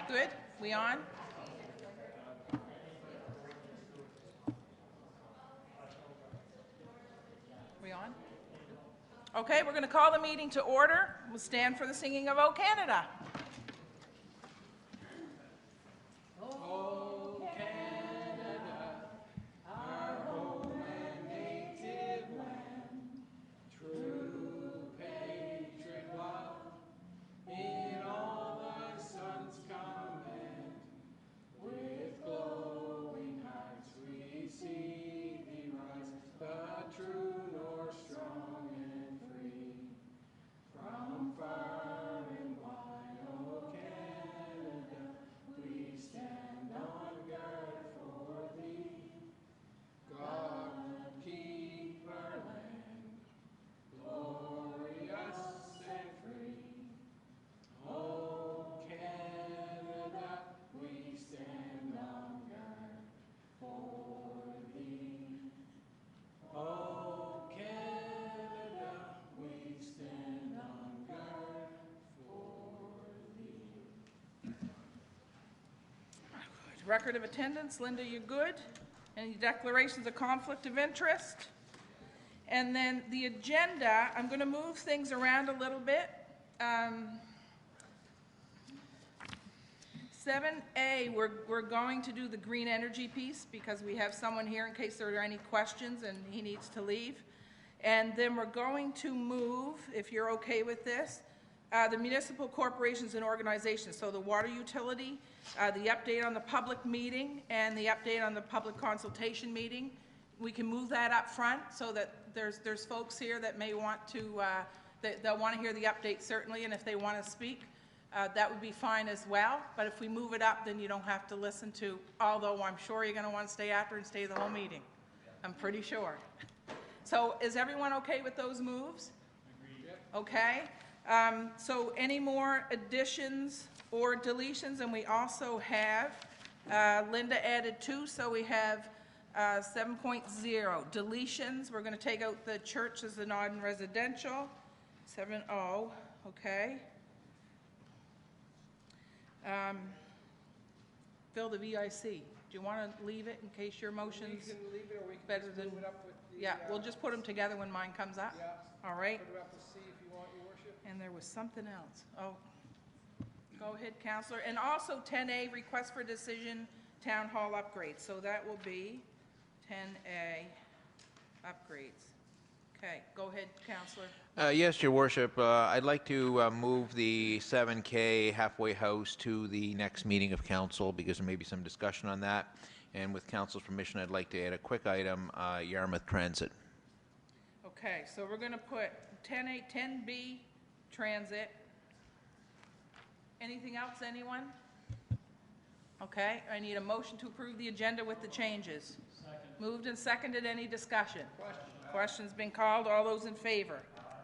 Good? We on? We on? Okay, we're going to call the meeting to order. We'll stand for the singing of O Canada. Record of attendance, Linda, you good? Any declarations of conflict of interest? And then the agenda, I'm going to move things around a little bit. 7A, we're going to do the green energy piece because we have someone here in case there are any questions and he needs to leave. And then we're going to move, if you're okay with this, the municipal corporations and organizations, so the water utility, the update on the public meeting, and the update on the public consultation meeting. We can move that up front so that there's folks here that may want to, they'll want to hear the update certainly, and if they want to speak, that would be fine as well. But if we move it up, then you don't have to listen to, although I'm sure you're going to want to stay after and stay the whole meeting. I'm pretty sure. So is everyone okay with those moves? Okay. So any more additions or deletions? And we also have, Linda added 2, so we have 7.0. Deletions, we're going to take out the church as the non-residential. 7.0, okay. Phil, the VIC, do you want to leave it in case your motion's we can leave it, or we can better just than, move it up with the, yeah, we'll just put them together when mine comes up. Yeah. All right. Put it up to C if you want, Your Worship. And there was something else. Oh, go ahead, Councillor. And also 10A, request for decision, town hall upgrades. So that will be 10A, upgrades. Okay, go ahead, Councillor. Yes, Your Worship. I'd like to move the 7K halfway house to the next meeting of council because there may be some discussion on that. And with council's permission, I'd like to add a quick item, Yarmouth Transit. Okay, so we're going to put 10A, 10B, transit. Anything else, anyone? Okay, I need a motion to approve the agenda with the changes. Second. Moved and seconded. Any discussion? Question's been called. All those in favor?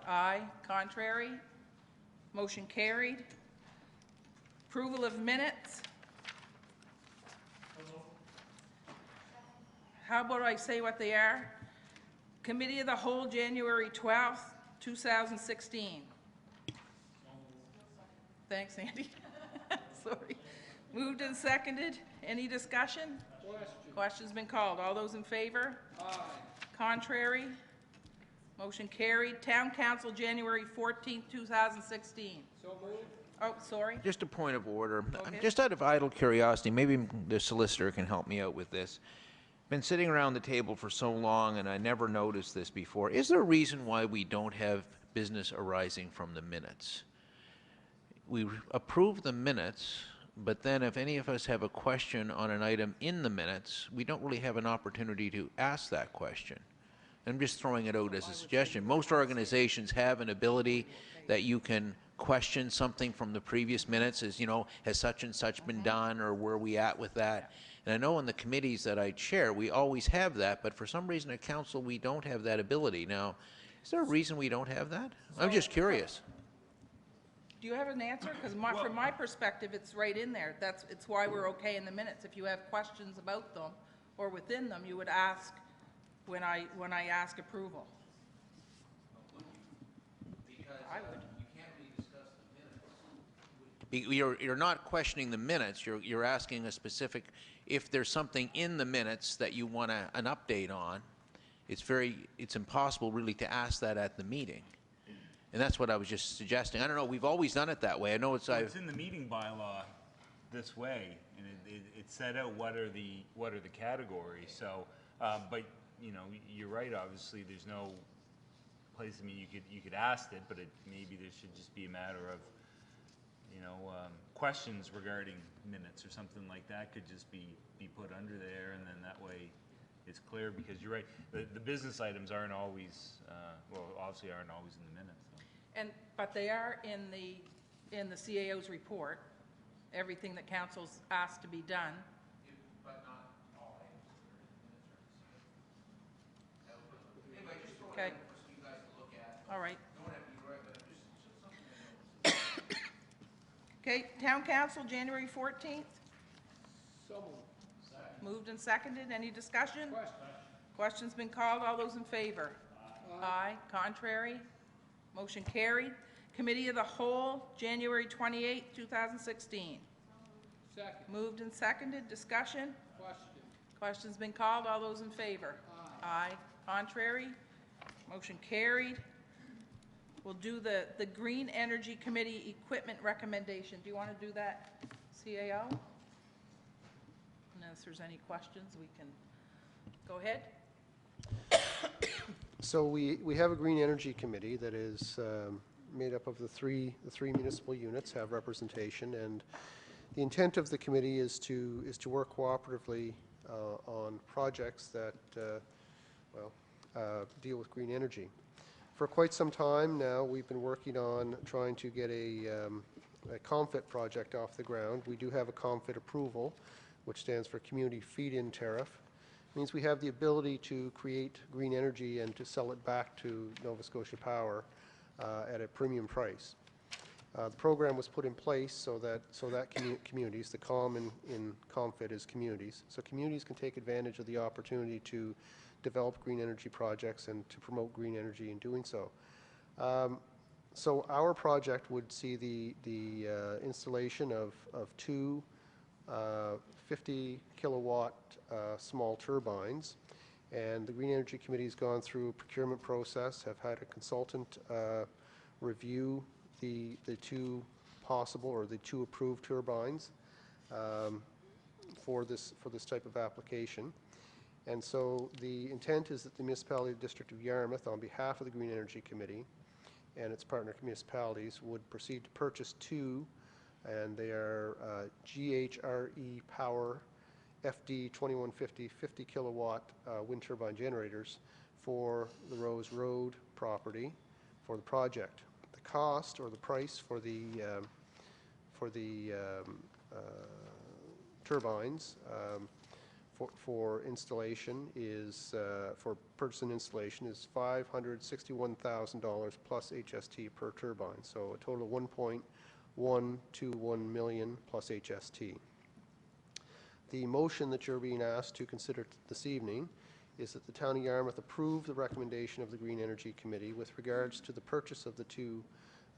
Aye. Contrary? Motion carried. Approval of minutes. How about I say what they are? Committee of the Whole, January 12th, 2016. Thanks, Andy. Sorry. Moved and seconded. Any discussion? Question's been called. All those in favor? Aye. Contrary? Motion carried. Town Council, January 14th, 2016. So moved. Oh, sorry. Just a point of order. Okay. Just out of idle curiosity, maybe the solicitor can help me out with this. Been sitting around the table for so long and I never noticed this before. Is there a reason why we don't have business arising from the minutes? We approve the minutes, but then if any of us have a question on an item in the minutes, we don't really have an opportunity to ask that question. I'm just throwing it out as a suggestion. Most organizations have an ability that you can question something from the previous minutes, as you know, has such and such been done, or where are we at with that? And I know in the committees that I chair, we always have that, but for some reason at council, we don't have that ability. Now, is there a reason we don't have that? I'm just curious. Do you have an answer? Because from my perspective, it's right in there. It's why we're okay in the minutes. If you have questions about them or within them, you would ask when I ask approval. Because I would. you can't really discuss the minutes You're not questioning the minutes, you're asking a specific, if there's something in the minutes that you want an update on, it's impossible really to ask that at the meeting. And that's what I was just suggesting. I don't know, we've always done it that way. I know it's, Well, it's in the meeting bylaw this way, and it set out what are the categories, so, but, you know, you're right, obviously, there's no place, I mean, you could ask it, but maybe there should just be a matter of, you know, questions regarding minutes or something like that could just be put under there, and then that way it's clear, because you're right, the business items aren't always, well, obviously aren't always in the minutes. So. But they are in the CAO's report, everything that council's asked to be done. But not all items that are in the minutes. Anyway, just throw it in for you guys to look at. All right. Don't have to be right, but just something to notice. Okay, Town Council, January 14th. So moved. Moved and seconded. Any discussion? Question. Question's been called. All those in favor? Aye. Contrary? Motion carried. Committee of the Whole, January 28th, 2016. Second. Moved and seconded. Discussion? Question. Question's been called. All those in favor? Aye. Contrary? Motion carried. We'll do the Green Energy Committee Equipment Recommendation. Do you want to do that, CAO? Unless there's any questions, we can go ahead. So we have a Green Energy Committee that is made up of the three municipal units have representation, and the intent of the committee is to work cooperatively on projects that deal with green energy. For quite some time now, we've been working on trying to get a COMFIT project off the ground. We do have a COMFIT approval, which stands for Community Feed-In Tariff. It means we have the ability to create green energy and to sell it back to Nova Scotia Power at a premium price. The program was put in place so that communities, the COM in COMFIT is communities, so communities can take advantage of the opportunity to develop green energy projects and to promote green energy in doing so. So our project would see the installation of two 50 kilowatt small turbines, and the Green Energy Committee has gone through a procurement process, have had a consultant review the two possible or the two approved turbines for this type of application. And so the intent is that the Municipality District of Yarmouth, on behalf of the Green Energy Committee and its partner municipalities, would proceed to purchase two, and they are GHRE Power FD 2150 50 kilowatt wind turbine generators for the Rose Road property for the project. The cost or the price for the turbines for installation is, for purchase and installation, is $561,000 plus HST per turbine, so a total of $1.121 million plus HST. The motion that you're being asked to consider this evening is that the Town of Yarmouth approve the recommendation of the Green Energy Committee with regards to the purchase of the two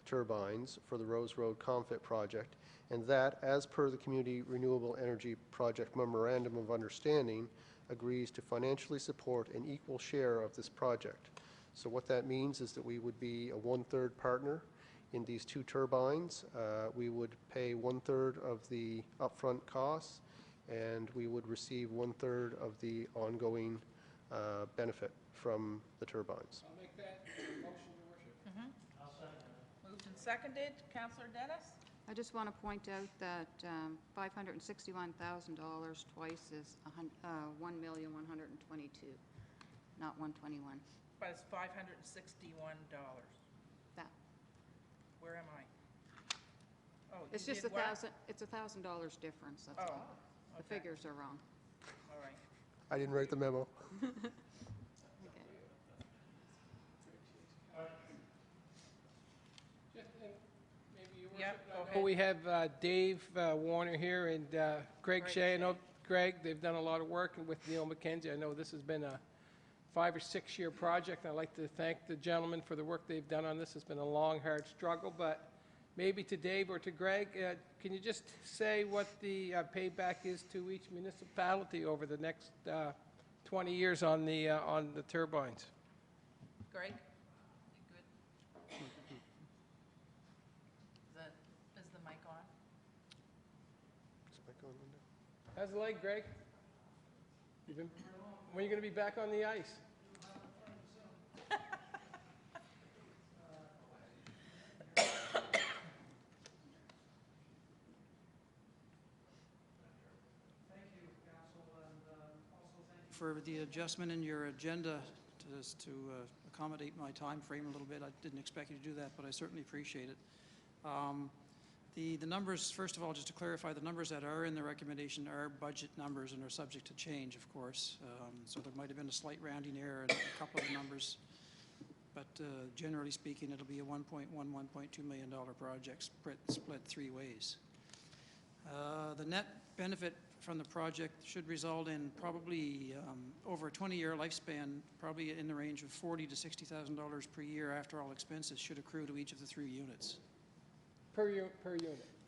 turbines for the Rose Road COMFIT project, and that, as per the Community Renewable Energy Project Memorandum of Understanding, agrees to financially support an equal share of this project. So what that means is that we would be a one-third partner in these two turbines. We would pay one-third of the upfront costs, and we would receive one-third of the ongoing benefit from the turbines. I'll make that motion, Your Worship. Moved and seconded. Councillor Dennis? I just want to point out that $561,000 twice is $1,122,000, not 121. But it's $561. That Where am I? Oh, it's you just did what? it's $1,000 difference. That's all. The okay. figures are wrong. All right. I didn't write the memo. Okay. Just, and maybe Your Yep, Worship, go I ahead. know we have Dave Warner here and Greg Greg Shea. I know Shea. Greg, they've done a lot of work with Neil McKenzie. I know this has been a 5 or 6 year project. I'd like to thank the gentlemen for the work they've done on this. It's been a long, hard struggle, but maybe to Dave or to Greg, can you just say what the payback is to each municipality over the next 20 years on the turbines? Greg? You good? Is the mic on? Is my going, Linda? How's the leg, Greg? When are you going to be back on the ice? For the adjustment in your agenda to accommodate my time frame a little bit. I didn't expect you to do that, but I certainly appreciate it. The numbers, first of all, just to clarify, the numbers that are in the recommendation are budget numbers and are subject to change, of course. So there might have been a slight rounding error in a couple of the numbers, but generally speaking, it'll be a $1.1 million project split three ways. The net benefit from the project should result in probably over a 20-year lifespan, probably in the range of $40,000 to $60,000 per year after all expenses should accrue to each of the 3 units. Per unit.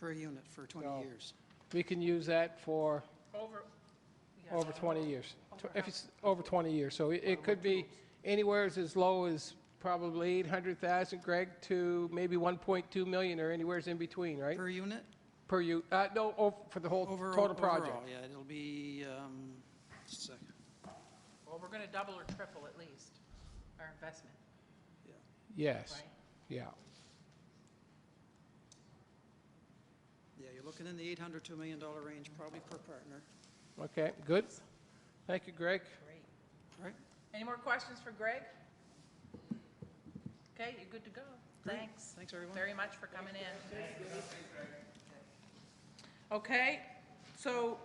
Per unit for 20 So- years. We can use that for Over 20 years. If it's over 20 years. So it could be anywhere as low as probably 800,000, Greg, to maybe 1.2 million or anywhere in between, right? Per unit? For the whole total project. Overall, yeah, it'll be, just a second. Well, we're going to double or triple at least our investment, Yes, right? yeah. Yeah, you're looking in the $800 to $1 million range, probably per partner. Okay, good. Thank you, Greg. Great. All right? Any more questions for Greg? Okay, you're good to go. Great. Thanks. Thanks, everyone. Very much for coming in. Okay, so,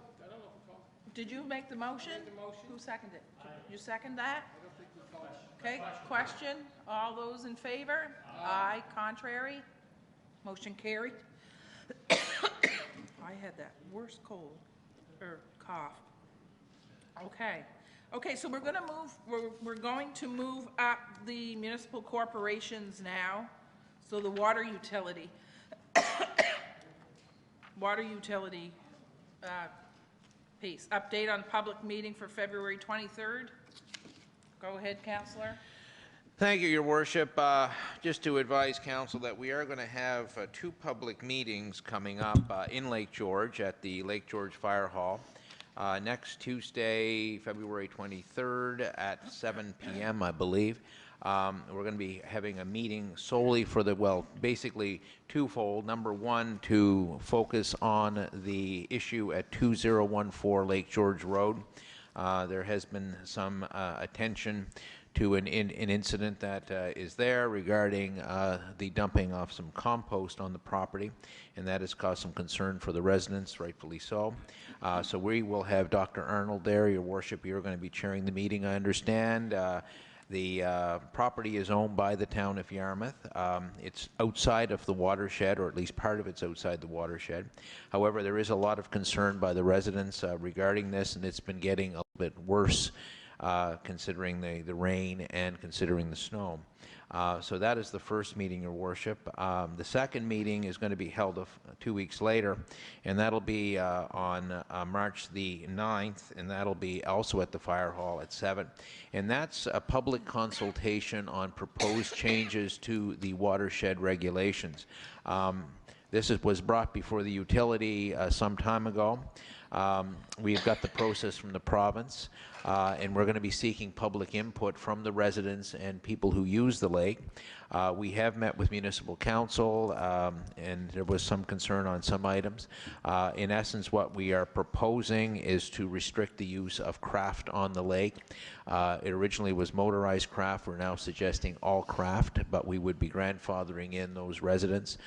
did you make the motion? Who seconded it? You second that? Okay, question? All those in favor? Aye. Contrary? Motion carried. I had that worst cold, or cough. Okay, so we're going to move up the municipal corporations now. So the water utility. Water utility piece. Update on public meeting for February 23rd. Go ahead, Councillor. Thank you, Your Worship. Just to advise Council that we are going to have 2 public meetings coming up in Lake George at the Lake George Fire Hall. Next Tuesday, February 23rd at 7 p.m., I believe. We're going to be having a meeting solely for basically twofold. Number one, to focus on the issue at 2014 Lake George Road. There has been some attention to an incident that is there regarding the dumping of some compost on the property, and that has caused some concern for the residents, rightfully so. So we will have Dr. Arnold there. Your Worship, you're going to be chairing the meeting, I understand. The property is owned by the town of Yarmouth. It's outside of the watershed, or at least part of it's outside the watershed. However, there is a lot of concern by the residents regarding this, and it's been getting a little bit worse considering the rain and considering the snow. So that is the first meeting, Your Worship. The second meeting is going to be held 2 weeks later, and that'll be on March the 9th, and that'll be also at the Fire Hall at 7. And that's a public consultation on proposed changes to the watershed regulations. This was brought before the utility some time ago. We've got the process from the province, and we're going to be seeking public input from the residents and people who use the lake. We have met with municipal council, and there was some concern on some items. In essence, what we are proposing is to restrict the use of craft on the lake. It originally was motorized craft. We're now suggesting all craft, but we would be grandfathering in those residents.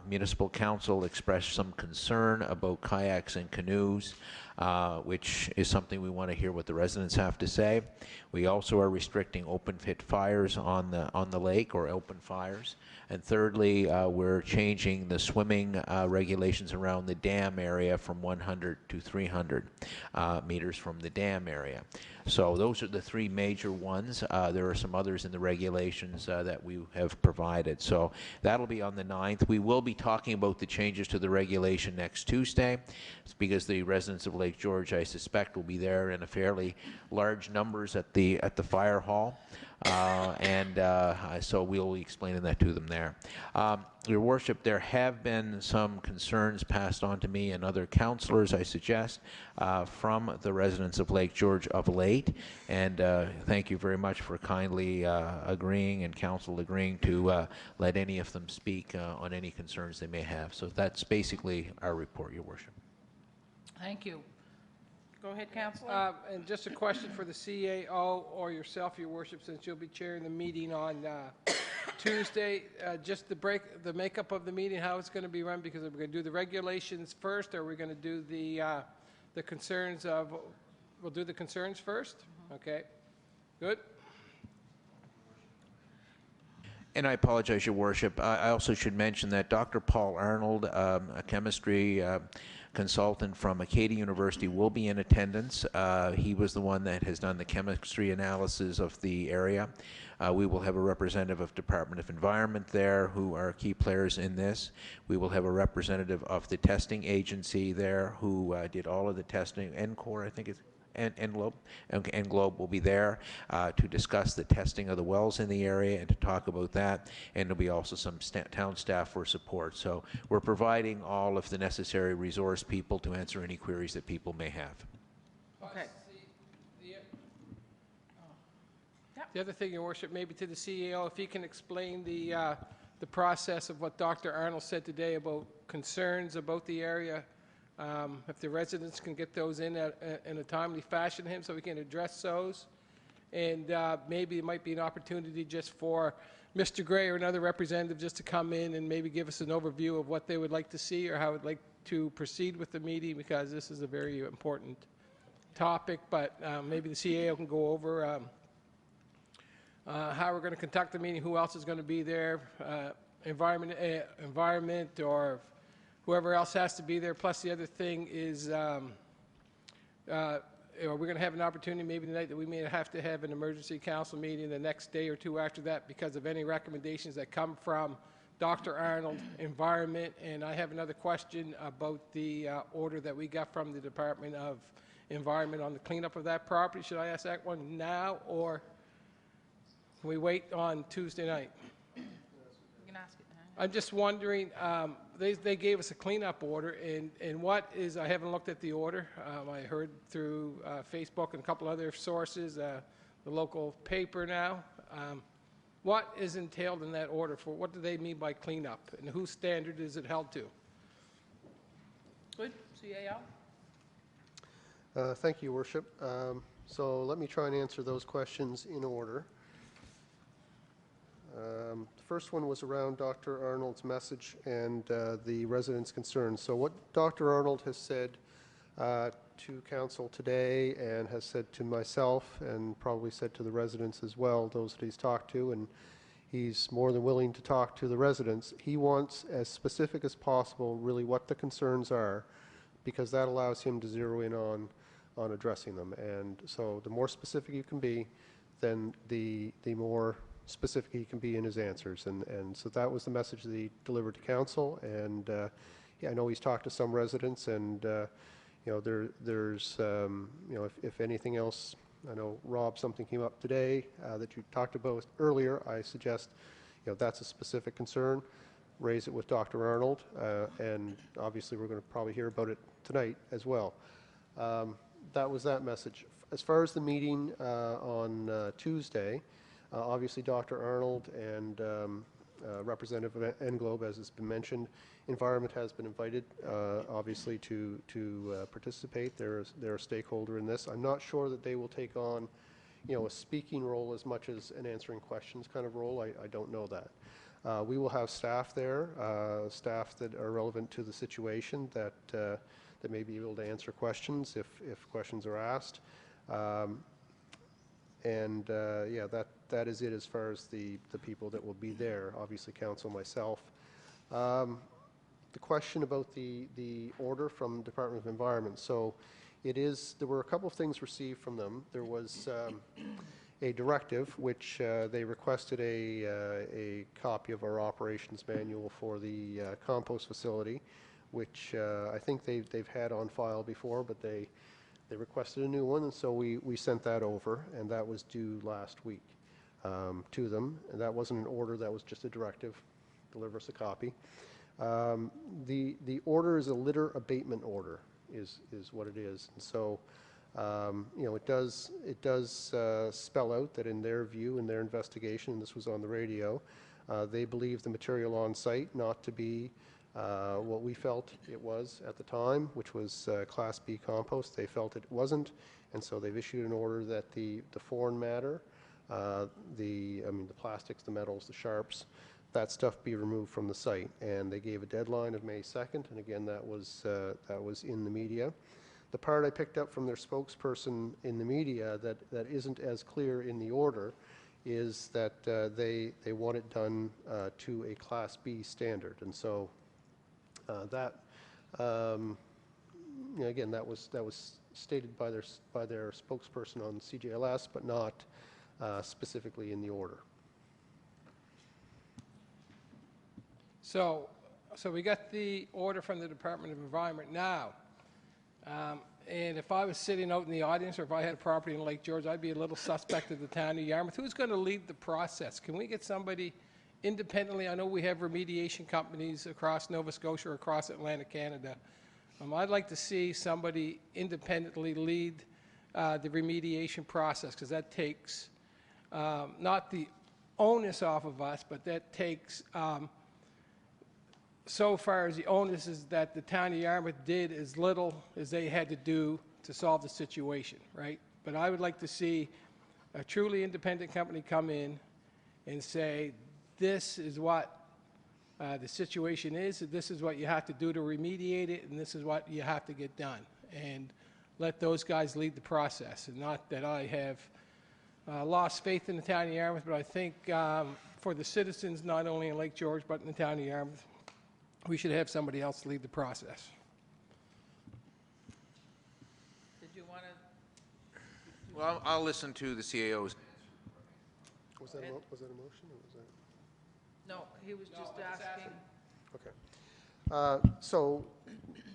Municipal council expressed some concern about kayaks and canoes. which is something we want to hear what the residents have to say. We also are restricting open pit fires on the lake, or open fires. And thirdly, we're changing the swimming regulations around the dam area from 100 to 300 meters from the dam area. So those are the three major ones. There are some others in the regulations that we have provided. So that'll be on the 9th. We will be talking about the changes to the regulation next Tuesday. It's because the residents of Lake George, I suspect, will be there in a fairly large numbers at the fire hall. So we'll be explaining that to them there. Your Worship, there have been some concerns passed on to me and other councillors, I suggest, from the residents of Lake George of late, and thank you very much for kindly agreeing, and council agreeing to let any of them speak on any concerns they may have. So that's basically our report, Your Worship. Thank you. Go ahead, Councillor. And just a question for the CAO or yourself, Your Worship, since you'll be chairing the meeting on Tuesday. Just the makeup of the meeting, how it's going to be run, because we're going to do the regulations first, or we're going to do the concerns of. We'll do the concerns first. Okay. Good. And I apologize, Your Worship. I also should mention that Dr. Paul Arnold, a chemistry consultant from Acadia University, will be in attendance. He was the one that has done the chemistry analysis of the area. We will have a representative of Department of Environment there, who are key players in this. We will have a representative of the testing agency there, who did all of the testing. NCOR, I think it's. And Globe will be there to discuss the testing of the wells in the area and to talk about that. And there'll be also some town staff for support. So we're providing all of the necessary resource people to answer any queries that people may have. Okay. The other thing, Your Worship, maybe to the CEO, if he can explain the process of what Dr. Arnold said today about concerns about the area. If the residents can get those in a timely fashion to him, so we can address those. And maybe it might be an opportunity just for Mr. Gray or another representative just to come in and maybe give us an overview of what they would like to see or how they'd like to proceed with the meeting, because this is a very important topic. But maybe the CAO can go over how we're going to conduct the meeting, who else is going to be there, environment or whoever else has to be there. Plus, the other thing is, we're going to have an opportunity maybe tonight that we may have to have an emergency council meeting the next day or two after that because of any recommendations that come from Dr. Arnold, Environment. And I have another question about the order that we got from the Department of Environment on the cleanup of that property. Should I ask that one now, or can we wait on Tuesday night? You can ask it now. I'm just wondering, they gave us a cleanup order, and what is, I haven't looked at the order. I heard through Facebook and a couple other sources, the local paper now. What is entailed in that order for, what do they mean by cleanup, and whose standard is it held to? Good. CAO. Thank you, Your Worship. So let me try and answer those questions in order. The first one was around Dr. Arnold's message and the residents' concerns. So what Dr. Arnold has said to council today, and has said to myself, and probably said to the residents as well, those that he's talked to, and he's more than willing to talk to the residents. He wants as specific as possible really what the concerns are, because that allows him to zero in on addressing them. And so the more specific you can be, then the more specific he can be in his answers, and so that was the message that he delivered to council. And yeah, I know he's talked to some residents, and there's if anything else, I know Rob, something came up today that you talked about earlier. I suggest that's a specific concern, raise it with Dr. Arnold, and obviously we're going to probably hear about it tonight as well. That was that message. As far as the meeting on Tuesday, obviously, Dr. Arnold and Representative Englobe, as has been mentioned, Environment has been invited, obviously, to participate. They're a stakeholder in this. I'm not sure that they will take on, a speaking role as much as an answering questions kind of role. I don't know that. We will have staff there, staff that are relevant to the situation that that may be able to answer questions if questions are asked. Yeah, that is it as far as the people that will be there, obviously council, myself. The question about the order from Department of Environment. So there were a couple of things received from them. There was a directive which they requested a copy of our operations manual for the compost facility, which I think they've had on file before, but they requested a new one, and so we sent that over, and that was due last week to them. And that wasn't an order, that was just a directive. Deliver us a copy. The order is a litter abatement order, is what it is. And so, you know, it does spell out that in their view, in their investigation, and this was on the radio, they believe the material on site not to be what we felt it was at the time, which was Class B compost. They felt it wasn't, and so they've issued an order that the foreign matter, the plastics, the metals, the sharps, that stuff be removed from the site. And they gave a deadline of May 2nd, and again, that was in the media. The part I picked up from their spokesperson in the media that isn't as clear in the order is that they want it done to a Class B standard. And so that, you know, again, that was stated by their spokesperson on CJLS, but not specifically in the order. So we got the order from the Department of Environment now. And if I was sitting out in the audience, or if I had a property in Lake George, I'd be a little suspect of the town of Yarmouth. Who's going to lead the process? Can we get somebody independently? I know we have remediation companies across Nova Scotia or across Atlantic Canada. I'd like to see somebody independently lead the remediation process, because that takes not the onus off of us, but that takes so far as the onus is that the town of Yarmouth did as little as they had to do to solve the situation, right? But I would like to see a truly independent company come in and say, this is what the situation is, this is what you have to do to remediate it, and this is what you have to get done. And let those guys lead the process. And not that I have lost faith in the town of Yarmouth, but I think for the citizens, not only in Lake George, but in the town of Yarmouth, we should have somebody else lead the process. Did you want to? Well, I'll listen to the CAO's. Was that a motion, or was that? No, he was just asking. Okay. So,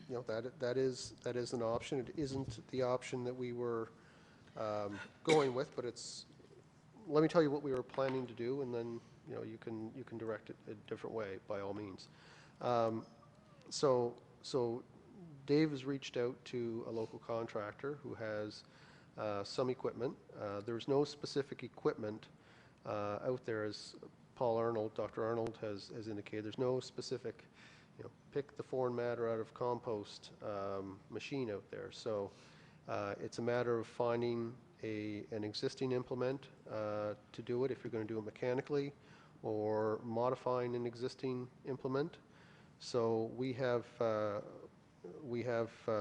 you know, that is an option. It isn't the option that we were going with, but it's. Let me tell you what we were planning to do, and then, you know, you can direct it a different way by all means. So Dave has reached out to a local contractor who has some equipment. There's no specific equipment out there, as Dr. Arnold has indicated. There's no specific, you know, pick the foreign matter out of compost machine out there. So it's a matter of finding an existing implement to do it, if you're going to do it mechanically, or modifying an existing implement. So we have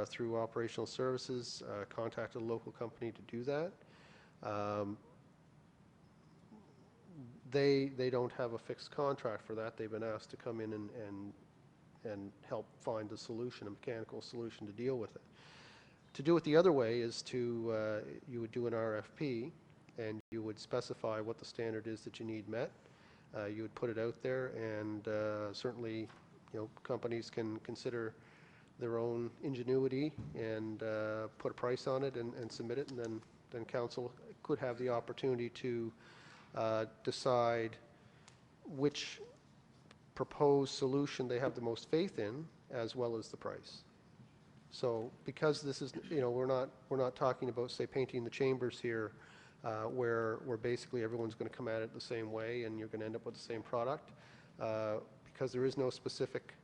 through operational services contacted a local company to do that. They don't have a fixed contract for that. They've been asked to come in and help find a solution, a mechanical solution to deal with it. To do it the other way is to you would do an RFP, and you would specify what the standard is that you need met. You would put it out there, and certainly, you know, companies can consider their own ingenuity and put a price on it and submit it, and then council could have the opportunity to decide which proposed solution they have the most faith in, as well as the price. So because this is, you know, we're not talking about, say, painting the chambers here, where basically everyone's going to come at it the same way and you're going to end up with the same product. Because there is no specific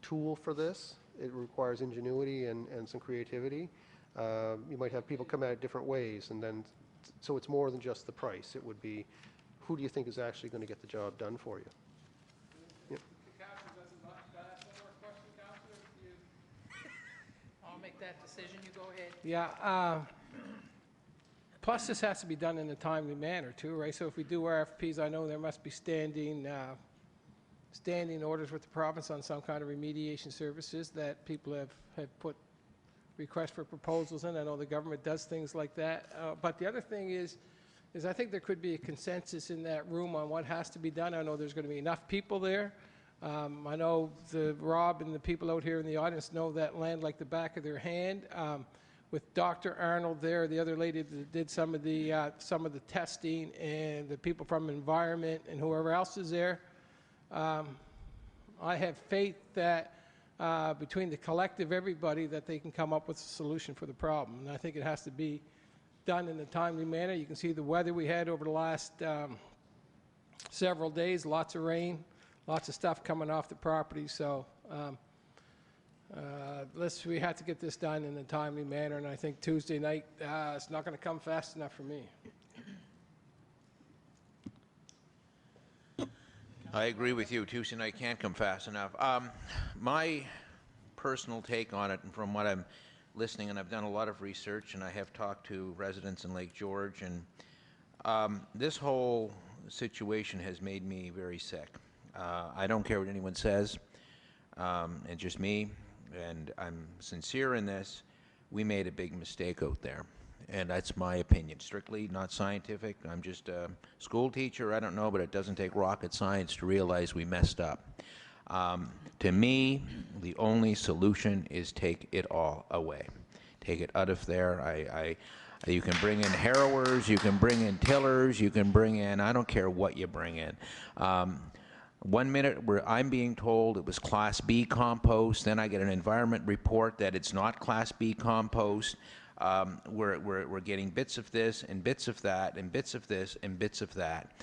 tool for this, it requires ingenuity and some creativity. You might have people come at it different ways, and then, so it's more than just the price. It would be, who do you think is actually going to get the job done for you? Yep. The council doesn't ask one more question, Councilor? that decision, you go ahead. Yeah, plus this has to be done in a timely manner too, right? So if we do RFPs, I know there must be standing orders with the province on some kind of remediation services that people have put requests for proposals in. I know the government does things like that. But the other thing is I think there could be a consensus in that room on what has to be done. I know there's going to be enough people there. I know Rob and the people out here in the audience know that land like the back of their hand. With Dr. Arnold there, the other lady that did some of the testing, and the people from environment and whoever else is there, I have faith that between the collective everybody that they can come up with a solution for the problem. And I think it has to be done in a timely manner. You can see the weather we had over the last several days, lots of rain, lots of stuff coming off the property. So we have to get this done in a timely manner, and I think Tuesday night, it's not going to come fast enough for me. I agree with you. Tuesday night can't come fast enough. My personal take on it, and from what I'm listening, and I've done a lot of research, and I have talked to residents in Lake George, and this whole situation has made me very sick. I don't care what anyone says, and just me, and I'm sincere in this. We made a big mistake out there, and that's my opinion. Strictly not scientific. I'm just a school teacher. I don't know, but it doesn't take rocket science to realize we messed up. To me, the only solution is take it all away. Take it out of there. You can bring in harrowers, you can bring in tillers, you can bring in, I don't care what you bring in. 1 minute where I'm being told it was Class B compost, then I get an environment report that it's not Class B compost. We're getting bits of this and bits of that and bits of this and bits of that.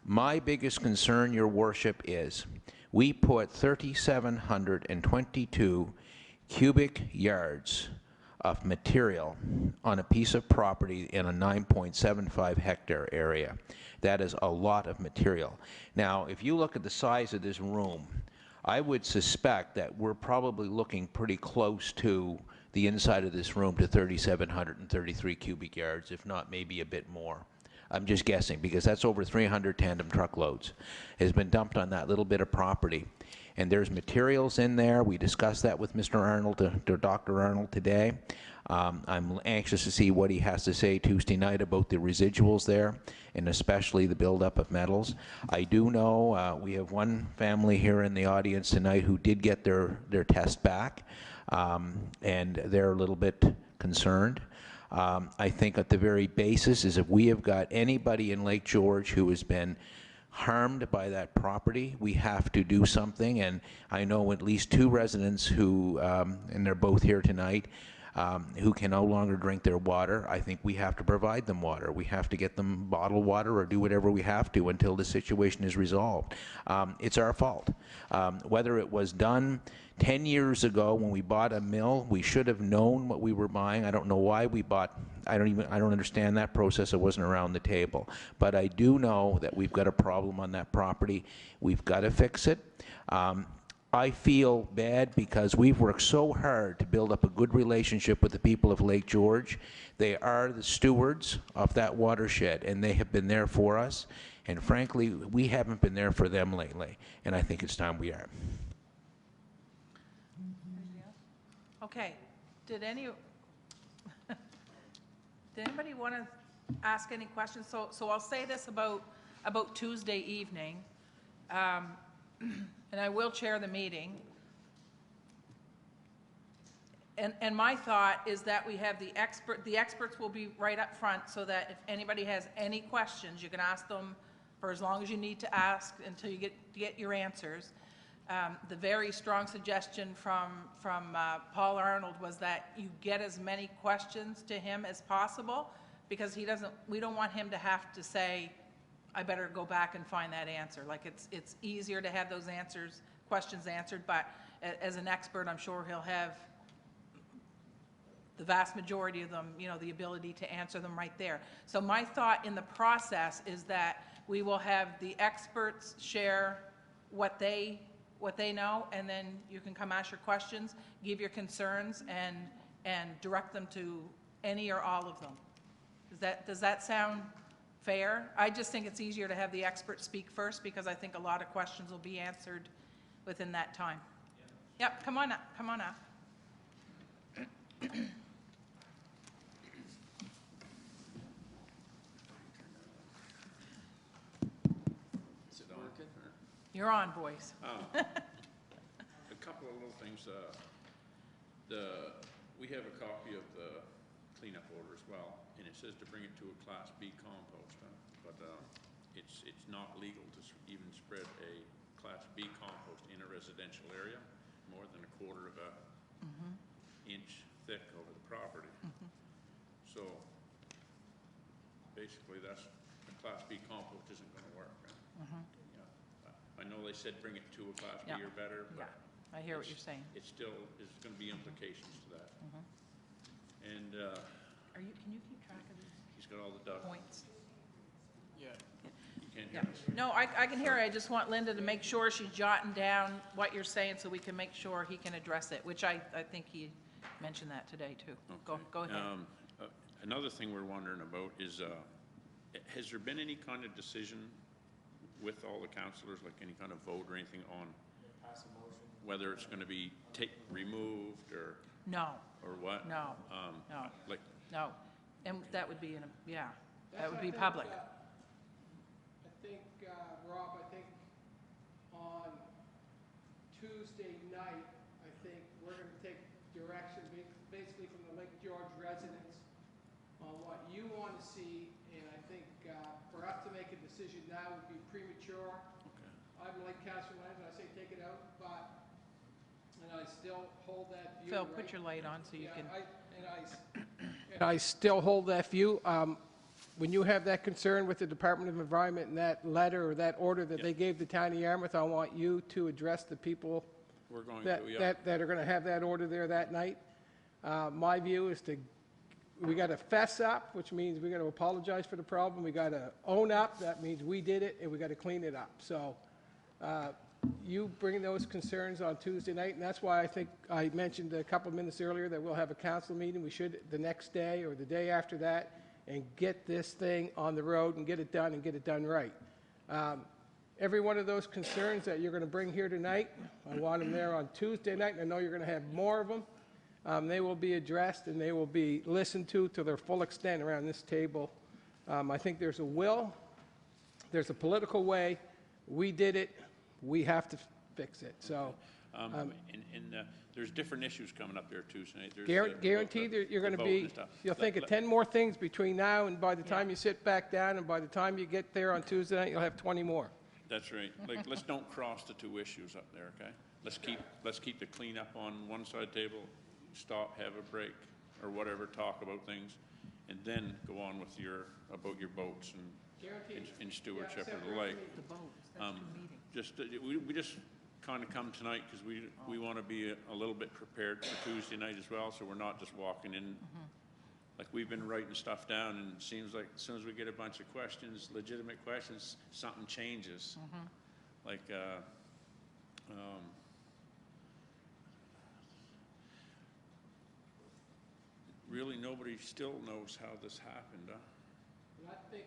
My biggest concern, Your Worship, is we put 3,722 cubic yards of material on a piece of property in a 9.75 hectare area. That is a lot of material. Now, if you look at the size of this room, I would suspect that we're probably looking pretty close to the inside of this room to 3,733 cubic yards, if not maybe a bit more. I'm just guessing, because that's over 300 tandem truckloads has been dumped on that little bit of property. And there's materials in there. We discussed that with Mr. Arnold, Dr. Arnold today. I'm anxious to see what he has to say Tuesday night about the residuals there, and especially the buildup of metals. I do know we have one family here in the audience tonight who did get their test back, and they're a little bit concerned. I think at the very basis is if we have got anybody in Lake George who has been harmed by that property, we have to do something. And I know at least 2 residents who, and they're both here tonight, who can no longer drink their water. I think we have to provide them water. We have to get them bottled water or do whatever we have to until the situation is resolved. It's our fault. Whether it was done 10 years ago when we bought a mill, we should have known what we were buying. I don't know why we bought, I don't understand that process. I wasn't around the table. But I do know that we've got a problem on that property. We've got to fix it. I feel bad because we've worked so hard to build up a good relationship with the people of Lake George. They are the stewards of that watershed, and they have been there for us. And frankly, we haven't been there for them lately, and I think it's time we are. Okay, did anybody want to ask any questions? So I'll say this about Tuesday evening, and I will chair the meeting. And my thought is that we have the experts will be right up front, so that if anybody has any questions, you can ask them for as long as you need to ask until you get your answers. The very strong suggestion from Paul Arnold was that you get as many questions to him as possible, because we don't want him to have to say, I better go back and find that answer. Like, it's easier to have those questions answered, but as an expert, I'm sure he'll have the vast majority of them, the ability to answer them right there. So my thought in the process is that we will have the experts share what they what they know, and then you can come ask your questions, give your concerns, and direct them to any or all of them. Does that sound fair? I just think it's easier to have the expert speak first, because I think a lot of questions will be answered within that time. Yep, come on up, come on up. You're on, boys. A couple of little things. We have a copy of the cleanup order as well, and it says to bring it to a Class B compost, but it's not legal to even spread a Class B compost in a residential area more than a quarter of a inch thick over the property. So basically, that's a Class B compost isn't going to work. I know they said bring it to a Class B Yeah. or better, Yeah, but I hear what you're saying. it still is going to be implications to that. And Can you keep track of these he's got all the ducks. points? You can't Yeah. hear us. No, I can hear it. I just want Linda to make sure she's jotting down what you're saying so we can make sure he can address it, which I think he mentioned that today, too. Go ahead. Another thing we're wondering about is, has there been any kind of decision with all the councillors, like any kind of vote or anything on whether it's going to be removed or No, what? no, no, Like, no. And that would be, that would be public. I think, Rob, on Tuesday night, I think we're going to take direction basically from the Lake George residents on what you want to see, and I think for us to make a decision now would be premature. I'm like Councilor Lands, I say take it out, and I still hold that view. Phil, put your light on so you can. And I still hold that view. When you have that concern with the Department of Environment and that letter or that order that they gave the town of Yarmouth, I want you to address the people we're going that to, yeah. are going to have that order there that night. My view is we got to fess up, which means we got to apologize for the problem. We got to own up. That means we did it, and we got to clean it up. So you bring those concerns on Tuesday night, and that's why I think I mentioned a couple of minutes earlier that we'll have a council meeting. We should the next day or the day after that, and get this thing on the road and get it done and get it done right. Every one of those concerns that you're going to bring here tonight, I want them there on Tuesday night, and I know you're going to have more of them. They will be addressed and they will be listened to their full extent around this table. I think there's a will, there's a political way. We did it. We have to fix it. So, there's different issues coming up there too tonight. guaranteed that you're going to be. You'll think of 10 more things between now and by the time you sit back down, and by the time you get there on Tuesday night, you'll have 20 more. That's right. Like, let's don't cross the two issues up there, okay? Let's keep the cleanup on one side table, stop, have a break, or whatever, talk about things, and then go on with about your boats and stewardship of the lake. The boats, that's two meetings. We just kind of come tonight because we want to be a little bit prepared for Tuesday night as well, so we're not just walking in. Like, we've been writing stuff down, and it seems like as soon as we get a bunch of questions, legitimate questions, something changes. Like, really nobody still knows how this happened, huh? I think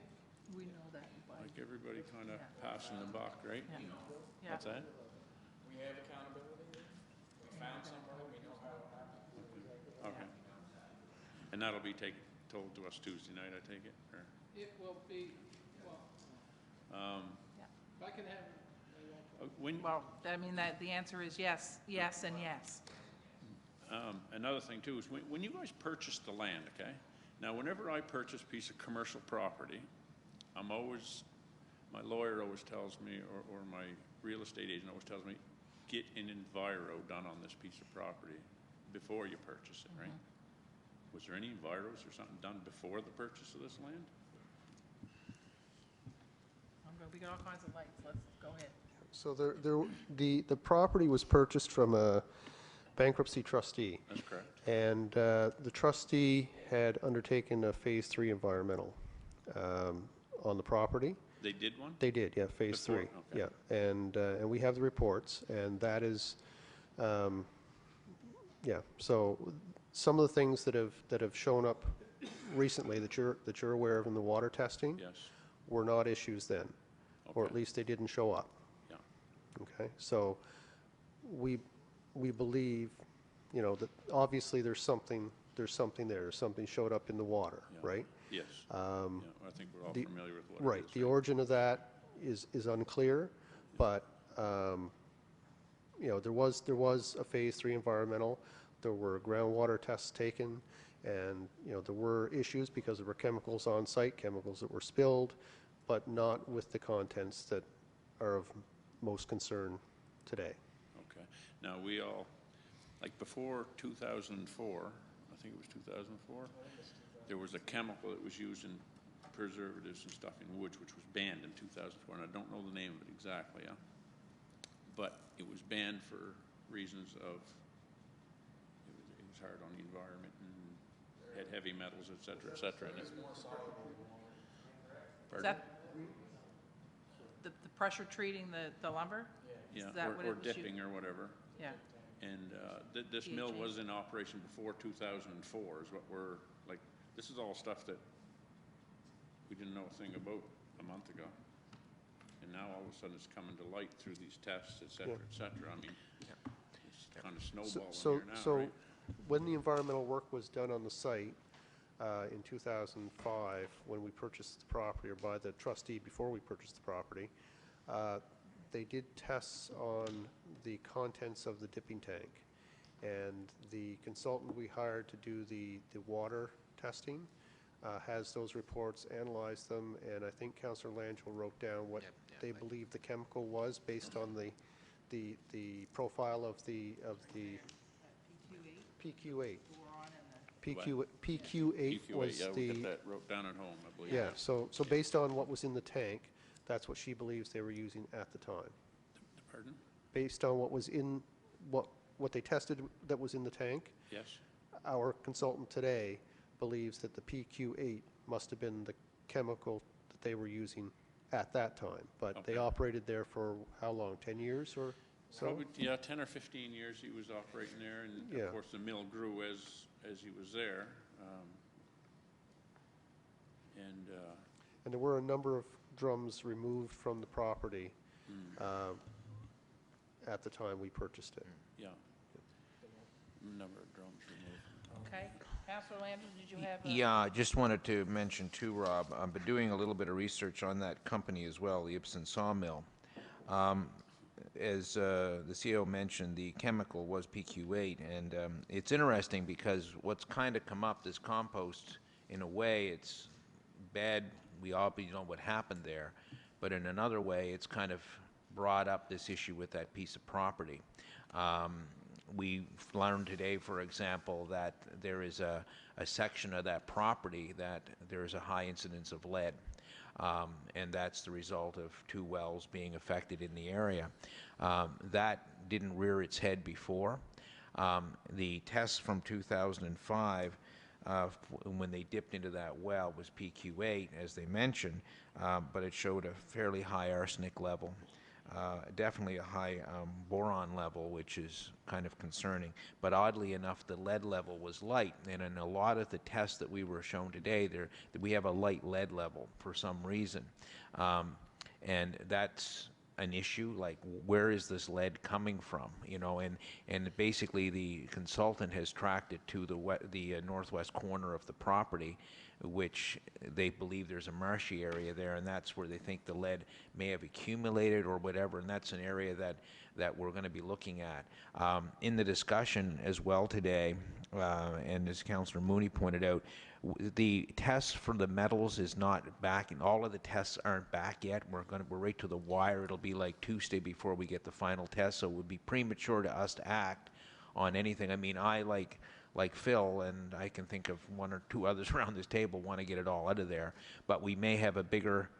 We know that. Like, everybody kind of passing the buck, right? Yeah. What's that? We have accountability. We found somebody, we know how it happened. Okay. And that'll be told to us Tuesday night, I take it? Or, it will be, well, if I can have. when, Well, I mean, the answer is yes, yes, and yes. another thing too is when you guys purchase the land, okay? Now, whenever I purchase a piece of commercial property, my lawyer always tells me, or my real estate agent always tells me, get an enviro done on this piece of property before you purchase it, right? Was there any enviros or something done before the purchase of this land? We got all kinds of lights. Let's go ahead. So the property was purchased from a bankruptcy trustee. That's correct. And the trustee had undertaken a Phase 3 environmental on the property. They did one? They did, yeah, phase Before, 3. okay. Yeah, and we have the reports, and that is, yeah, so some of the things that have shown up recently that you're aware of in the water testing Yes, were not issues then, or at Okay. least they didn't show up. yeah. Okay, so we believe, you know, that obviously there's something there, something showed up in the water, Yeah. right? Yes. Yeah, I think we're all the- familiar with what it Right, is. the origin of that is unclear, but, you know, there was a phase 3 environmental, there were groundwater tests taken, and, you know, there were issues because there were chemicals on site, chemicals that were spilled, but not with the contents that are of most concern today. Okay. Now, we all, like before 2004, I think it was 2004, there was a chemical that was used in preservatives and stuff in woods, which was banned in 2004, and I don't know the name of it exactly, yeah? But it was banned for reasons of, it was hard on the environment and had heavy metals, et cetera, et cetera. in it. Is Pardon? that the pressure treating the lumber? Yeah, Is that what or it was used- dipping or whatever. Yeah. And this mill PHA. was in operation before 2004 is what we're, like, this is all stuff that we didn't know a thing about a month ago. And now all of a sudden it's coming to light through these tests, et cetera, et cetera. I mean, it's kind of snowballing here now, So right? when the environmental work was done on the site in 2005, when we purchased the property, or by the trustee before we purchased the property, they did tests on the contents of the dipping tank. And the consultant we hired to do the water testing has those reports, analyzed them, and I think Councillor Langell wrote down what they believe the chemical was based on the profile of the PQ8. PQ8 was yeah, we got the, that wrote down at home, I believe. yeah, so based on what was in the tank, that's what she believes they were using at the time. Pardon? Based on what was in, what they tested that was in the tank, Yes? our consultant today believes that the PQ8 must have been the chemical that they were using at that time. But they Okay. operated there for how long, 10 years or so? Probably, yeah, 10 or 15 years he was operating there, and Yeah. of course the mill grew as he was there. And there were a number of drums removed from the property at the time we purchased it. Yeah. Number of drums removed. Okay. Councillor Landon, did you have? Yeah, I just wanted to mention too, Rob, I've been doing a little bit of research on that company as well, the Ibsen Sawmill. As the CEO mentioned, the chemical was PQ8, and it's interesting because what's kind of come up, this compost, in a way, it's bad. We obviously know what happened there, but in another way, it's kind of brought up this issue with that piece of property. We learned today, for example, that there is a section of that property that there is a high incidence of lead, and that's the result of 2 wells being affected in the area. That didn't rear its head before. The tests from 2005, when they dipped into that well, was PQ8, as they mentioned, but it showed a fairly high arsenic level. Definitely a high boron level, which is kind of concerning. But oddly enough, the lead level was light, and in a lot of the tests that we were shown today, we have a light lead level for some reason. And that's an issue, like where is this lead coming from, you know, and basically the consultant has tracked it to the northwest corner of the property, which they believe there's a marshy area there, and that's where they think the lead may have accumulated or whatever, and that's an area that we're going to be looking at. In the discussion as well today, and as Councillor Mooney pointed out, the tests for the metals is not back, and all of the tests aren't back yet. We're right to the wire. It'll be like Tuesday before we get the final test, so it would be premature to us to act on anything. I mean, I like Phil, and I can think of 1 or 2 others around this table, want to get it all out of there, but we may have a bigger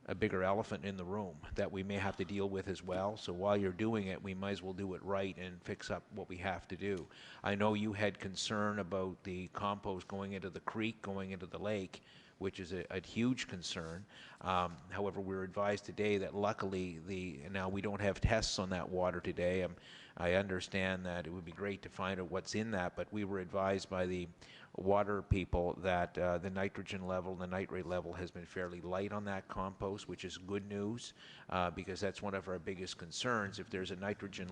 elephant in the room that we may have to deal with as well. So while you're doing it, we might as well do it right and fix up what we have to do. I know you had concern about the compost going into the creek, going into the lake. which is a huge concern. However, we were advised today that luckily now we don't have tests on that water today. I understand that it would be great to find out what's in that, but we were advised by the water people that the nitrogen level, the nitrate level has been fairly light on that compost, which is good news because that's one of our biggest concerns. If there's a nitrogen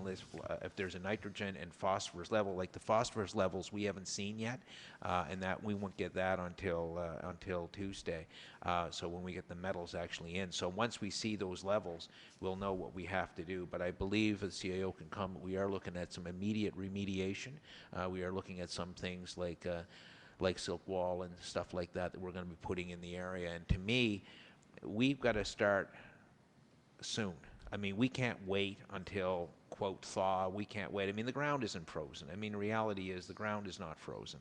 and phosphorus level, like the phosphorus levels we haven't seen yet, and that we won't get that until Tuesday. So when we get the metals actually in. So once we see those levels, we'll know what we have to do. But I believe the CAO can come. We are looking at some immediate remediation. We are looking at some things like silk wall and stuff like that we're going to be putting in the area. And to me, we've got to start soon. I mean, we can't wait until, quote, thaw. We can't wait. I mean, the ground isn't frozen. I mean, reality is the ground is not frozen.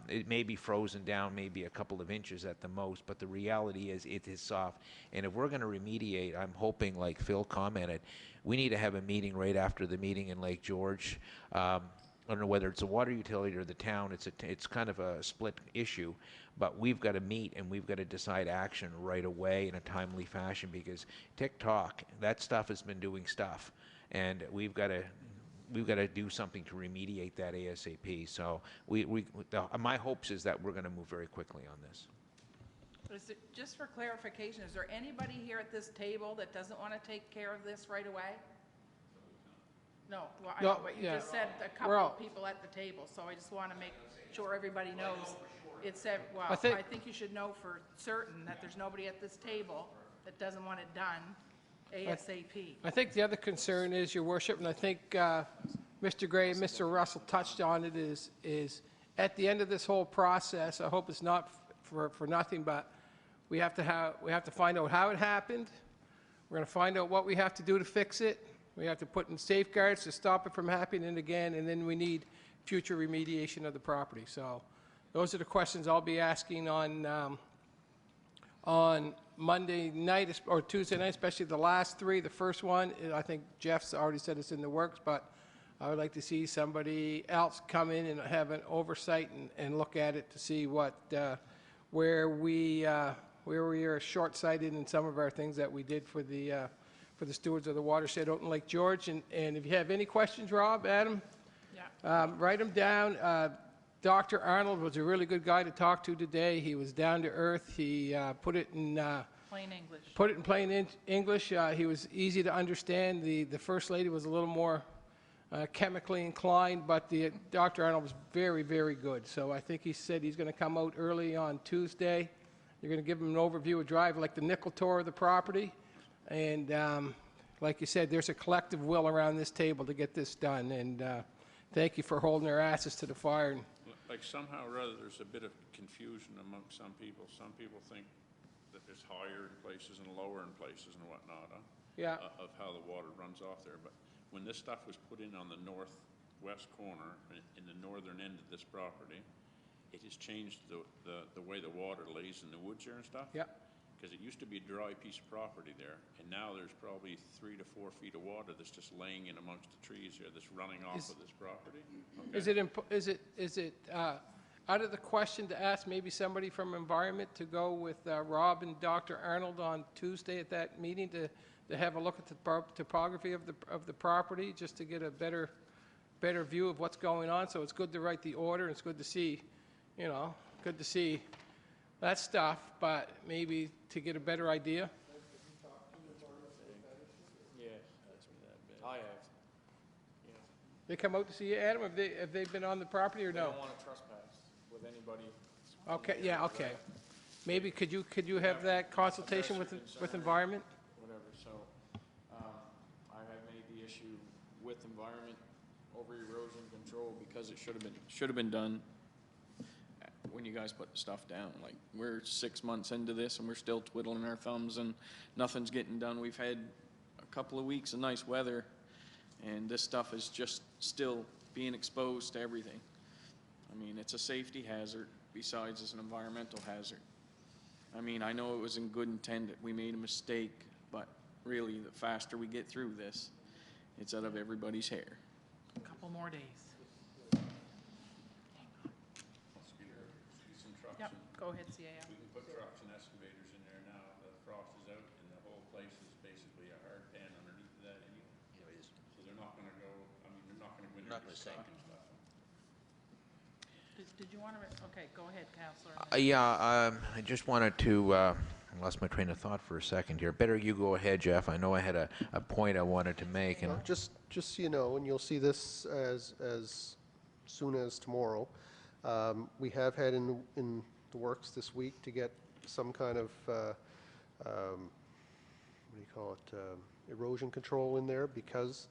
It may be frozen down maybe a couple of inches at the most, but the reality is it is soft. And if we're going to remediate, I'm hoping, like Phil commented, we need to have a meeting right after the meeting in Lake George. I don't know whether it's a water utility or the town. It's kind of a split issue, but we've got to meet and we've got to decide action right away in a timely fashion because TikTok, that stuff has been doing stuff, and we've got to do something to remediate that ASAP. So my hopes is that we're going to move very quickly on this. Just for clarification, is there anybody here at this table that doesn't want to take care of this right away? No, well, I No, know, but you yeah. just said a couple of people at the table, so I just want to make sure everybody knows. It said, well, I think you should know for certain that there's nobody at this table that doesn't want it done ASAP. I think the other concern is, Your Worship, and I think Mr. Gray and Mr. Russell touched on it, is at the end of this whole process, I hope it's not for nothing, but we have to find out how it happened. We're going to find out what we have to do to fix it. We have to put in safeguards to stop it from happening again, and then we need future remediation of the property. So those are the questions I'll be asking on Monday night or Tuesday night, especially the last three. The first one, I think Jeff's already said it's in the works, but I would like to see somebody else come in and have an oversight and look at it to see where we are short-sighted in some of our things that we did for the stewards of the watershed out in Lake George. And if you have any questions, Rob, Adam, write them down. Dr. Arnold was a really good guy to talk to today. He was down to earth. He put it in Plain English. Put it in plain English. He was easy to understand. The First Lady was a little more chemically inclined, but Dr. Arnold was very, very good. So I think he said he's going to come out early on Tuesday. You're going to give him an overview, a drive, like the nickel tour of the property. And like you said, there's a collective will around this table to get this done. And thank you for holding our asses to the fire. Like somehow or other, there's a bit of confusion amongst some people. Some people think that there's higher in places and lower in places and whatnot, of how the water runs off there. But when this stuff was put in on the northwest corner, in the northern end of this property, it has changed the way the water lays in the woods here and stuff. Yep. Because it used to be a dry piece of property there, and now there's probably 3 to 4 feet of water that's just laying in amongst the trees here that's running off of this property. Okay. Is it out of the question to ask maybe somebody from Environment to go with Rob and Dr. Arnold on Tuesday at that meeting to have a look at the topography of the property, just to get a better view of what's going on? So it's good to write the order, and it's good to see, good to see that stuff, but maybe to get a better idea. Yeah, I have. Yeah. They come out to see you, Adam? Have they been on the property or They no? don't want to trespass with anybody. Okay, yeah, okay. Maybe could you have that consultation with Environment? Whatever, so, I have made the issue with Environment over erosion control because it should have been done when you guys put the stuff down. Like, we're 6 months into this and we're still twiddling our thumbs and nothing's getting done. We've had a couple of weeks of nice weather and this stuff is just still being exposed to everything. I mean, it's a safety hazard besides it's an environmental hazard. I mean, I know it was in good intent that we made a mistake, but really the faster we get through this, it's out of everybody's hair. A couple more days. Yep, and go ahead, CAO. we can put trucks and excavators in there now. The frost is out and the whole place is basically a hard pan underneath of that anyway. Yeah, it is. So they're not gonna go, I mean, they're not gonna go in Not there gonna to sink. stock and stuff. Did you want to, okay, go ahead, Counselor. I just wanted to, I lost my train of thought for a second here. Better you go ahead, Jeff. I know I had a point I wanted to make, and Just so you know, and you'll see this as soon as tomorrow, we have had in the works this week to get some kind of, what do you call it, erosion control in there, because,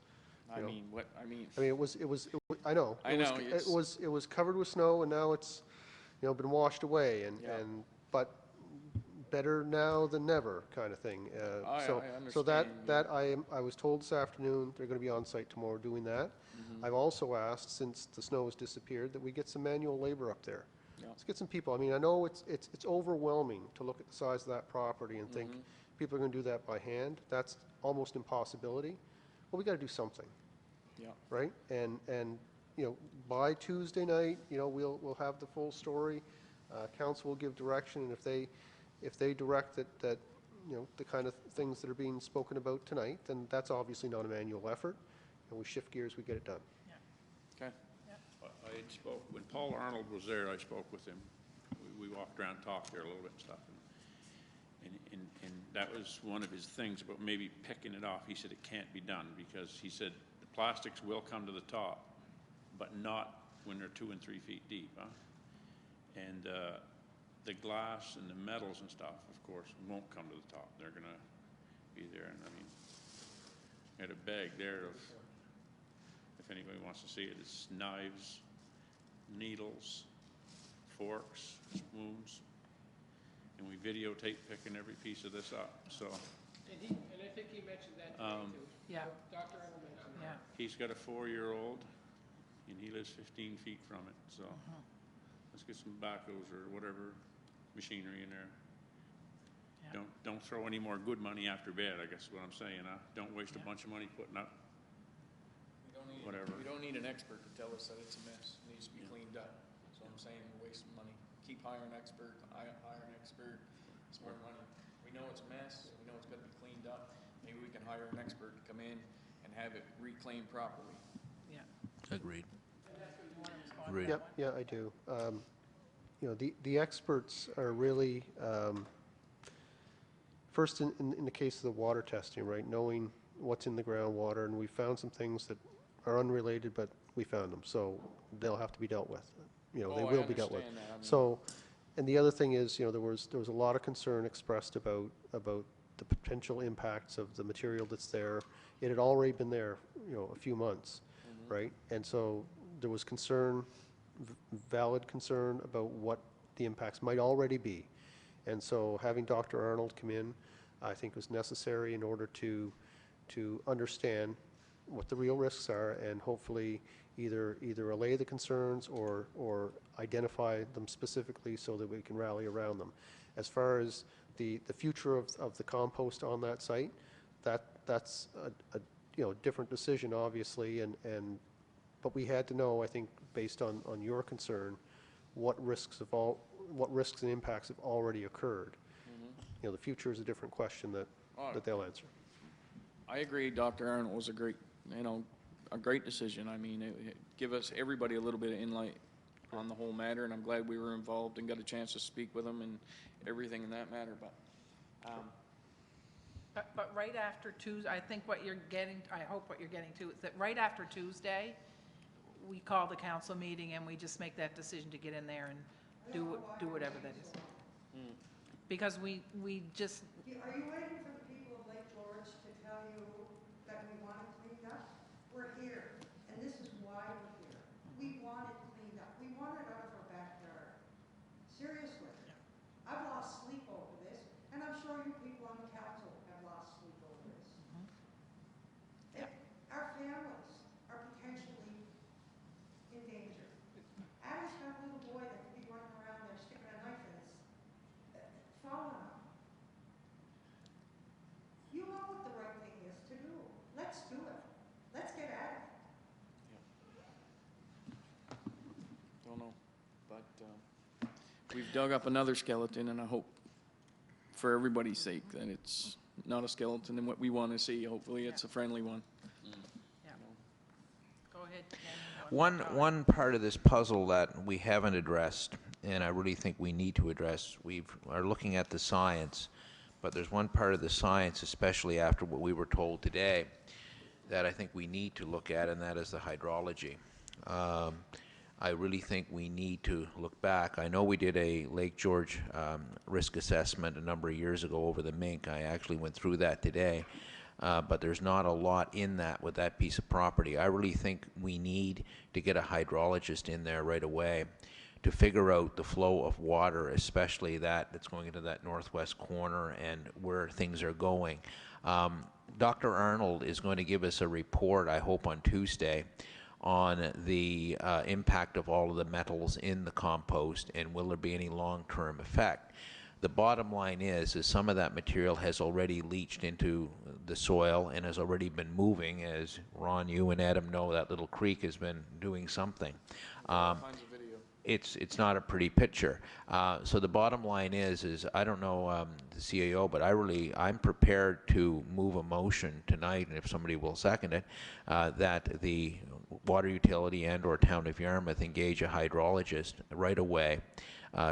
I mean, what, I mean, I mean, I know. I know, it's- It was covered with snow, and now it's, been washed away, Yeah. but better now than never, kind of thing. I So understand, yeah. I was told this afternoon, they're gonna be on site tomorrow doing that. Mm-hmm. I've also asked, since the snow has disappeared, that we get some manual labor up there. Yeah. Let's get some people. I mean, I know it's overwhelming to look at the size of that property and think Mm-hmm. people are gonna do that by hand. That's almost impossibility. Well, we gotta do something, yeah. right? And by Tuesday night, we'll have the full story. Council will give direction, and if they direct that, the kind of things that are being spoken about tonight, then that's obviously not a manual effort, and we shift gears, we get it done. Okay. I had spoke, when Paul Arnold was there, I spoke with him. We walked around, talked there a little bit and stuff. And that was one of his things about maybe picking it off. He said it can't be done because he said the plastics will come to the top, but not when they're 2 and 3 feet deep, huh? And the glass and the metals and stuff, of course, won't come to the top. They're gonna be there. And I mean, I had a bag there of, if anybody wants to see it, it's knives, needles, forks, spoons, and we videotape picking every piece of this up. So And I think he mentioned that today, too. Yeah, Dr. Arnold mentioned that. yeah. he's got a 4-year-old, and he lives 15 feet from it. So let's get some backhoes or whatever machinery in there. Yeah. Don't throw any more good money after bad, I guess is what I'm saying. Don't waste a bunch of money putting up. Whatever. We don't need an expert to tell us that it's a mess, it needs to be cleaned up. So I'm saying we're wasting money. Keep hiring an expert, hire an expert, it's more money. We know it's a mess, we know it's gotta be cleaned up. Maybe we can hire an expert to come in and have it reclaimed properly. Yeah. agreed. And that's what you want to respond to Agreed. that Yep, one? yeah, I do. The experts are really, first in the case of the water testing, right, knowing what's in the groundwater, and we found some things that are unrelated, but we found them, so they'll have to be dealt with. They Oh, I will be dealt with. understand that. I mean- So, and the other thing is, there was a lot of concern expressed about the potential impacts of the material that's there. It had already been there, a few months, right? And so there was concern, valid concern about what the impacts might already be. And so having Dr. Arnold come in, I think was necessary in order to understand what the real risks are and hopefully either allay the concerns or identify them specifically so that we can rally around them. As far as the future of the compost on that site, that's a different decision, obviously, but we had to know, I think, based on your concern, what risks and impacts have already occurred. The future is a different question that they'll answer. I agree, Dr. Arnold was a great decision. I mean, it give us, everybody a little bit of insight on the whole matter, and I'm glad we were involved and got a chance to speak with him and everything in that matter, but, But right after Tuesday, I think what you're getting, I hope what you're getting to, is that right after Tuesday, we call the council meeting and we just make that decision to get in there and do whatever that is. Because we just, Are you waiting for the people of Lake George to tell you that we want it cleaned up? We're here, and this is why we're here. We want it cleaned up. We want it out of our backyard. Seriously. I've lost sleep over this, and I'm sure you people on the council have lost sleep over this. Our families are potentially in danger. Adam's got a little boy that could be running around there sticking a knife in his, following him. You know what the right thing is to do. Let's do it. Let's get at it. don't know. But, we've dug up another skeleton, and I hope, for everybody's sake, that it's not a skeleton and what we want to see. Hopefully, it's a friendly one. Yeah. Go ahead, Ken. One part of this puzzle that we haven't addressed, and I really think we need to address, we are looking at the science, but there's one part of the science, especially after what we were told today, that I think we need to look at, and that is the hydrology. I really think we need to look back. I know we did a Lake George risk assessment a number of years ago over the mink. I actually went through that today. But there's not a lot in that with that piece of property. I really think we need to get a hydrologist in there right away to figure out the flow of water, especially that's going into that northwest corner and where things are going. Dr. Arnold is going to give us a report, I hope, on Tuesday on the impact of all of the metals in the compost and will there be any long-term effect. The bottom line is some of that material has already leached into the soil and has already been moving. As Ron, you and Adam know, that little creek has been doing something. It's not a pretty picture. So the bottom line is I don't know the CAO, but I'm prepared to move a motion tonight, and if somebody will second it, that the water utility and/or town of Yarmouth engage a hydrologist right away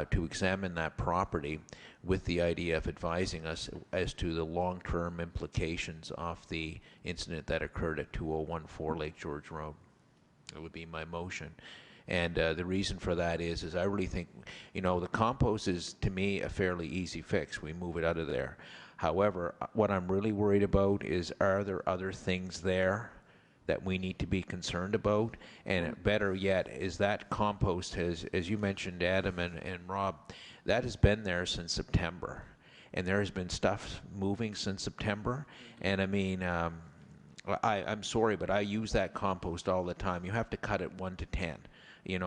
to examine that property with the idea of advising us as to the long-term implications of the incident that occurred at 2014 Lake George Road. That would be my motion. And the reason for that is I really think, the compost is, to me, a fairly easy fix. We move it out of there. However, what I'm really worried about is, are there other things there that we need to be concerned about? And better yet, is that compost as you mentioned, Adam and Rob, that has been there since September. And there has been stuff moving since September. And I mean, I'm sorry, but I use that compost all the time. You have to cut it 1 to 10.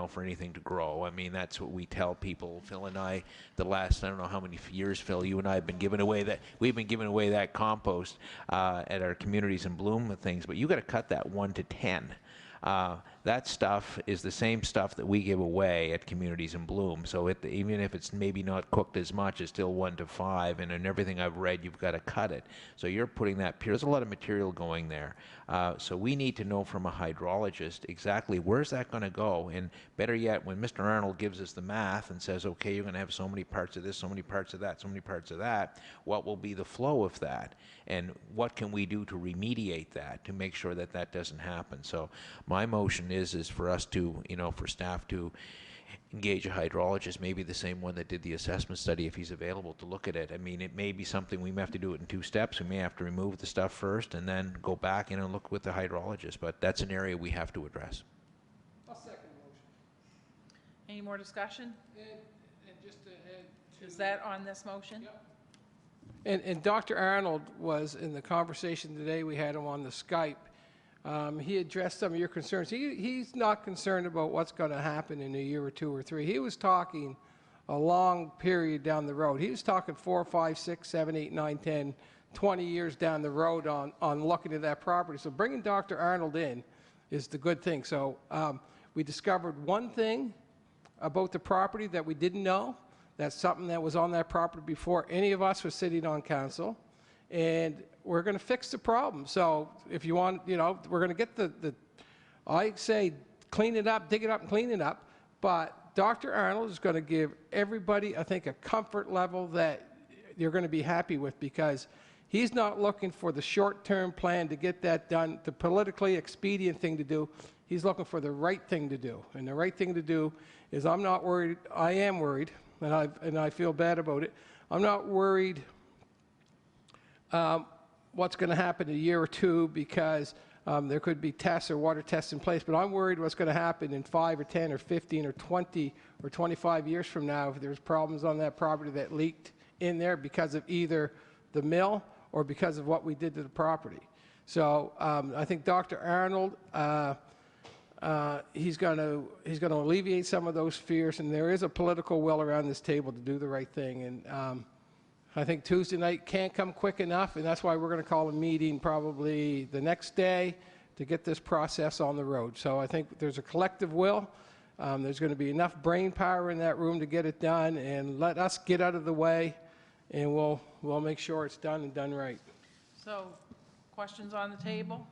For anything to grow. I mean, that's what we tell people. Phil and I, the last, I don't know how many years, Phil, you and I have been giving away that compost at our Communities in Bloom and things, but you got to cut that 1 to 10. That stuff is the same stuff that we give away at Communities in Bloom. So even if it's maybe not cooked as much, it's still 1 to 5. And in everything I've read, you've got to cut it. So you're putting that, there's a lot of material going there. So we need to know from a hydrologist exactly where's that going to go. And better yet, when Mr. Arnold gives us the math and says, okay, you're going to have so many parts of this, so many parts of that, so many parts of that, what will be the flow of that? And what can we do to remediate that, to make sure that that doesn't happen? So my motion is for us to, for staff to engage a hydrologist, maybe the same one that did the assessment study if he's available to look at it. I mean, it may be something we may have to do it in 2 steps. We may have to remove the stuff first and then go back and look with the hydrologist, but that's an area we have to address. I'll second the motion. Any more discussion? And just to add to... Is that on this motion? Yep. And Dr. Arnold was in the conversation today. We had him on the Skype. He addressed some of your concerns. He's not concerned about what's going to happen in a year or 2 or 3. He was talking a long period down the road. He was talking 4, 5, 6, 7, 8, 9, 10, 20 years down the road on looking at that property. So bringing Dr. Arnold in is the good thing. So we discovered one thing about the property that we didn't know. That's something that was on that property before any of us were sitting on council. And we're going to fix the problem. So if you want, we're going to get I say clean it up, dig it up and clean it up. But Dr. Arnold is going to give everybody, I think, a comfort level that you're going to be happy with, because he's not looking for the short-term plan to get that done, the politically expedient thing to do. He's looking for the right thing to do. And the right thing to do is, I'm not worried, I am worried, and I feel bad about it. I'm not worried what's going to happen in a year or 2, because there could be tests or water tests in place, but I'm worried what's going to happen in 5 or 10 or 15 or 20 or 25 years from now if there's problems on that property that leaked in there because of either the mill or because of what we did to the property. So I think Dr. Arnold, he's going to alleviate some of those fears, and there is a political will around this table to do the right thing. And I think Tuesday night can't come quick enough, and that's why we're going to call a meeting probably the next day to get this process on the road. So I think there's a collective will. There's going to be enough brain power in that room to get it done, and let us get out of the way, and we'll make sure it's done and done right. So, questions on the table?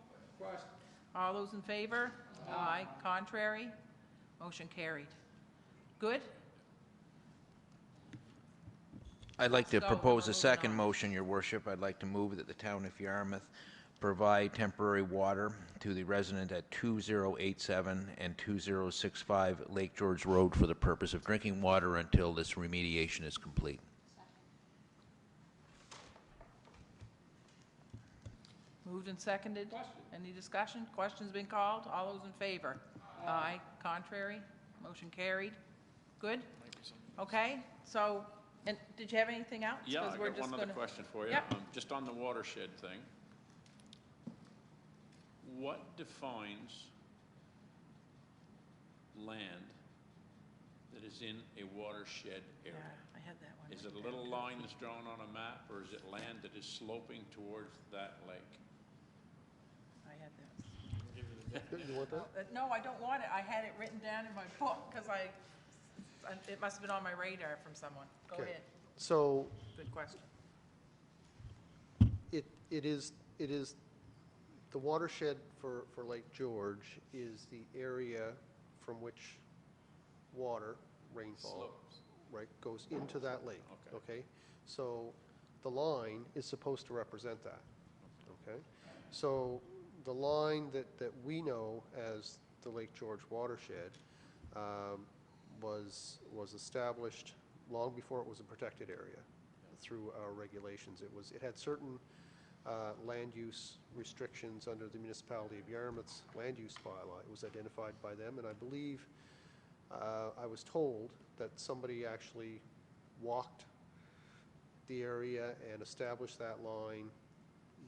All those in favor? Aye. Contrary? Motion carried. Good? I'd like to Let's go. propose We're a second moving on. motion, Your Worship. I'd like to move that the town of Yarmouth provide temporary water to the resident at 2087 and 2065 Lake George Road for the purpose of drinking water until this remediation is complete. Moved and seconded. Any discussion? Questions been called? All those in favor? Aye. Contrary? Motion carried. Good? Okay, so, and did you have anything else? Yeah, 'Cause I we're got just one other gonna- question for you. Yep. Just on the watershed thing. What defines land that is in a watershed Yeah, area? I had that one. Is it a little line that's drawn on a map, or is it land that is sloping towards that lake? I had that. You want that? No, I don't want it. I had it written down in my book, because it must have been on my radar from someone. Go Okay. ahead. So Good question. it is, the watershed for Lake George is the area from which water, rainfall, right, goes into that lake. Okay? So the line is supposed to represent that. Okay? So the line that we know as the Lake George watershed was established long before it was a protected area through our regulations. It had certain land use restrictions under the municipality of Yarmouth's land use bylaw. It was identified by them, and I believe I was told that somebody actually walked the area and established that line,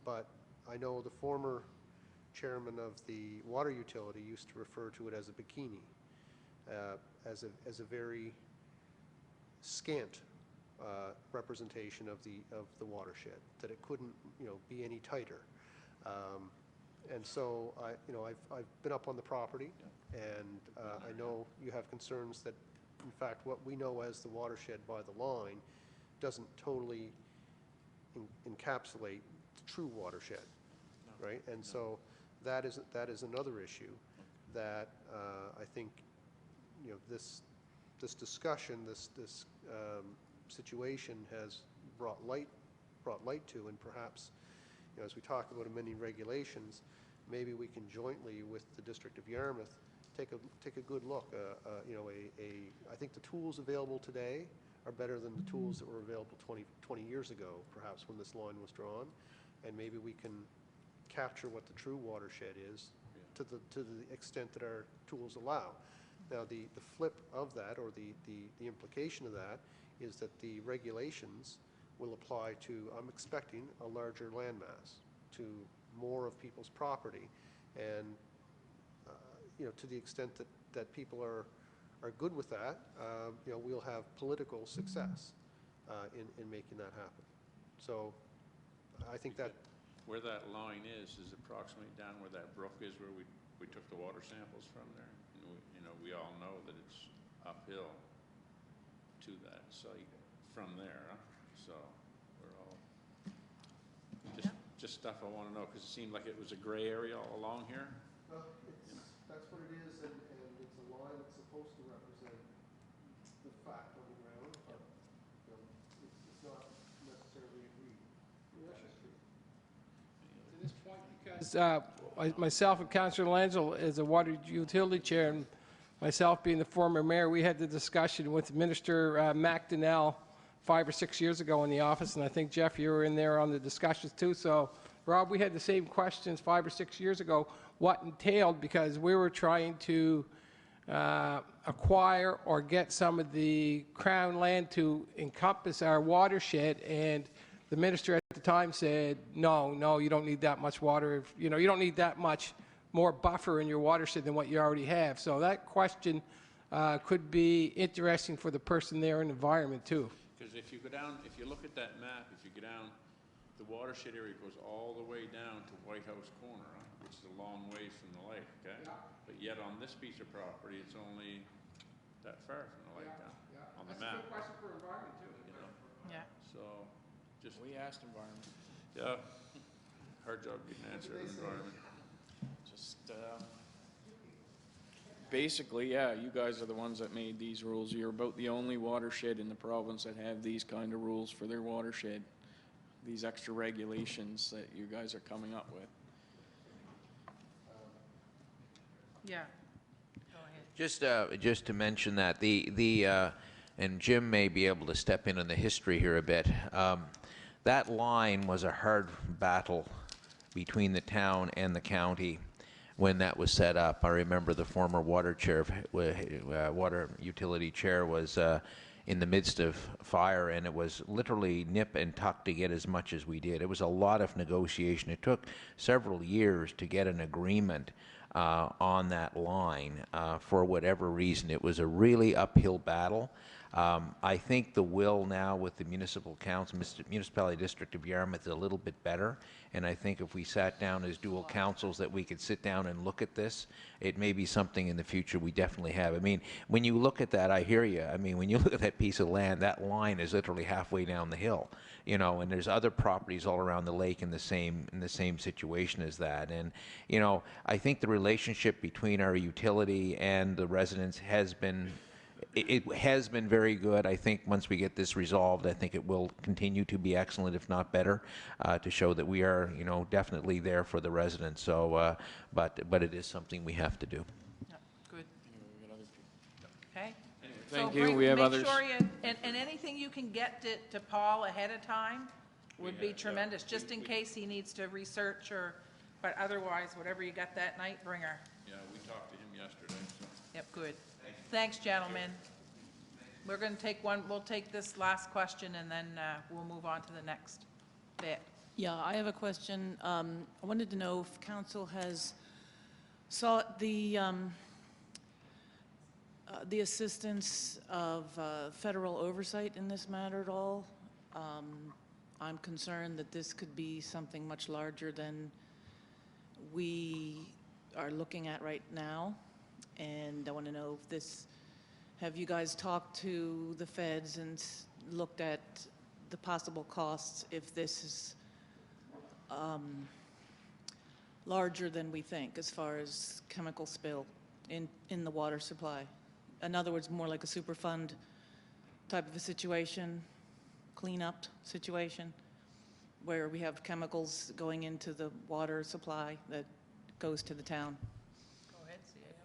but I know the former chairman of the water utility used to refer to it as a bikini, as a very scant representation of the watershed, that it couldn't, be any tighter. And so I've been up on the property, and I know you have concerns that, in fact, what we know as the watershed by the line doesn't totally encapsulate the true watershed, right? And so that is another issue that I think, this discussion, this situation has brought light to, and perhaps, as we talk about amending regulations, maybe we can jointly with the District of Yarmouth take a good look. I think the tools available today are better than the tools that were available 20 years ago, perhaps, when this line was drawn, and maybe we can capture what the true watershed is to the extent that our tools allow. Now, the flip of that, or the implication of that, is that the regulations will apply to, I'm expecting, a larger landmass, to more of people's property, and to the extent that people are good with that, we'll have political success in making that happen. So I think that Where that line is approximately down where that brook is, where we took the water samples from there. And we all know that it's uphill to that site from there, huh? So we're all, just stuff I want to know, because it seemed like it was a gray area all along here. that's what it is, and it's a line that's supposed to represent the fact on the ground, but it's not necessarily agreed. To this point, because myself and Councillor Lanzel, as a water utility chair, and myself being the former mayor, we had the discussion with Minister McDonnell 5 or 6 years ago in the office, and I think, Jeff, you were in there on the discussions too. So, Rob, we had the same questions 5 or 6 years ago, what entailed, because we were trying to acquire or get some of the Crown land to encompass our watershed, and the minister at the time said, no, you don't need that much water. You don't need that much more buffer in your watershed than what you already have. So that question could be interesting for the person there and the environment too. Because if you go down, if you look at that map, if you go down, the watershed area goes all the way down to White House Corner, huh? Which is a long ways from the lake, okay? Yeah. But yet on this piece of property, it's only that far from the lake on the That's a map, good question for environment, too. you know? Yeah. So, just, We asked environment, yeah, hard job getting an answer in environment. just, basically, yeah, you guys are the ones that made these rules. You're about the only watershed in the province that have these kind of rules for their watershed. These extra regulations that you guys are coming up with. Yeah. Go ahead. Just to mention that, and Jim may be able to step in on the history here a bit. That line was a hard battle between the town and the county when that was set up. I remember the former water utility chair was in the midst of fire, and it was literally nip and tuck to get as much as we did. It was a lot of negotiation. It took several years to get an agreement on that line for whatever reason. It was a really uphill battle. I think the will now with the municipal council, municipality district of Yarmouth is a little bit better, and I think if we sat down as dual councils that we could sit down and look at this, it may be something in the future we definitely have. I mean, when you look at that, I hear you. I mean, when you look at that piece of land, that line is literally halfway down the hill, you know, and there's other properties all around the lake in the same situation as that. And, you know, I think the relationship between our utility and the residents has been very good. I think once we get this resolved, I think it will continue to be excellent, if not better, to show that we are, you know, definitely there for the residents. So, but it is something we have to do. Yeah, good. We got other people. Okay. Thank So you. We have others. Make sure you, and anything you can get to Paul ahead of time would be tremendous, just in case he needs to research or, but otherwise, whatever you got that night, bring her. Yeah, we talked to him yesterday, so. Yep, good. Thanks, gentlemen. We're going to take one, we'll take this last question and then we'll move on to the next bit. Yeah, I have a question. I wanted to know if council has sought the assistance of federal oversight in this matter at all. I'm concerned that this could be something much larger than we are looking at right now. And I want to know if this, have you guys talked to the feds and looked at the possible costs if this is larger than we think as far as chemical spill in the water supply? In other words, more like a Superfund type of a situation, cleanup situation, where we have chemicals going into the water supply that goes to the town.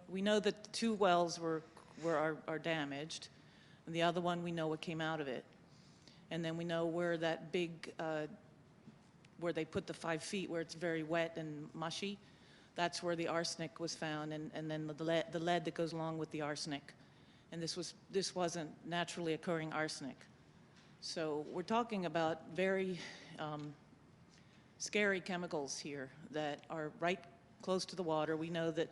We know that 2 wells are damaged, and the other one we know what came out of it. And then we know where that big, where they put the 5 feet, where it's very wet and mushy, that's where the arsenic was found, and then the lead that goes along with the arsenic. And this wasn't naturally occurring arsenic. So we're talking about very scary chemicals here that are right close to the water. We know that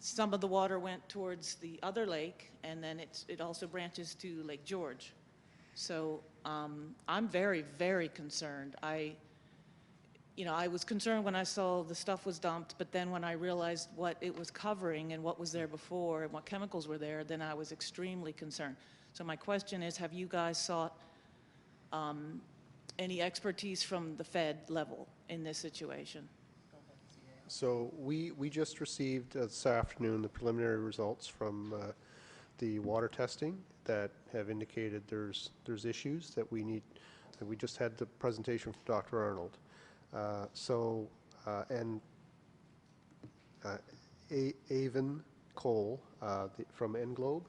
some of the water went towards the other lake, and then it also branches to Lake George. So I'm very, very concerned. I was concerned when I saw the stuff was dumped, but then when I realized what it was covering and what was there before and what chemicals were there, then I was extremely concerned. So my question is, have you guys sought any expertise from the Fed level in this situation? So we just received this afternoon the preliminary results from the water testing that have indicated there's issues that we need, that we just had the presentation from Dr. Arnold. Avon Cole from Englobe.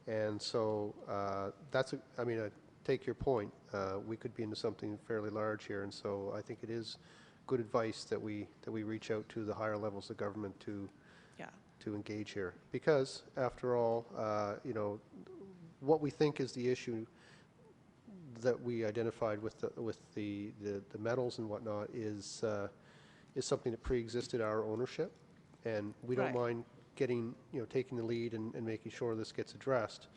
And so that's, I take your point. We could be into something fairly large here, and so I think it is good advice that we reach out to the higher levels of government to engage here, because after all, what we think is the issue that we identified with the metals and whatnot is something that pre-existed our ownership, and we don't mind getting taking the lead and making sure this gets addressed,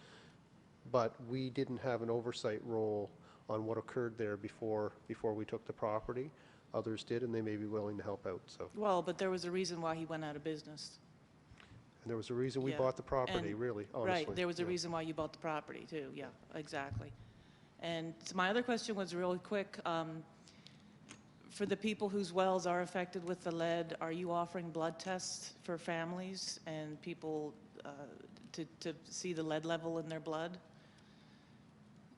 but we didn't have an oversight role on what occurred there before we took the property. Others did, and they may be willing to help out. So Well, but there was a reason why he went out of business. And there was a reason we Yeah. bought the property, And- really, honestly. Right, there was a Yeah. reason why you bought the property, too, yeah, exactly. And so my other question was really quick. For the people whose wells are affected with the lead, are you offering blood tests for families and people to see the lead level in their blood?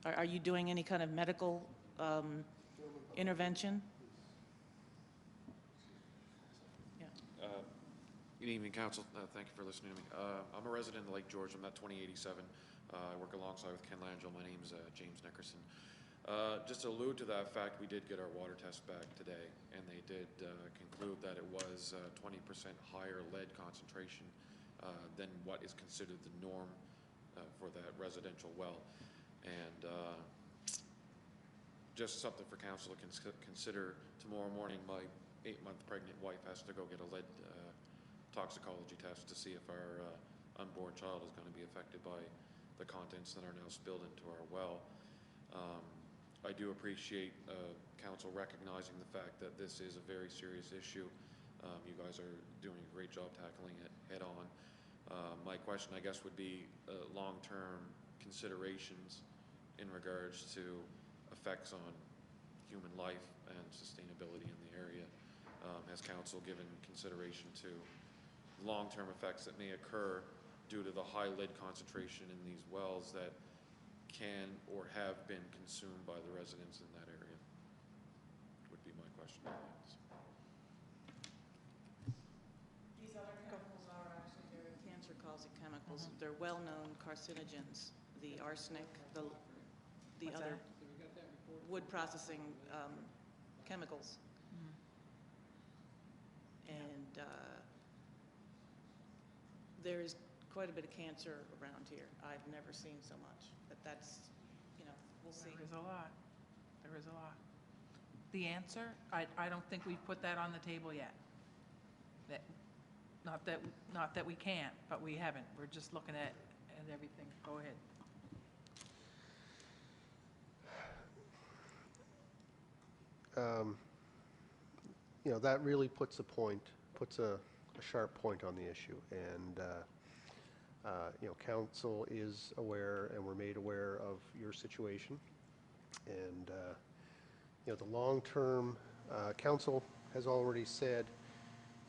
Are you doing any kind of medical intervention? Good evening, Council. Thank you for listening to me. I'm a resident of Lake George. I'm at 2087. I work alongside with Ken Langell. My name's James Nickerson. Just to allude to that fact, we did get our water test back today, and they did conclude that it was 20% higher lead concentration than what is considered the norm for that residential well. And just something for Council to consider. Tomorrow morning, my 8-month pregnant wife has to go get a lead toxicology test to see if our unborn child is going to be affected by the contents that are now spilled into our well. I do appreciate Council recognizing the fact that this is a very serious issue. You guys are doing a great job tackling it head on. My question, I guess, would be long-term considerations in regards to effects on human life and sustainability in the area. Has Council given consideration to long-term effects that may occur due to the high lead concentration in these wells that can or have been consumed by the residents in that area? Would be my question. These other chemicals are actually very cancer-causing chemicals. They're well-known carcinogens, the arsenic, the other wood processing chemicals. And there is quite a bit of cancer around here. I've never seen so much, but that's, we'll see. There is a lot. There is a lot. The answer, I don't think we've put that on the table yet. Not that we can't, but we haven't. We're just looking at everything. Go ahead. That really puts a sharp point on the issue. And, Council is aware, and we're made aware of your situation. And, the long-term, Council has already said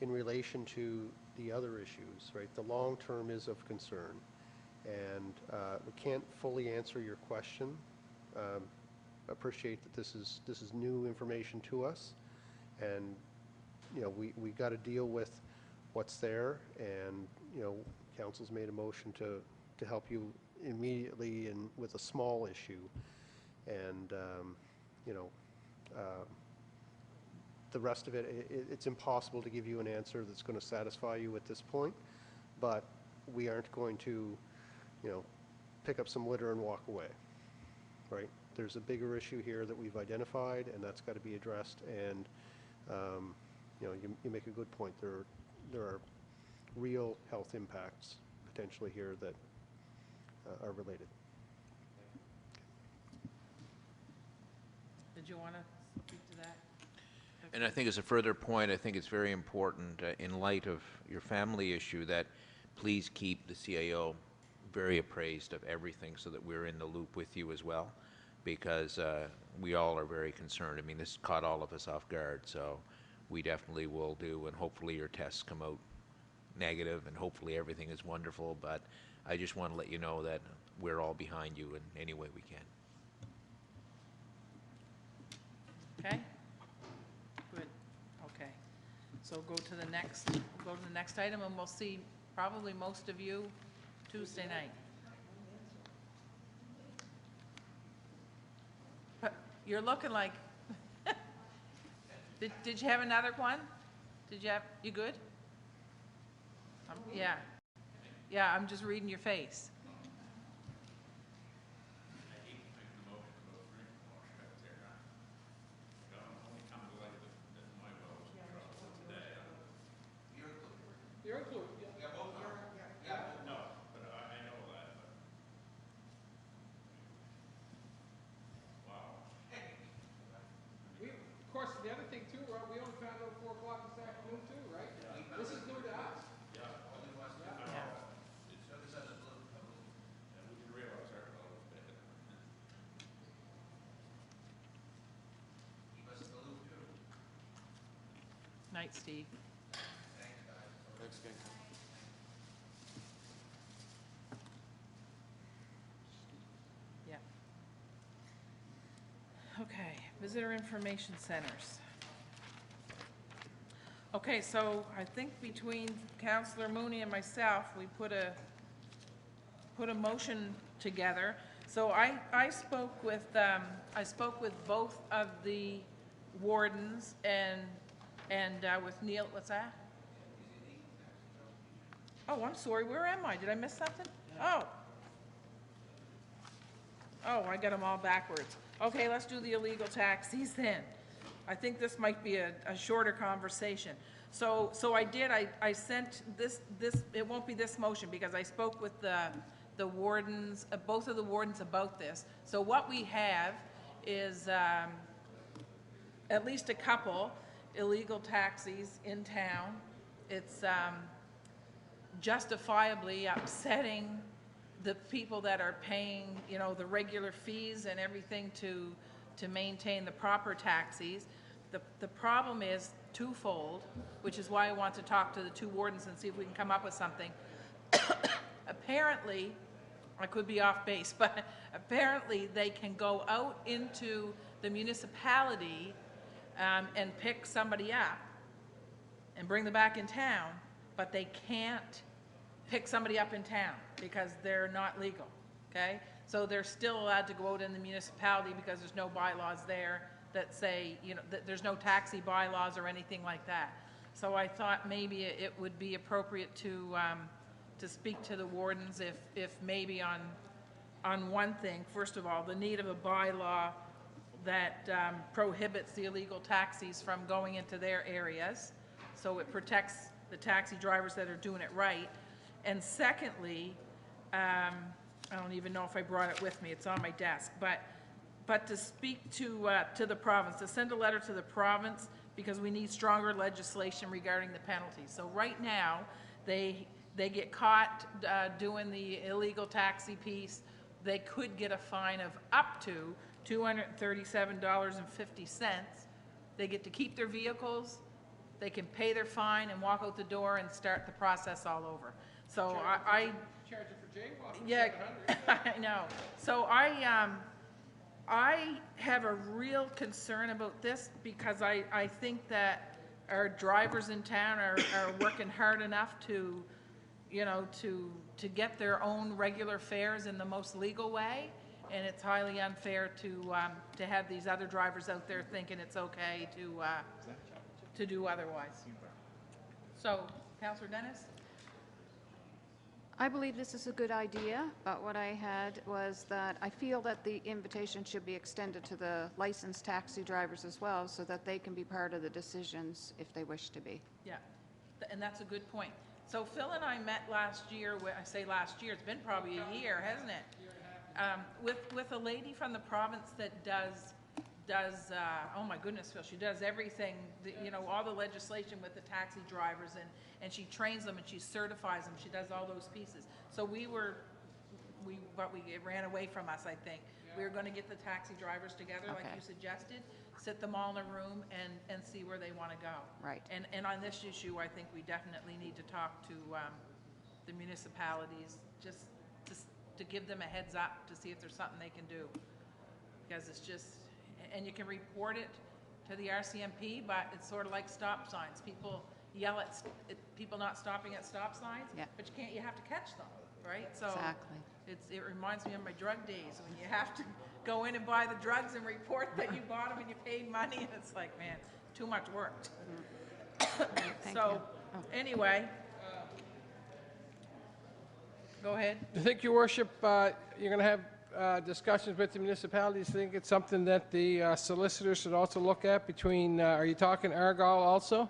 in relation to the other issues, right, the long-term is of concern. And we can't fully answer your question. Appreciate that this is new information to us. And, we got to deal with what's there, and, Council's made a motion to help you immediately and with a small issue. And, the rest of it, it's impossible to give you an answer that's going to satisfy you at this point, but we aren't going to, pick up some litter and walk away, right? There's a bigger issue here that we've identified, and that's got to be addressed. And, you make a good point. There are real health impacts potentially here that are related. Did you want to speak to that? And I think as a further point, I think it's very important in light of your family issue that please keep the CAO very appraised of everything so that we're in the loop with you as well, because we all are very concerned. I mean, this caught all of us off guard, so we definitely will do, and hopefully your tests come out negative, and hopefully everything is wonderful, but I just want to let you know that we're all behind you in any way we can. Okay? Good. Okay. So go to the next item, and we'll see probably most of you Tuesday night. But you're looking like, did you have another one? You good? Yeah. Yeah, I'm just reading your face. You're included. Of course, the other thing too, Rob, we only found out at 4 o'clock this afternoon too, right? This is new to us. Yeah. Night, Steve. Thanks again. Yeah. Okay, visitor information centers. Okay, so I think between Councillor Mooney and myself, we put a motion together. So I spoke with both of the wardens and with Neil, what's that? Oh, I'm sorry, where am I? Did I miss something? Oh, I got them all backwards. Okay, let's do the illegal taxis then. I think this might be a shorter conversation. So I sent this, it won't be this motion because I spoke with the wardens, both of the wardens about this. So what we have is at least a couple illegal taxis in town. It's justifiably upsetting the people that are paying, you know, the regular fees and everything to maintain the proper taxis. The problem is twofold, which is why I want to talk to the two wardens and see if we can come up with something. Apparently, I could be off base, but apparently they can go out into the municipality and pick somebody up and bring them back in town, but they can't pick somebody up in town because they're not legal, okay? So they're still allowed to go out in the municipality because there's no bylaws there that say, you know, that there's no taxi bylaws or anything like that. So I thought maybe it would be appropriate to speak to the wardens if maybe on one thing. First of all, the need of a bylaw that prohibits the illegal taxis from going into their areas, so it protects the taxi drivers that are doing it right. And secondly, I don't even know if I brought it with me, it's on my desk, but to speak to the province, to send a letter to the province, because we need stronger legislation regarding the penalties. So right now, they get caught doing the illegal taxi piece, they could get a fine of up to $237.50. They get to keep their vehicles, they can pay their fine and walk out the door and start the process all over. So Charge it for jaywalking. yeah, I know. So I have a real concern about this because I think that our drivers in town are working hard enough to, you know, to get their own regular fares in the most legal way, and it's highly unfair to have these other drivers out there thinking it's okay to do otherwise. So, Councillor Dennis? I believe this is a good idea, but what I had was that I feel that the invitation should be extended to the licensed taxi drivers as well, so that they can be part of the decisions if they wish to be. Yeah, and that's a good point. So Phil and I met last year, I say last year, it's been probably a year, hasn't it? With a lady from the province that does, oh my goodness, Phil, she does everything, you know, all the legislation with the taxi drivers, and she trains them and she certifies them, she does all those pieces. So it ran away from us, I think. We were gonna get the taxi drivers together, like you suggested, sit them all in a room and see where they wanna go. Right. And on this issue, I think we definitely need to talk to the municipalities, just to give them a heads up to see if there's something they can do. Because it's just, and you can report it to the RCMP, but it's sort of like stop signs. People yell at people not stopping at stop signs, but you have to catch them, right? So Exactly. it reminds me of my drug days when you have to go in and buy the drugs and report that you bought them and you paid money, and it's like, man, too much work. Thank So, you. anyway, go ahead. I think, Your Worship, you're going to have discussions with the municipalities. I think it's something that the solicitors should also look at between, are you talking Argyle also?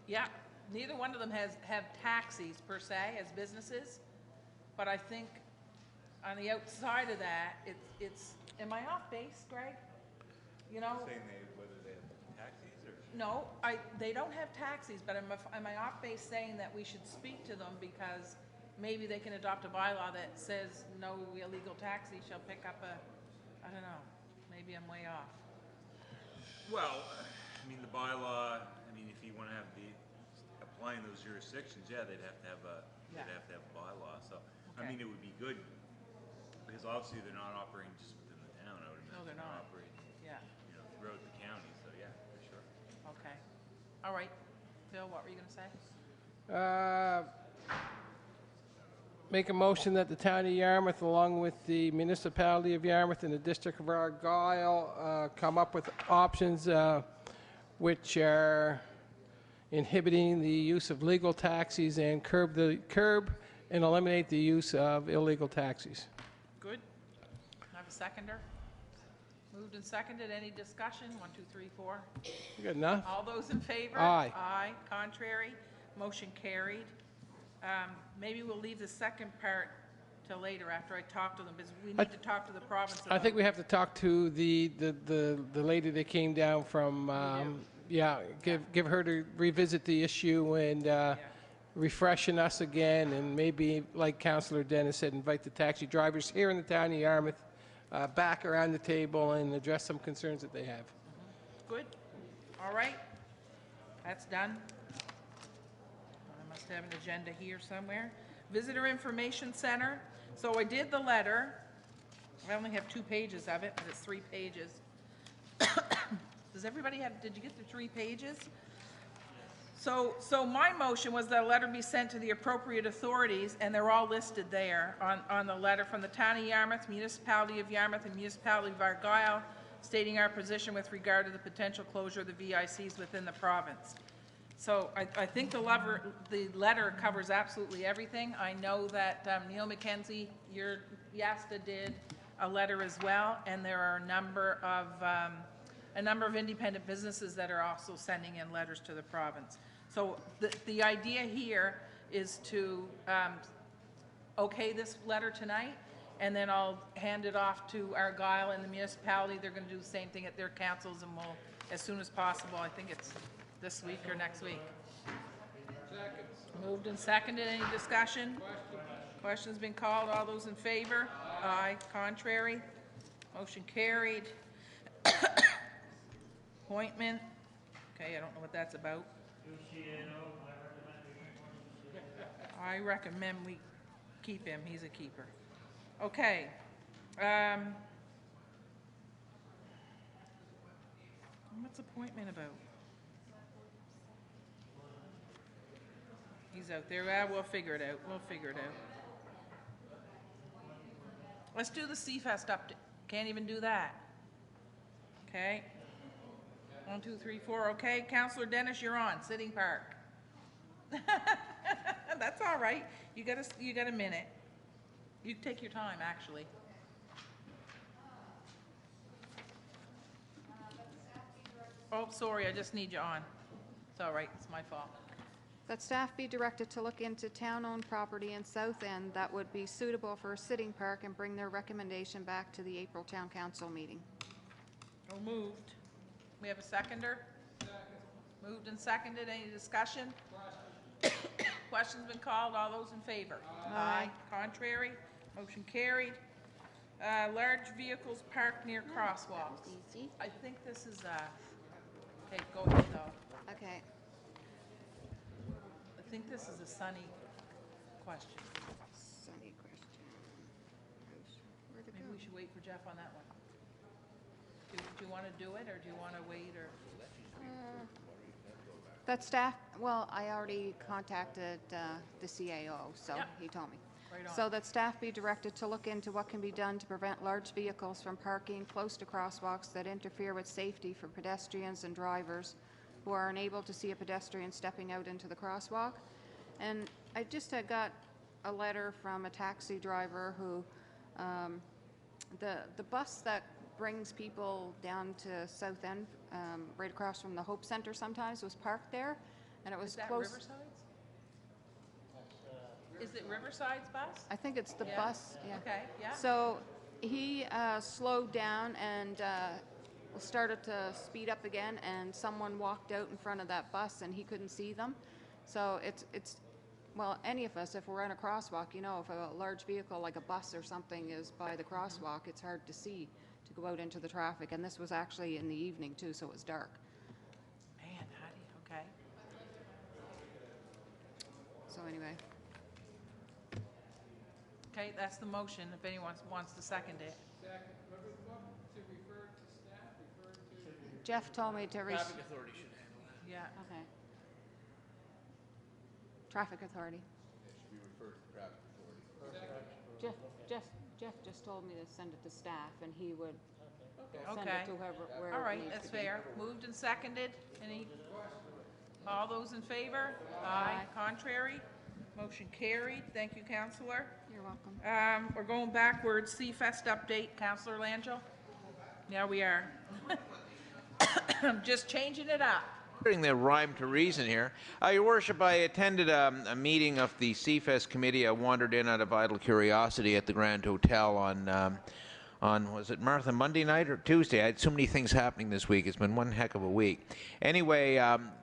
Yeah, neither one of them have taxis per se as businesses, but I think on the outside of that, it's, am I off base, Greg? You know? Saying whether they have taxis or? No, they don't have taxis, but am I off base saying that we should speak to them because maybe they can adopt a bylaw that says no illegal taxi shall pick up I don't know, maybe I'm way off. Well, I mean, the bylaw, I mean, if you want to have applying those jurisdictions, yeah, they'd have to have a bylaw, so, I Okay. mean, it would be good, because obviously they're not operating just within the town, I would imagine. No, they're not. Operating, Yeah, throughout the county, so yeah, for sure. okay. All right. Phil, what were you going to say? Make a motion that the town of Yarmouth, along with the municipality of Yarmouth and the district of Argyle, come up with options which are inhibiting the use of legal taxis and curb and eliminate the use of illegal taxis. Good. I have a seconder. Moved and seconded. Any discussion? 1, 2, 3, 4. Good enough? All those in favor? Aye. Aye. Contrary? Motion carried. Maybe we'll leave the second part till later after I talk to them, because we need to talk to the province about I think we have to talk to the lady that came down from, give her to revisit the issue and refreshing us again, and maybe, like Councillor Dennis said, invite the taxi drivers here in the town of Yarmouth back around the table and address some concerns that they have. Good. All right. That's done. I must have an agenda here somewhere. Visitor Information Center. So I did the letter. I only have 2 pages of it, but it's 3 pages. Does everybody have, did you get the 3 pages? So my motion was that a letter be sent to the appropriate authorities, and they're all listed there on the letter, from the Town of Yarmouth, Municipality of Yarmouth, and Municipality of Argyle, stating our position with regard to the potential closure of the VICs within the province. So I think the letter covers absolutely everything. I know that Neil McKenzie, your YASTA, did a letter as well, and there are a number of independent businesses that are also sending in letters to the province. So the idea here is to okay this letter tonight, and then I'll hand it off to Argyle and the municipality. They're going to do the same thing at their councils, and we'll, as soon as possible, I think it's this week or next week. Moved and seconded. Any discussion? Question's been called. All those in favor? Aye. Contrary? Motion carried. Appointment. Okay, I don't know what that's about. I recommend we keep him. He's a keeper. Okay. What's appointment about? He's out there. We'll figure it out. We'll figure it out. Let's do the Seafest update. Can't even do that. Okay. 1, 2, 3, 4. Okay. Councillor Dennis, you're on. Sitting Park. That's all right. You got a minute. You take your time, actually. Oh, sorry. I just need you on. It's all right. It's my fault. That staff be directed to look into town-owned property in South End that would be suitable for a sitting park and bring their recommendation back to the April Town Council meeting. So moved. We have a seconder? Moved and seconded. Any discussion? Question's been called. All those in favor? Aye. Contrary? Motion carried. Large vehicles parked near crosswalks. Easy. I think this is, okay, go ahead though. Okay. I think this is a Sunny question. Sunny question. Where'd it Maybe go? we should wait for Jeff on that one. Do you want to do it, or do you want to wait, or? That staff, well, I already contacted the CAO, so Yep. he told me. Right on. So that staff be directed to look into what can be done to prevent large vehicles from parking close to crosswalks that interfere with safety for pedestrians and drivers who are unable to see a pedestrian stepping out into the crosswalk. And I just had got a letter from a taxi driver who, the bus that brings people down to South End, right across from the Hope Center sometimes, was parked there, and it was Is that close. Riverside's? Is it Riverside's bus? I think it's the Yeah. bus, yeah. Okay, yeah. So he slowed down and started to speed up again, and someone walked out in front of that bus and he couldn't see them. So it's well, any of us, if we're in a crosswalk, you know, if a large vehicle like a bus or something is by the crosswalk, it's hard to see to go out into the traffic. And this was actually in the evening too, so it was dark. Man, how do you, okay. So anyway, Okay, that's the motion, if anyone wants to second it. Jeff told me to. Traffic authority should handle that. Yeah. Okay. Traffic authority. It should be referred to traffic authority. Jeff just told me to send it to staff, and he would send Okay. it to whoever, where All it right, needs that's to be. fair. Moved and seconded. Any, all those in favor? Aye. Contrary? Motion carried. Thank you, Counselor. You're welcome. We're going backwards. Seafest update, Counselor Langell? Yeah, we are. Just changing it up. Putting the rhyme to reason here. Your Worship, I attended a meeting of the Seafest Committee. I wandered in out of idle curiosity at the Grand Hotel on was it Monday night or Tuesday? I had so many things happening this week. It's been one heck of a week. Anyway,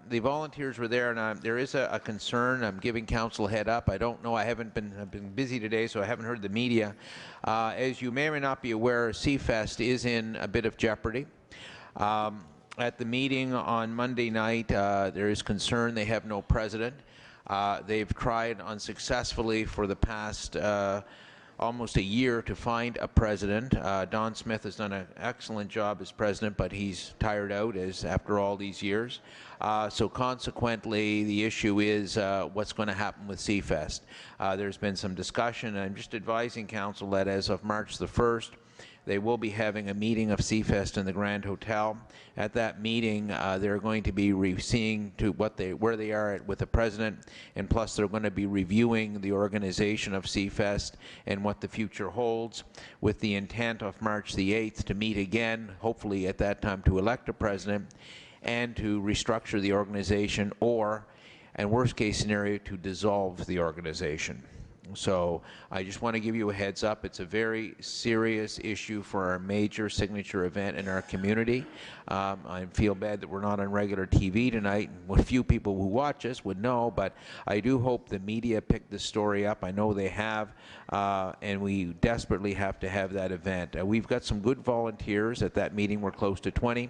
the volunteers were there, and there is a concern. I'm giving council a head up. I don't know. I've been busy today, so I haven't heard the media. As you may or may not be aware, Seafest is in a bit of jeopardy. At the meeting on Monday night, there is concern they have no president. They've tried unsuccessfully for the past almost a year to find a president. Don Smith has done an excellent job as president, but he's tired out after all these years. So consequently, the issue is what's going to happen with Seafest. There's been some discussion, and I'm just advising council that as of March the 1st, they will be having a meeting of Seafest in the Grand Hotel. At that meeting, they're going to be seeing to where they are with the president, and plus they're going to be reviewing the organization of Seafest and what the future holds, with the intent of March the 8th to meet again, hopefully at that time to elect a president and to restructure the organization, or, in worst case scenario, to dissolve the organization. So I just want to give you a heads up. It's a very serious issue for our major signature event in our community. I feel bad that we're not on regular TV tonight. What few people who watch us would know, but I do hope the media picked this story up. I know they have, and we desperately have to have that event. We've got some good volunteers at that meeting. We're close to 20.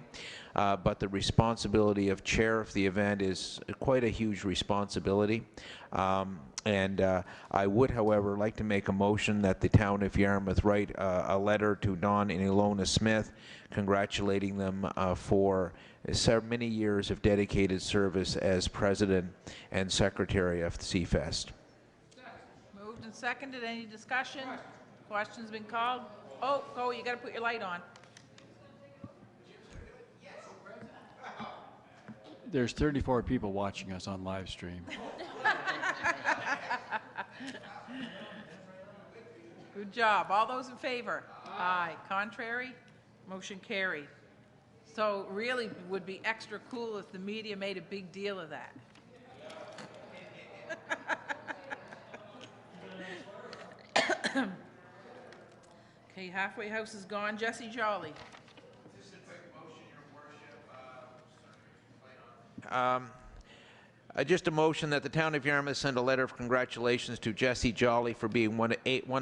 But the responsibility of chair of the event is quite a huge responsibility. I would, however, like to make a motion that the town of Yarmouth write a letter to Don and Ilona Smith congratulating them for so many years of dedicated service as president and secretary of the Seafest. Moved and seconded. Any discussion? Questions been called? Oh, you got to put your light on. There's 34 people watching us on live stream. Good job. All those in favor? Aye. Contrary? Motion carried. So really would be extra cool if the media made a big deal of that. Okay, halfway house is gone. Jesse Jolly. Just a quick motion, Your Worship. Just a motion that the town of Yarmouth send a letter of congratulations to Jesse Jolly for being one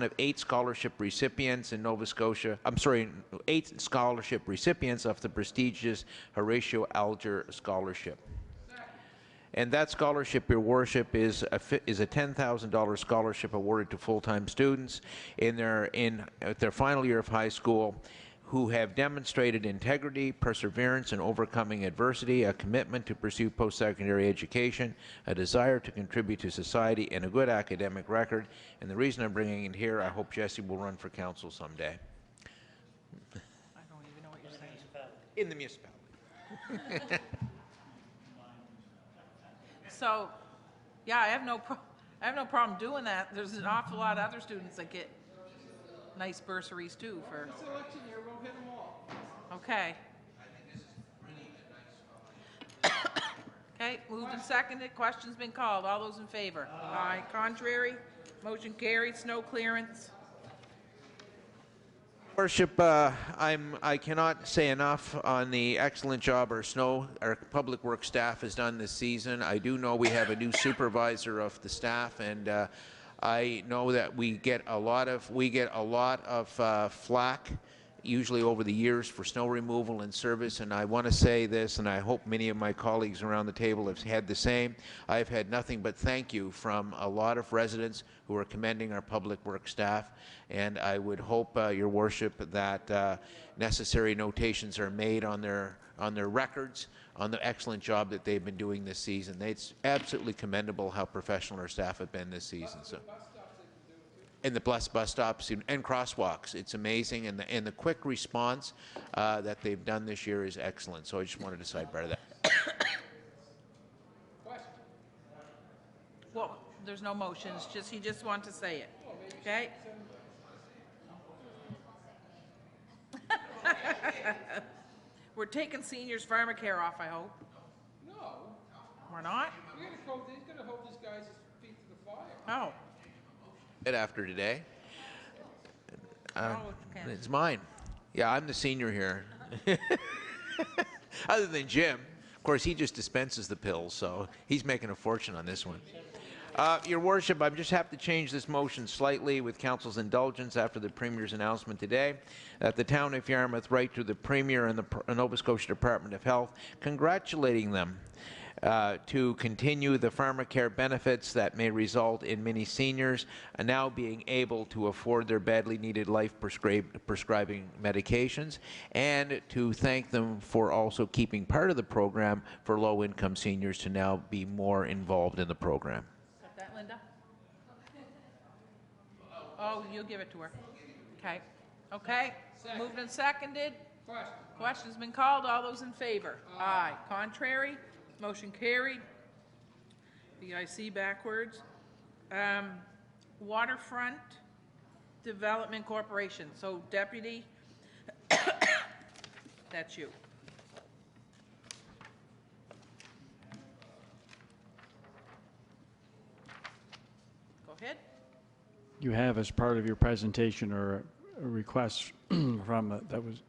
of eight scholarship recipients in Nova Scotia. I'm sorry, 8 scholarship recipients of the prestigious Horatio Alger Scholarship. And that scholarship, Your Worship, is a $10,000 scholarship awarded to full-time students at their final year of high school, who have demonstrated integrity, perseverance in overcoming adversity, a commitment to pursue post-secondary education, a desire to contribute to society, and a good academic record. And the reason I'm bringing it here, I hope Jesse will run for council someday. I don't even know what you're saying. In the municipality. So, yeah, I have no problem doing that. There's an awful lot of other students that get nice bursaries too for. It's election year, we'll hit them all. Okay. Okay, moved and seconded. Questions been called. All those in favor? Aye. Contrary? Motion carried. Snow clearance. Worship, I cannot say enough on the excellent job our public works staff has done this season. I do know we have a new supervisor of the staff, and I know that we get a lot of flack usually over the years for snow removal and service, and I want to say this, and I hope many of my colleagues around the table have had the same. I've had nothing but thank you from a lot of residents who are commending our public works staff, and I would hope, Your Worship, that necessary notations are made on their records on the excellent job that they've been doing this season. It's absolutely commendable how professional our staff have been this season. So. And the bus stops and crosswalks. It's amazing, and the quick response that they've done this year is excellent. So I just wanted to sidebar that. Well, there's no motions, he just wanted to say it, okay? We're taking seniors' pharmacare off, I hope. No. We're not? He's going to hold these guys' feet to the fire. Oh. After today. Okay. It's mine. Yeah, I'm the senior here. Other than Jim. Of course, he just dispenses the pills, so he's making a fortune on this one. Your Worship, I just have to change this motion slightly with Council's indulgence after the Premier's announcement today that the Town of Yarmouth write to the Premier and the Nova Scotia Department of Health congratulating them to continue the pharmacare benefits that may result in many seniors now being able to afford their badly needed life prescribing medications, and to thank them for also keeping part of the program for low-income seniors to now be more involved in the program. Got that, Linda? Oh, you'll give it to her. Okay. Okay. Moved and seconded. Question's been called. All those in favor? Aye. Contrary? Motion carried. BIC backwards. Waterfront Development Corporation. So, Deputy, that's you. Go ahead. You have, as part of your presentation, or a request from that was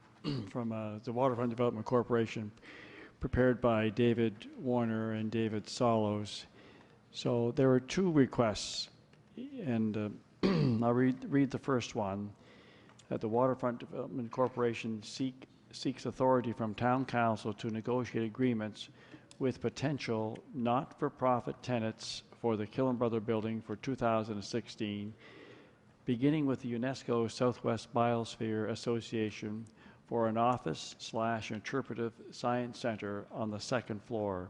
from the Waterfront Development Corporation, prepared by David Warner and David Solos. So there were two requests, and I'll read the first one. That the Waterfront Development Corporation seeks authority from Town Council to negotiate agreements with potential not-for-profit tenants for the Killenbrother Building for 2016, beginning with the UNESCO Southwest Biosphere Association for an office/interpretive science center on the second floor.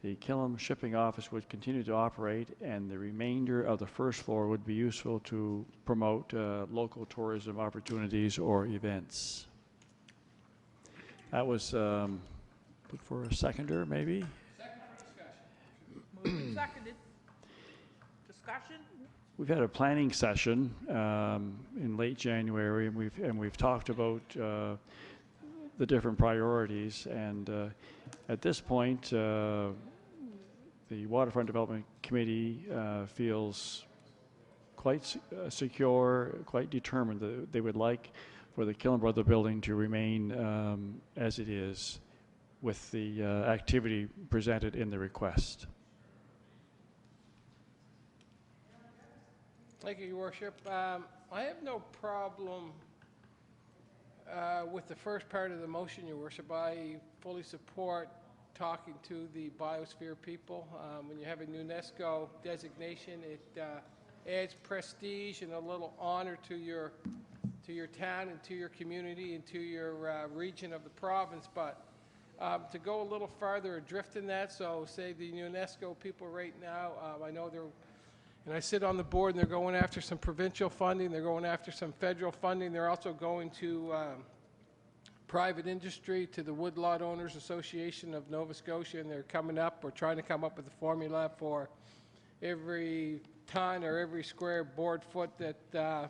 The Killam Shipping Office would continue to operate, and the remainder of the first floor would be useful to promote local tourism opportunities or events. That was put for a seconder, maybe? Second for discussion. Moved and seconded. Discussion? We've had a planning session in late January, and we've talked about the different priorities. And at this point, the Waterfront Development Committee feels quite secure, quite determined that they would like for the Killenbrother Building to remain as it is, with the activity presented in the request. Thank you, Your Worship. I have no problem with the first part of the motion, Your Worship. I fully support talking to the biosphere people. When you have a UNESCO designation, it adds prestige and a little honor to your town and to your community and to your region of the province. But to go a little farther adrift in that, so say the UNESCO people right now, I know they're, and I sit on the board, and they're going after some provincial funding, they're going after some federal funding, they're also going to private industry, to the Woodlot Owners Association of Nova Scotia, and they're coming up, or trying to come up with a formula for every ton or every square board foot that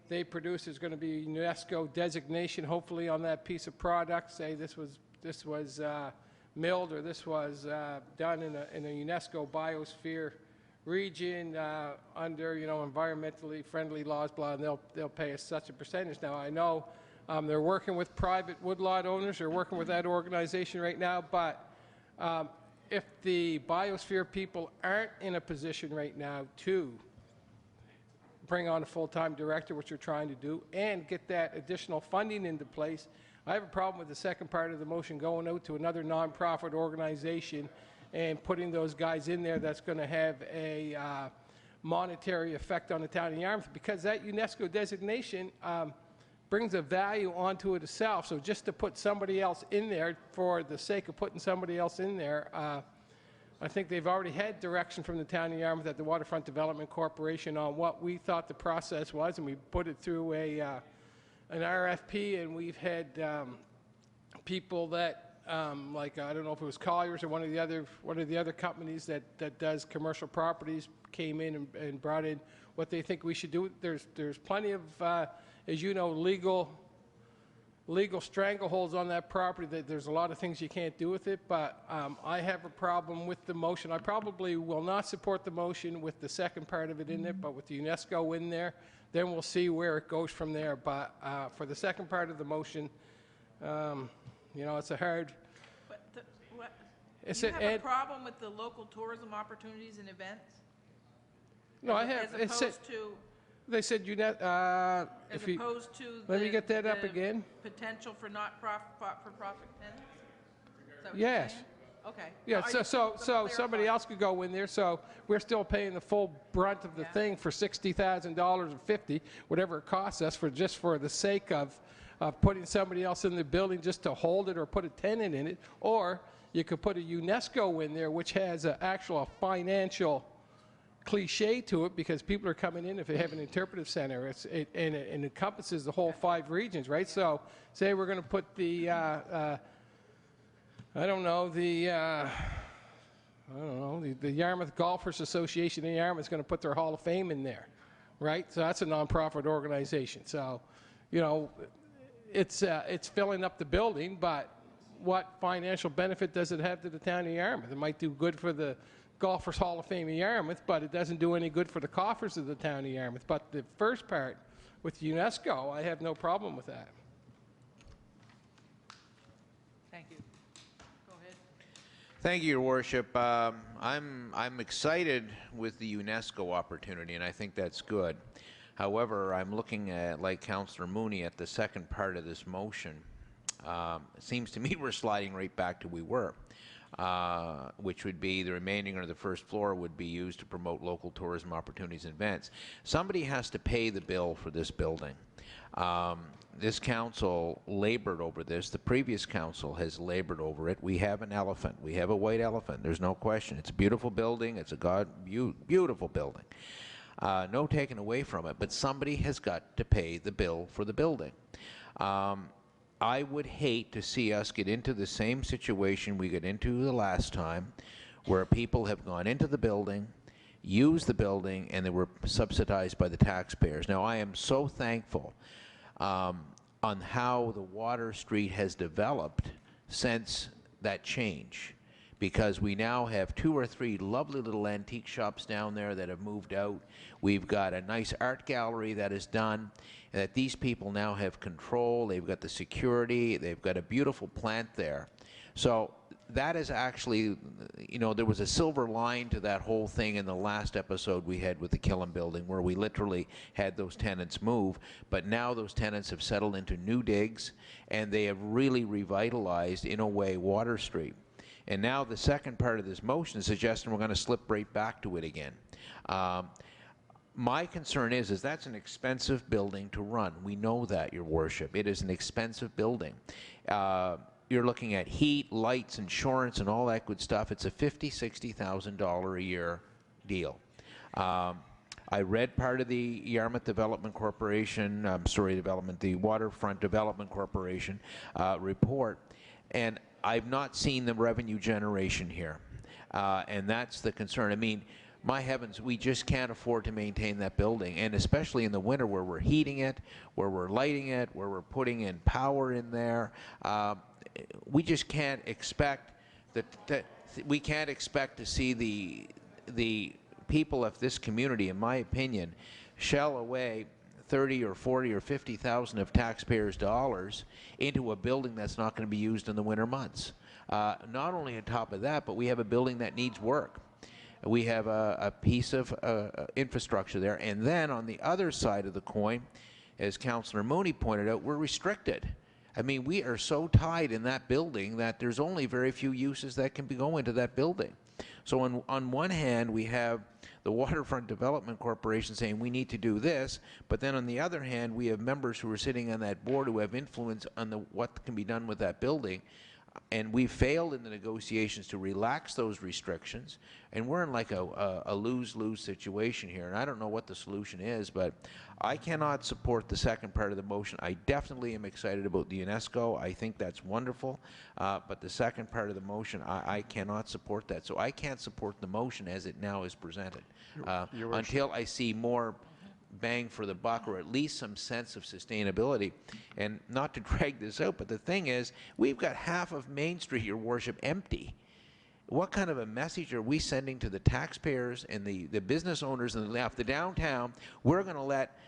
they produce is going to be UNESCO designation, hopefully on that piece of product. Say this was milled, or this was done in a UNESCO biosphere region under, environmentally friendly laws, blah, and they'll pay us such a percentage. Now, I know they're working with private woodlot owners, they're working with that organization right now, but if the biosphere people aren't in a position right now to bring on a full-time director, which we're trying to do, and get that additional funding into place. I have a problem with the second part of the motion going out to another nonprofit organization and putting those guys in there that's going to have a monetary effect on the town of Yarmouth, because that UNESCO designation brings a value onto it itself. So just to put somebody else in there for the sake of putting somebody else in there, I think they've already had direction from the town of Yarmouth at the Waterfront Development Corporation on what we thought the process was, and we put it through an RFP, and we've had people that, like, I don't know if it was Colliers or one of the other companies that does commercial properties, came in and brought in what they think we should do. There's plenty of, as you know, legal strangleholds on that property. That there's a lot of things you can't do with it, but I have a problem with the motion. I probably will not support the motion with the second part of it in it, but with the UNESCO in there, then we'll see where it goes from there. But for the second part of the motion, you know, it's a hard... But do you have a problem with the local tourism opportunities and events? No, I have. As opposed to... They said you net. As opposed to let me get that up again. Potential for not-for-profit tenants? Is that what Yes. you're saying? Okay. Yeah. So somebody else could go in there. So we're still paying the full brunt of the thing for $60,000 or $50,000, whatever it costs us for the sake of putting somebody else in the building just to hold it or put a tenant in it. Or you could put a UNESCO in there, which has an actual financial cliche to it, because people are coming in if they have an interpretive center. It encompasses the whole 5 regions, right? So say we're going to put the the Yarmouth Golfers Association in Yarmouth is going to put their Hall of Fame in there, right? So that's a nonprofit organization. So, you know, it's filling up the building, but what financial benefit does it have to the town of Yarmouth? It might do good for the Golfers Hall of Fame in Yarmouth, but it doesn't do any good for the coffers of the town of Yarmouth. But the first part with UNESCO, I have no problem with that. Thank you. Go ahead. Thank you, Your Worship. I'm excited with the UNESCO opportunity, and I think that's good. However, I'm looking at, like Councillor Mooney, at the second part of this motion. It seems to me we're sliding right back to we were. Which would be the remaining or the first floor would be used to promote local tourism opportunities and events. Somebody has to pay the bill for this building. This council labored over this. The previous council has labored over it. We have an elephant. We have a white elephant. There's no question. It's a beautiful building. It's a beautiful building. No taken away from it, but somebody has got to pay the bill for the building. I would hate to see us get into the same situation we got into the last time, where people have gone into the building, used the building, and they were subsidized by the taxpayers. Now, I am so thankful on how the Water Street has developed since that change, because we now have 2 or 3 lovely little antique shops down there that have moved out. We've got a nice art gallery that is done, and that these people now have control. They've got the security. They've got a beautiful plant there. So that is actually, you know, there was a silver line to that whole thing in the last episode we had with the Killam building, where we literally had those tenants move. But now those tenants have settled into new digs, and they have really revitalized, in a way, Water Street. And now the second part of this motion is suggesting we're going to slip right back to it again. My concern is that's an expensive building to run. We know that, Your Worship. It is an expensive building. You're looking at heat, lights, insurance, and all that good stuff. It's a $50,000, $60,000 a year deal. I read part of the Yarmouth Development Corporation, the Waterfront Development Corporation report, and I've not seen the revenue generation here, and that's the concern. I mean, my heavens, we just can't afford to maintain that building, and especially in the winter, where we're heating it, where we're lighting it, where we're putting in power in there. We just can't expect to see the people of this community, in my opinion, shell away 30 or 40 or 50,000 of taxpayers' dollars into a building that's not going to be used in the winter months. Not only on top of that, but we have a building that needs work. we have a piece of infrastructure there. And then on the other side of the coin, as Councillor Mooney pointed out, we're restricted. I mean, we are so tied in that building that there's only very few uses that can go into that building. So on one hand, we have the Waterfront Development Corporation saying we need to do this, but then on the other hand, we have members who are sitting on that board who have influence on what can be done with that building. And we failed in the negotiations to relax those restrictions, and we're in like a lose-lose situation here. And I don't know what the solution is, but I cannot support the second part of the motion. I definitely am excited about the UNESCO. I think that's wonderful, but the second part of the motion, I cannot support that. So I can't support the motion as it now is presented until I see more bang for the buck, or at least some sense of sustainability. And not to drag this out, but the thing is, we've got half of Main Street, Your Worship, empty. What kind of a message are we sending to the taxpayers and the business owners in the downtown? We're going to let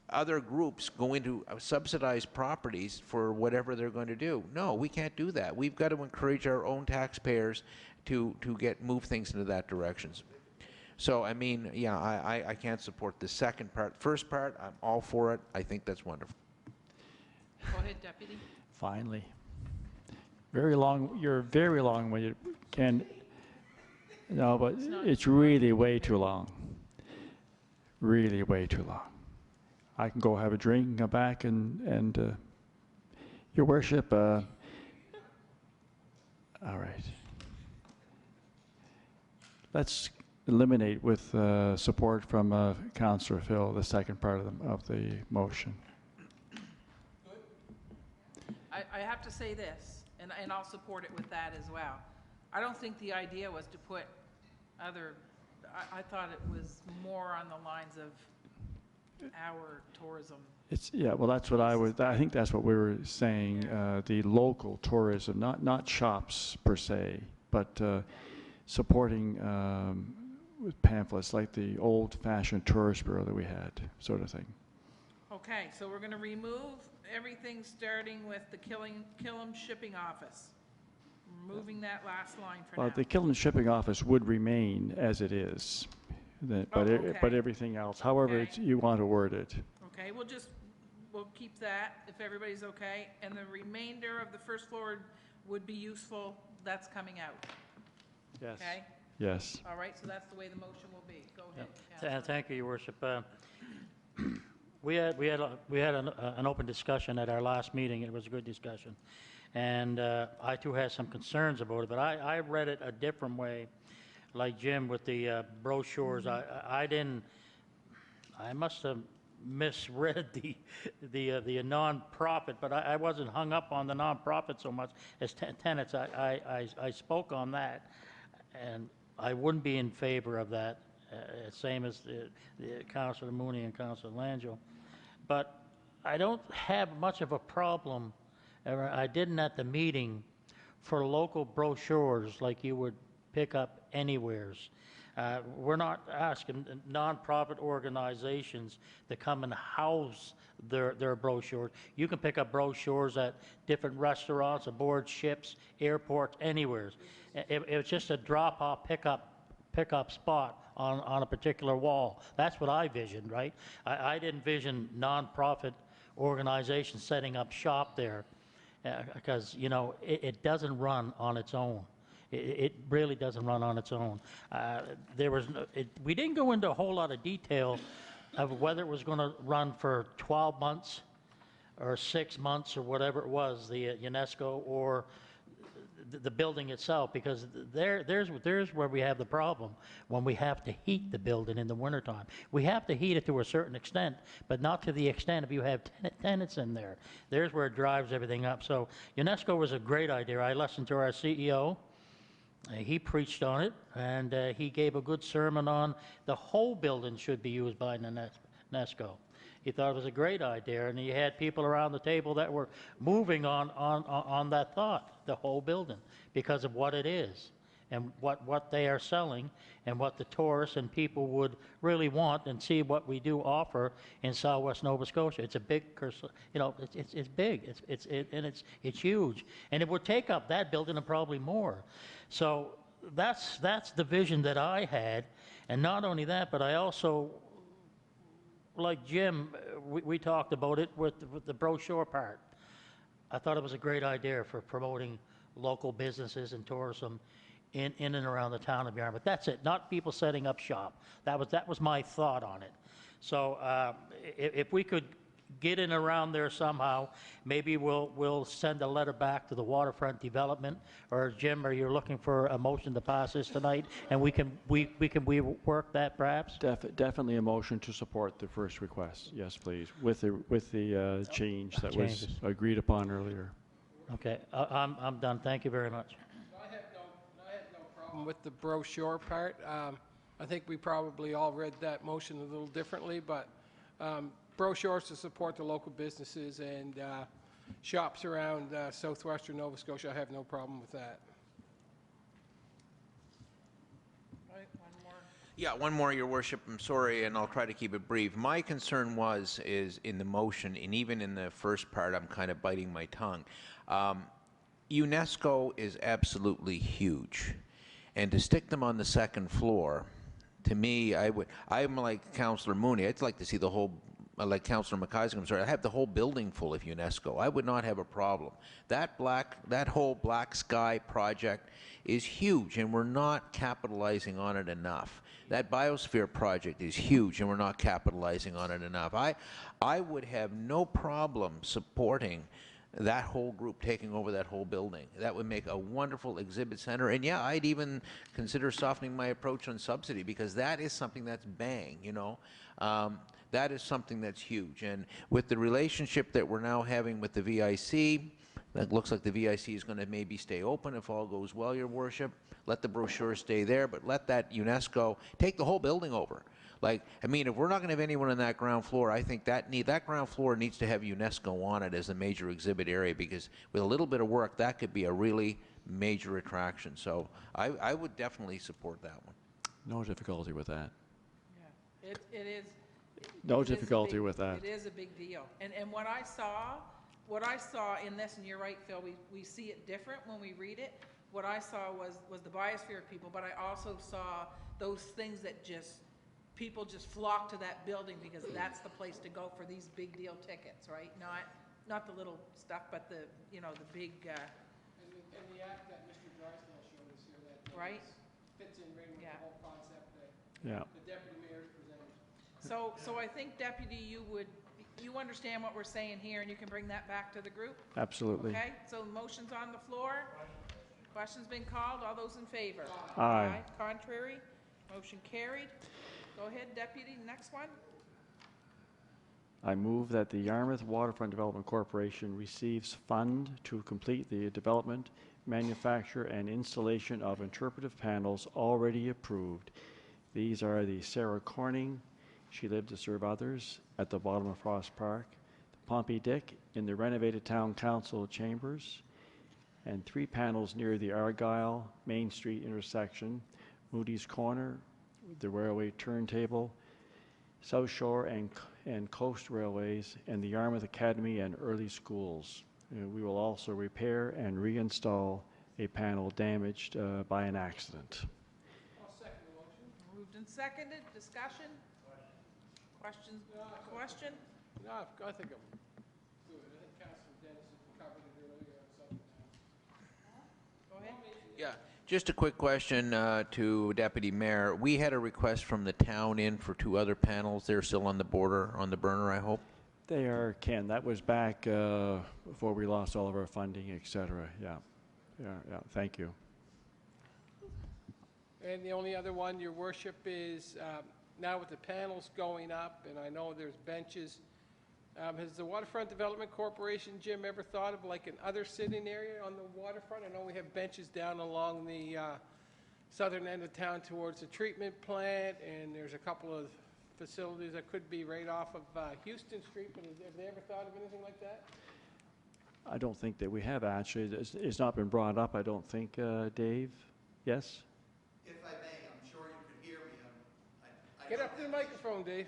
other groups go into subsidized properties for whatever they're going to do. No, we can't do that. We've got to encourage our own taxpayers to move things into that direction. So, I mean, yeah, I can't support the second part. First part, I'm all for it. I think that's wonderful. Go ahead, Deputy. Finally. Very long, you're very long when you can, no, but it's really way too long. Really way too long. I can go have a drink and come back and Your Worship, all right. Let's eliminate with support from Councillor Phil, the second part of the motion. I have to say this, and I'll support it with that as well. I don't think the idea was to put other, I thought it was more on the lines of our tourism. Yeah, well, that's what I think that's what we were saying, the local tourism, not shops per se, but supporting with pamphlets like the old-fashioned tourist bureau that we had, sort of thing. Okay, so we're going to remove everything starting with the Killam Shipping Office. Removing that last line for now. The Killam Shipping Office would remain as it is, but everything else, however you want to word it. Okay, we'll keep that if everybody's okay, and the remainder of the first floor would be useful. That's coming out. Yes. Okay. Yes. All right, so that's the way the motion will be. Go ahead. Thank you, Your Worship. We had an open discussion at our last meeting. It was a good discussion, and I too had some concerns about it. But I read it a different way, like Jim with the brochures. I must have misread the non-profit, but I wasn't hung up on the non-profit so much as tenants. I spoke on that, and I wouldn't be in favor of that, same as the Councillor Mooney and Councillor Langell. But I don't have much of a problem, or I didn't at the meeting, for local brochures like you would pick up anywheres. We're not asking nonprofit organizations to come and house their brochures. You can pick up brochures at different restaurants, aboard ships, airports, anywhere. It's just a drop-off pickup spot on a particular wall. That's what I visioned, right? I didn't vision nonprofit organizations setting up shop there because, you know, it doesn't run on its own. It really doesn't run on its own. We didn't go into a whole lot of detail of whether it was going to run for 12 months or 6 months or whatever it was, the UNESCO or the building itself, because there's where we have the problem when we have to heat the building in the wintertime. We have to heat it to a certain extent, but not to the extent if you have tenants in there. There's where it drives everything up. So UNESCO was a great idea. I listened to our CEO. He preached on it, and he gave a good sermon on the whole building should be used by UNESCO. He thought it was a great idea, and he had people around the table that were moving on that thought, the whole building, because of what it is and what they are selling and what the tourists and people would really want and see what we do offer in Southwest Nova Scotia. It's a big, you know, it's big, it's huge, and it would take up that building and probably more. So that's the vision that I had, and not only that, but I also, like Jim, we talked about it with the brochure part. I thought it was a great idea for promoting local businesses and tourism in and around the town of Yarmouth. That's it, not people setting up shop. That was my thought on it. So if we could get in around there somehow, maybe we'll send a letter back to the waterfront development. Or Jim, are you looking for a motion to pass this tonight, and we can work that perhaps? Definitely a motion to support the first request. Yes, please, with the change that was Changes. agreed upon earlier. Okay, I'm done. Thank you very much. I have no problem with the brochure part. I think we probably all read that motion a little differently, but brochures to support the local businesses and shops around southwestern Nova Scotia, I have no problem with that. Right, one more. Yeah, one more, Your Worship. I'm sorry, and I'll try to keep it brief. My concern is in the motion, and even in the first part, I'm kind of biting my tongue. UNESCO is absolutely huge, and to stick them on the second floor, to me, I'm like Councillor Mooney. I'd like to see the whole, like Councillor McIsaac, I'm sorry, I have the whole building full of UNESCO. I would not have a problem. That whole Black Sky project is huge, and we're not capitalizing on it enough. That biosphere project is huge, and we're not capitalizing on it enough. I would have no problem supporting that whole group taking over that whole building. That would make a wonderful exhibit center. And yeah, I'd even consider softening my approach on subsidy, because that is something that's bang, you know. That is something that's huge. And with the relationship that we're now having with the VIC, that looks like the VIC is going to maybe stay open if all goes well, Your Worship. Let the brochure stay there, but let that UNESCO take the whole building over. Like, I mean, if we're not going to have anyone on that ground floor, I think that ground floor needs to have UNESCO on it as a major exhibit area, because with a little bit of work, that could be a really major attraction. So I would definitely support that one. No difficulty with that. Yeah, it is. No it is a difficulty big- with that. It is a big deal. And what I saw in this, and you're right, Phil, we see it different when we read it. What I saw was the biosphere people, but I also saw those things that people just flock to that building because that's the place to go for these big deal tickets, right? Not the little stuff, but the big. And the act that Mr. Drysdale showed us here, that Right? fits in right with Yeah. the whole concept that Yeah. the deputy mayor presented. So I think, Deputy, you understand what we're saying here, and you can bring that back to the group? Absolutely. Okay, so the motion's on the floor. Question's been called. All those in favor? Aye. Contrary? Motion carried. Go ahead, Deputy, next one. I move that the Yarmouth Waterfront Development Corporation receives fund to complete the development, manufacture, and installation of interpretive panels already approved. These are the Sarah Corning, She Lived to Serve Others, at the bottom of Frost Park, the Pompey Dick in the renovated Town Council chambers, and 3 panels near the Argyle Main Street intersection, Moody's Corner, the railway turntable, South Shore and Coast Railways, and the Yarmouth Academy and early schools. We will also repair and reinstall a panel damaged by an accident. I'll second the motion. Moved and seconded. Discussion? Questions? Question? No, I think I'm good. I think Councilor Dennis covered it earlier on something else. Go ahead. Yeah, just a quick question to Deputy Mayor. We had a request from the town in for 2 other panels. They're still on the burner, I hope? They are, Ken. That was back before we lost all of our funding, et cetera. Yeah. Thank you. And the only other one, Your Worship, is now with the panels going up, and I know there's benches, has the Waterfront Development Corporation, Jim, ever thought of like an other sitting area on the waterfront? I know we have benches down along the southern end of town towards the treatment plant, and there's a couple of facilities that could be right off of Houston Street, but have they ever thought of anything like that? I don't think that we have, actually. It's not been brought up, I don't think, Dave. Yes? If I may, I'm sure you can hear me. Get up to the microphone, Dave.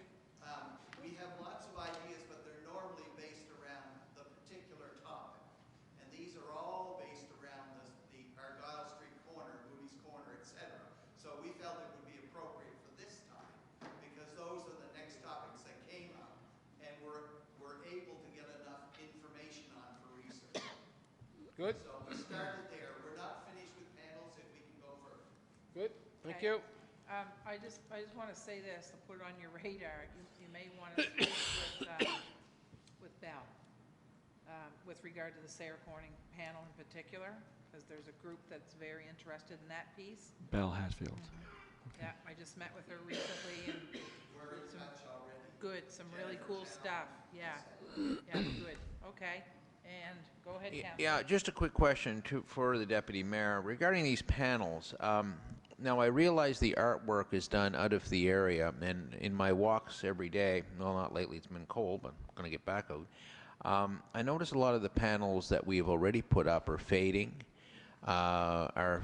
We have lots of ideas, but they're normally based around the particular topic. And these are all based around the Argyle Street corner, Moody's Corner, Good, So we started there. We're not finished with panels if we can go further. good, thank Okay. you. I just want to say this, to put it on your radar, you may want to speak with Bell, with regard to the Sarah Corning panel in particular, because there's a group that's very interested in that piece. Bell Hatfield. Yeah, I just met with her recently, and We're in touch already. good, some really cool stuff, yeah, yeah, good, okay, and go ahead, Councilor. Yeah, just a quick question for the Deputy Mayor. Regarding these panels, now I realize the artwork is done out of the area, and in my walks every day, well, not lately, it's been cold, but I'm going to get back out. I notice a lot of the panels that we have already put up are fading, are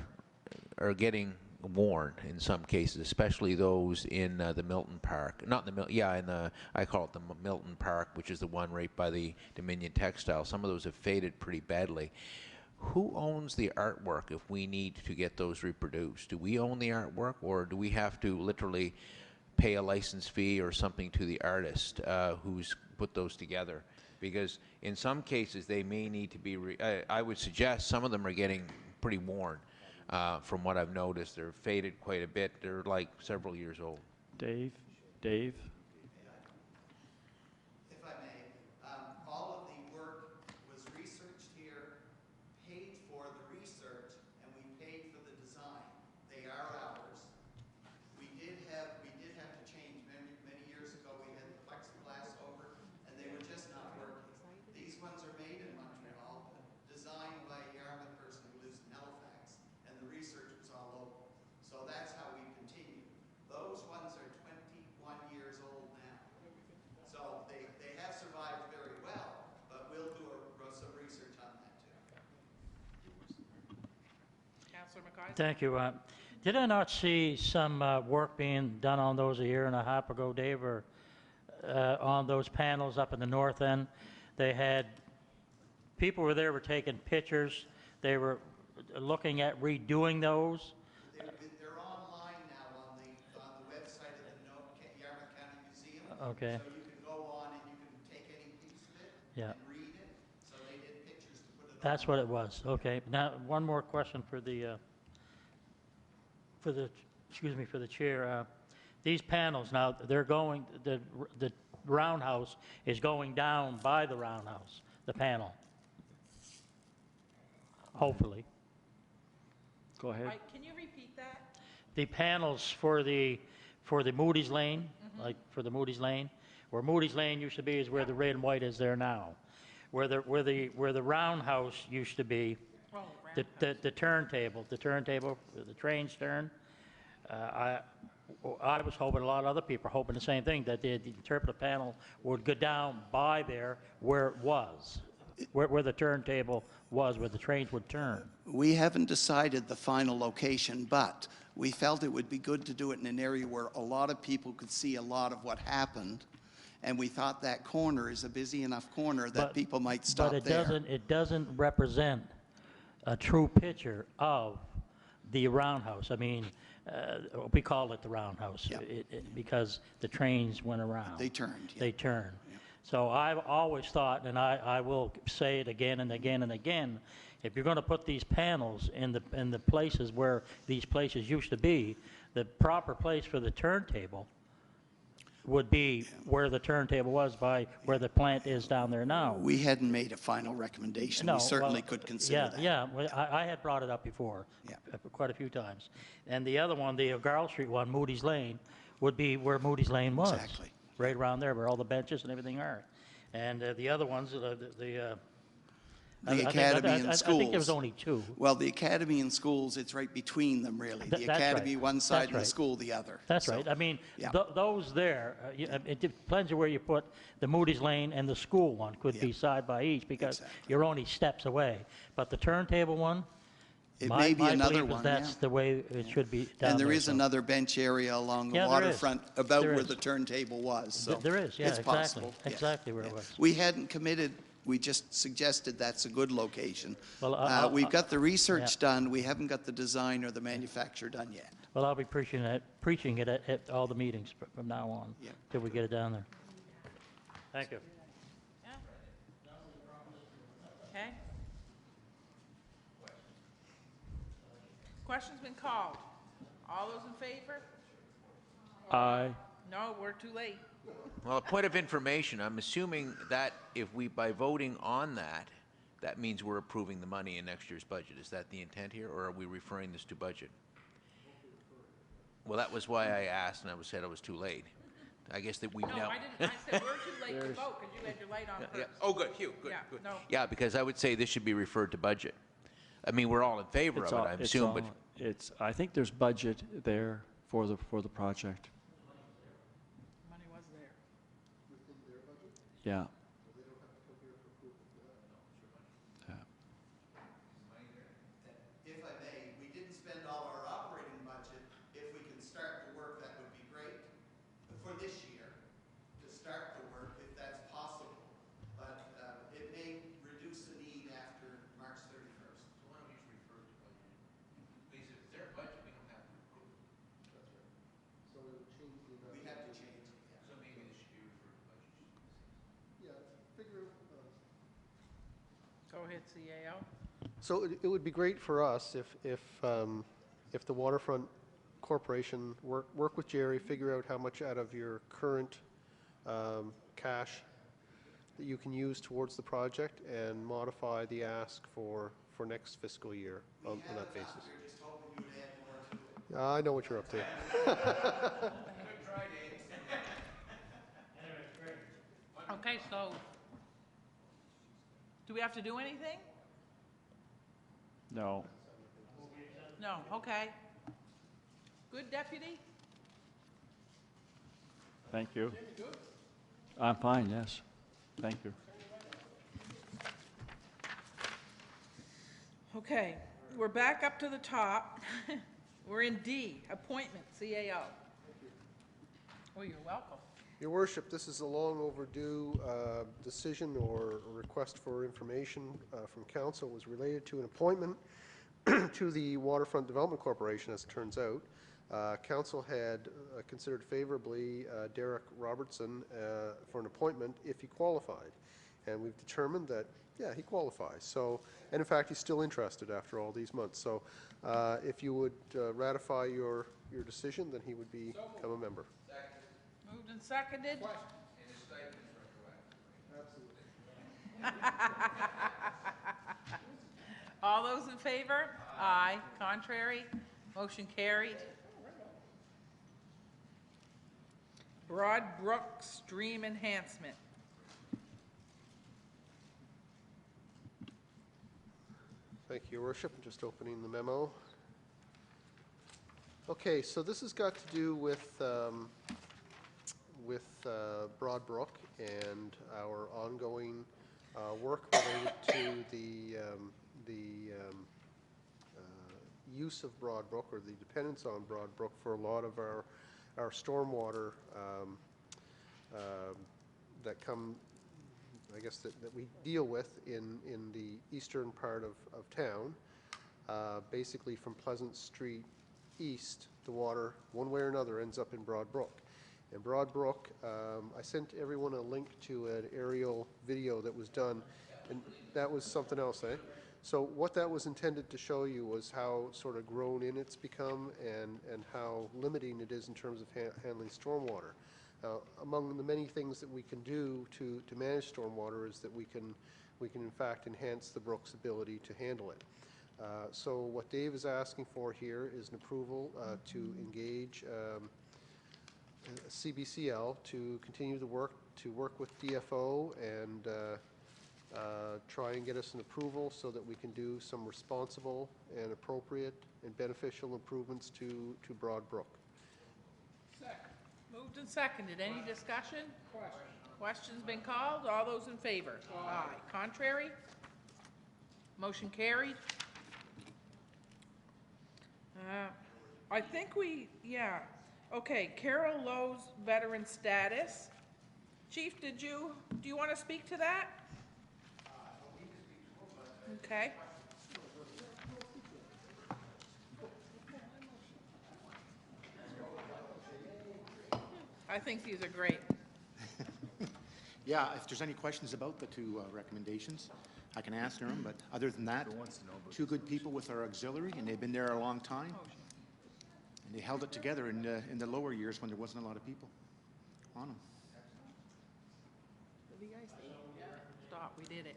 getting worn in some cases, especially those in the Milton Park. Not in the in the, I call it the Milton Park, which is the one right by the Dominion Textile. Some of those have faded pretty badly. Who owns the artwork if we need to get those reproduced? Do we own the artwork, or do we have to literally pay a license fee or something to the artist who's put those together? Because in some cases they may need to be, I would suggest some of them are getting pretty worn. From what I've noticed, they're faded quite a bit. They're like several years old. Dave? If I may, all of the work was researched here, paid for the research, and we paid for the design. They are ours. We did have to change many years ago. We had the plexiglass over, and they were just not working. These ones are made in Montreal, designed by a Yarmouth person who lives in Halifax, and the research was all local. So that's how we continue. Those ones are 21 years old now. So they have survived very well, but we'll do some research on that too. Councilor McCarthy? Thank you. Did I not see some work being done on those a year and a half ago, Dave, or on those panels up in the north end? They had, people were there, were taking pictures. They were looking at redoing those. They're online now on the website of the Yarmouth County Museum. Okay. So you can go on and you can take any piece of it Yeah. and read it. So they did pictures to put it on. That's what it was. Okay. Now, one more question for the chair. These panels now, they're going, the roundhouse is going down by the roundhouse, the panel. Hopefully. Go ahead. Can you repeat that? The panels for the Moody's Lane, like for the Moody's Lane, where Moody's Lane used to be is where the red and white is there now. Where the roundhouse used to be, the turntable, the trains turn. I was hoping, a lot of other people are hoping the same thing, that the interpretive panel would go down by there where it was, where the turntable was, where the trains would turn. We haven't decided the final location, but we felt it would be good to do it in an area where a lot of people could see a lot of what happened. And we thought that corner is a busy enough corner that people might stop there. But it doesn't represent a true picture of the roundhouse. I mean, we call it the roundhouse because the trains went around. They turned. Yeah. They turned. Yeah. So I've always thought, and I will say it again and again and again, if you're going to put these panels in the places where these places used to be, the proper place for the turntable would be where the turntable was by where the plant is down there now. We hadn't made a final recommendation. No, We certainly could consider that. Yeah, well, I had brought it up before, quite a few times. And the other one, the Garl Street one, Moody's Lane, would be where Moody's Lane was. Exactly. Right around there where all the benches and everything are. And the other ones, the academy and schools. I think there was only two. Well, the academy and schools, it's right between them, really. The academy one side and the school the other. That's right. I mean, those there, it depends on where you put the Moody's Lane and the school one could be side by each because you're only steps away. But the turntable one, it may be another one. That's the way it should be down and there is another bench area along the waterfront about where the turntable was. So there is, yeah, it's possible. Exactly where it was. We hadn't committed. We just suggested that's a good location. Well, we've got the research done. We haven't got the design or the manufacture done yet. Well, I'll be preaching it at all the meetings from now on till we get it down there. Thank you. Okay. question's been called. All those in favor? Aye. No, we're too late. Well, a point of information, I'm assuming that if we, by voting on that, that means we're approving the money in next year's budget. Is that the intent here, or are we referring this to budget? Well, that was why I asked, and I said I was too late. I guess that we've No, now... I didn't, I said we're too late to vote because you had your light on Yeah. first. Oh, good, Hugh, good, Yeah, good. no. Yeah, because I would say this should be referred to budget. I mean, we're all in favor of it, I'm assuming, but... I think there's budget there for the project. Money was there. Yeah. If I may, we didn't spend all our operating budget. If we can start the work, that would be great for this year, to start the work, if that's possible. But it may reduce the need after March 31st. So why don't we just refer to budget? Because if it's their budget, we don't have to approve it. That's right. So it would change the amount. We have to change it, yeah. So maybe this should be referred to budget. Yeah, figure, Go ahead, CAO. so it would be great for us if the Waterfront Corporation work with Jerry, figure out how much out of your current cash that you can use towards the project and modify the ask for next fiscal year on that basis. We're just hoping you would add more to it. I know what you're up to. Good try, Dave. Okay, so, do we have to do anything? No. No, okay. Good, deputy? Thank you. I'm fine, yes. Thank you. Okay, we're back up to the top. We're in D, appointment, CAO. Oh, you're welcome. Your worship, this is a long overdue decision or request for information from council. It was related to an appointment to the Waterfront Development Corporation, as it turns out. Council had considered favorably Derek Robertson for an appointment if he qualified. And we've determined that, yeah, he qualifies. So, and in fact, he's still interested after all these months. So if you would ratify your decision, then he would become a member. Moved and seconded. All those in favor? Aye. Contrary? Motion carried. Broad Brook Stream Enhancement. Thank you, Your Worship. I'm just opening the memo. Okay, so this has got to do with Broad Brook and our ongoing work related to the use of Broad Brook, or the dependence on Broad Brook, for a lot of our stormwater that come, I guess, that we deal with in the eastern part of town. Basically from Pleasant Street east, the water, one way or another, ends up in Broad Brook. And Broad Brook, I sent everyone a link to an aerial video that was done, and that was something else, eh? So what that was intended to show you was how sort of grown in it's become, and how limiting it is in terms of handling stormwater. Among the many things that we can do to manage stormwater is that we can in fact enhance the brook's ability to handle it. So what Dave is asking for here is an approval to engage CBCL to continue the work, to work with DFO and try and get us an approval so that we can do some responsible and appropriate and beneficial improvements to Broad Brook. Second. Moved and seconded. Any discussion? Question's been called. All those in favor? Aye. Contrary? Motion carried. I think yeah. Okay, Carol Lowe's veteran status. Chief, do you want to speak to that? Okay. I think these are great. Yeah, if there's any questions about the two recommendations, I can answer them, but other than that, two good people with our auxiliary, and they've been there a long time. And they held it together in the lower years when there wasn't a lot of people on them. What do you guys think? Stop, we did it.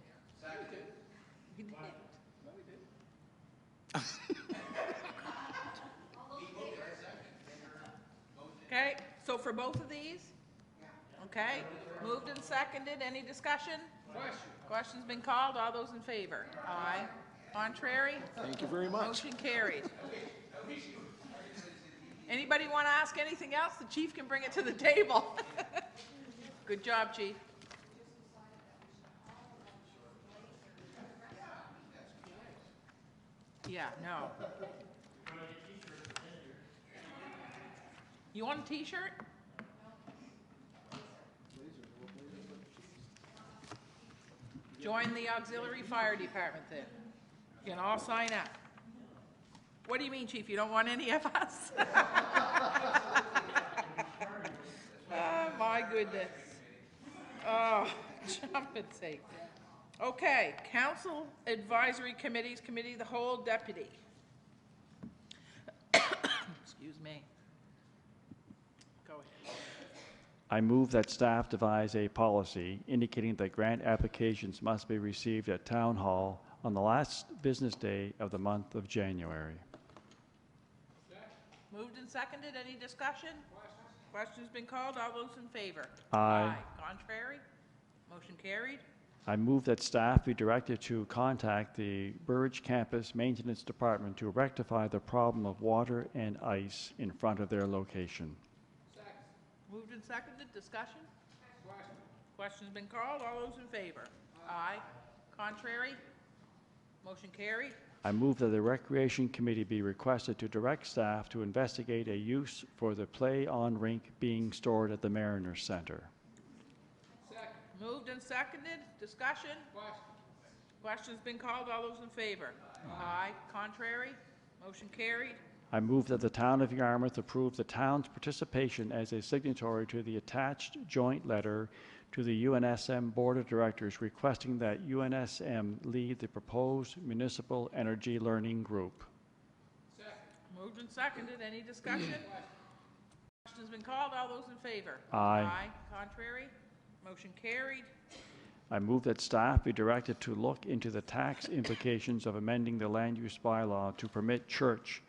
We did. No, we didn't. Okay, so for both of these? Okay, moved and seconded, any discussion? Question's been called, all those in favor? Aye. Contrary? Thank you very much. Motion carried. Anybody want to ask anything else? The chief can bring it to the table. Good job, chief. Yeah, no. You want a t-shirt? Join the auxiliary fire department then. You can all sign up. What do you mean, chief? You don't want any of us? Oh, my goodness. Oh, jumping sake. Okay, council advisory committees, committee of the whole, deputy. Excuse me. Go ahead. I move that staff devise a policy indicating that grant applications must be received at Town Hall on the last business day of the month of January. Moved and seconded. Any discussion? Question's been called. All those in favor? Aye. Contrary? Motion carried. I move that staff be directed to contact the Burridge Campus Maintenance Department to rectify the problem of water and ice in front of their location. Moved and seconded. Discussion? Question's been called. All those in favor? Aye. Contrary? Motion carried. I move that the Recreation Committee be requested to direct staff to investigate a use for the play-on rink being stored at the Mariners Center. Moved and seconded. Discussion? Question's been called. All those in favor? Aye. Contrary? Motion carried. I move that the Town of Yarmouth approve the town's participation as a signatory to the attached joint letter to the UNSM Board of Directors requesting that UNSM lead the proposed Municipal Energy Learning Group. Moved and seconded. Any discussion? Question's been called. All those in favor? Aye. Contrary? Motion carried. I move that staff be directed to look into the tax implications of amending the land use bylaw to permit church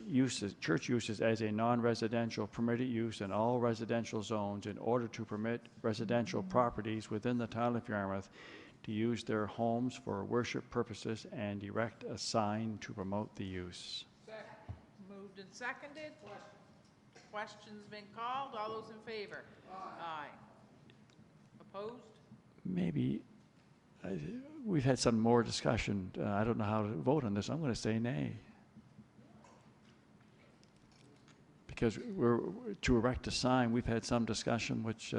uses as a non-residential permitted use in all residential zones in order to permit residential properties within the town of Yarmouth to use their homes for worship purposes and erect a sign to promote the use. Moved and seconded. Question's been called. All those in favor? Aye. Opposed? Maybe we've had some more discussion. I don't know how to vote on this. I'm going to say nay. Because we're to erect a sign, we've had some discussion, which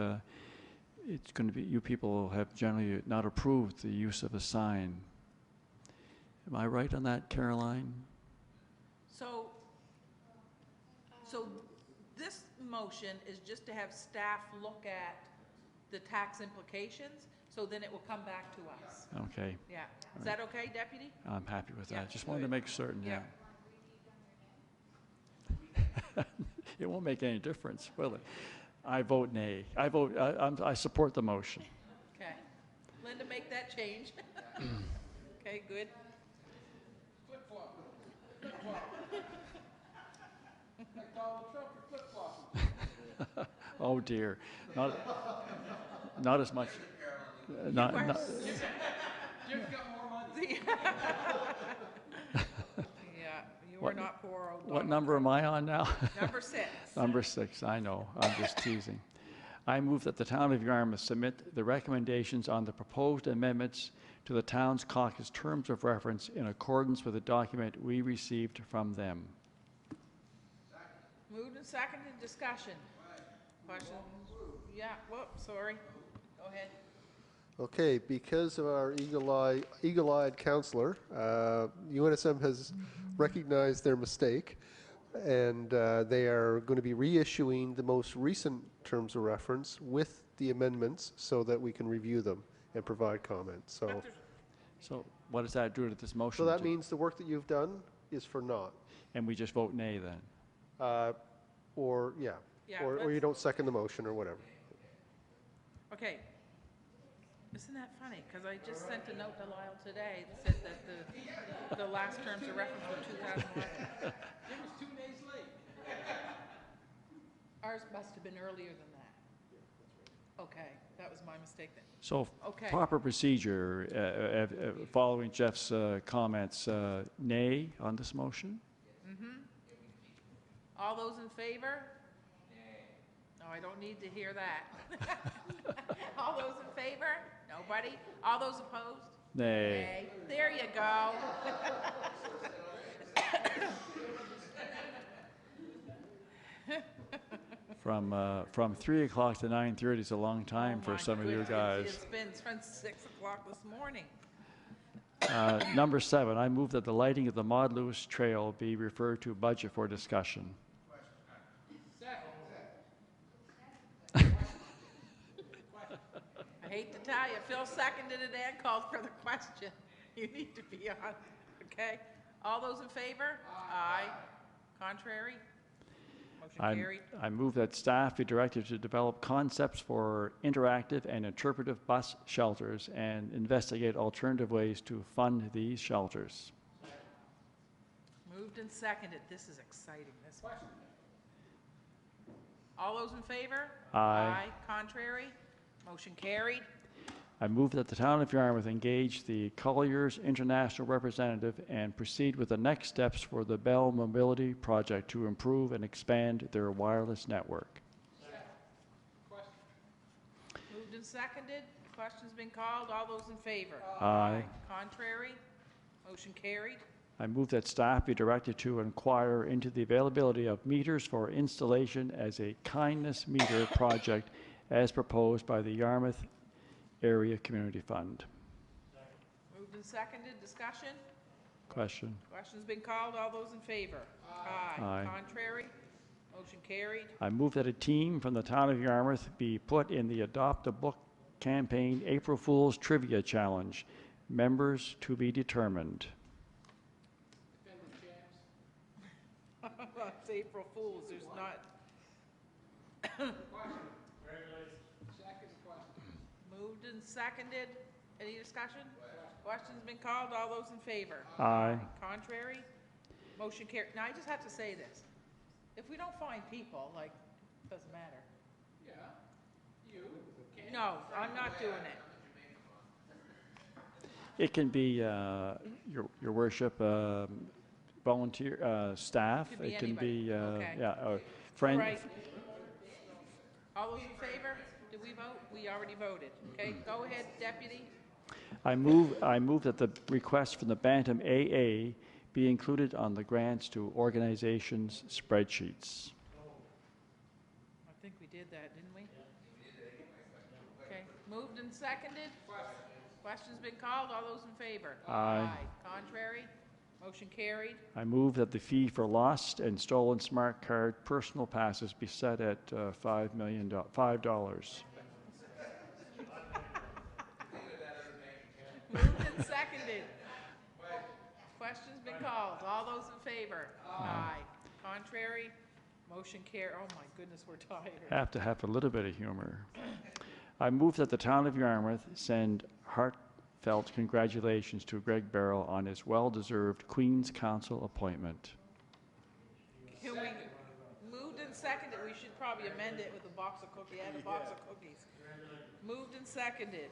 it's going to be, you people have generally not approved the use of a sign. Am I right on that, Caroline? So this motion is just to have staff look at the tax implications, so then it will come back to us. Okay. Yeah. Is that okay, Deputy? I'm happy with Yeah. that. Just wanted to make certain, yeah. Yeah. It won't make any difference, will it? I vote nay. I support the motion. Okay. Linda, make that change. Okay, good. Flip-flop. Flip-flop. Like Donald Trump, you're flip-flopping. Oh dear, not as much. Jim's got more money. Yeah, you were not poor old What Donald number am I on now? Number 6. Number 6, I know, I'm just teasing. I move that the town of Yarmouth submit the recommendations on the proposed amendments to the town's caucus terms of reference in accordance with the document we received from them. Moved and seconded. Discussion. Question? Yeah, whoops, sorry. Go ahead. Okay, because of our eagle-eyed counselor, UNSM has recognized their mistake, and they are going to be reissuing the most recent terms of reference with the amendments so that we can review them and provide comments. So what does that do to this motion? So that means the work that you've done is for naught. And we just vote nay then? Or, yeah. Yeah, Or you let's- don't second the motion or whatever. Okay. Isn't that funny? Because I just sent a note to Lyle today that said that the last terms of reference were 2011. It was 2 days late. Ours must have been earlier than that. Okay, that was my mistake then. So Okay. proper procedure, following Jeff's comments, nay on this motion? All those in favor? No, I don't need to hear that. All those in favor? Nobody? All those opposed? Nay. There you go. From 3 o'clock to 9:30 is a long time for some of you guys. It's been since 6 o'clock this morning. Number 7, I move that the lighting of the Maud Lewis Trail be referred to budget for discussion. I hate to tell you, Phil seconded it and called for the question. You need to be on, okay? All those in favor? Aye. Contrary? Motion carried. I move that staff be directed to develop concepts for interactive and interpretive bus shelters and investigate alternative ways to fund these shelters. Moved and seconded. This is exciting, this one. All those in favor? Aye. Contrary? Motion carried. I move that the town of Yarmouth engage the Colliers International representative and proceed with the next steps for the Bell Mobility Project to improve and expand their wireless network. Moved and seconded. Question's been called. All those in favor? Aye. Contrary? Motion carried. I move that staff be directed to inquire into the availability of meters for installation as a kindness meter project as proposed by the Yarmouth Area Community Fund. Moved and seconded. Discussion? Question. Question's been called. All those in favor? Aye. Aye. Contrary? Motion carried. I move that a team from the town of Yarmouth be put in the Adopt a Book campaign April Fool's Trivia Challenge. Members to be determined. Well, it's April Fool's. There's not. Moved and seconded. Any discussion? Question's been called. All those in favor? Aye. Contrary? Motion carried. Now, I just have to say this. If we don't find people, like, doesn't matter. Yeah, you can. No, I'm not doing it. It can be, your worship, volunteer, staff. Could be It can be, anybody. Okay. yeah, friend. All right. All those in favor? Did we vote? We already voted. Okay, go ahead, deputy. I move that the request from the Bantam AA be included on the grants to organizations spreadsheets. I think we did that, didn't we? Okay, moved and seconded. Question's been called. All those in favor? Aye. Contrary? Motion carried. I move that the fee for lost and stolen smart card personal passes be set at $5. Moved and seconded. Question's been called. All those in favor? Aye. Contrary? Motion carried. Oh my goodness, we're tired. Have to have a little bit of humor. I move that the town of Yarmouth send heartfelt congratulations to Greg Barrow on his well-deserved Queen's Council appointment. Can we, moved and seconded, we should probably amend it with a box of cookies, add a box of cookies. Moved and seconded.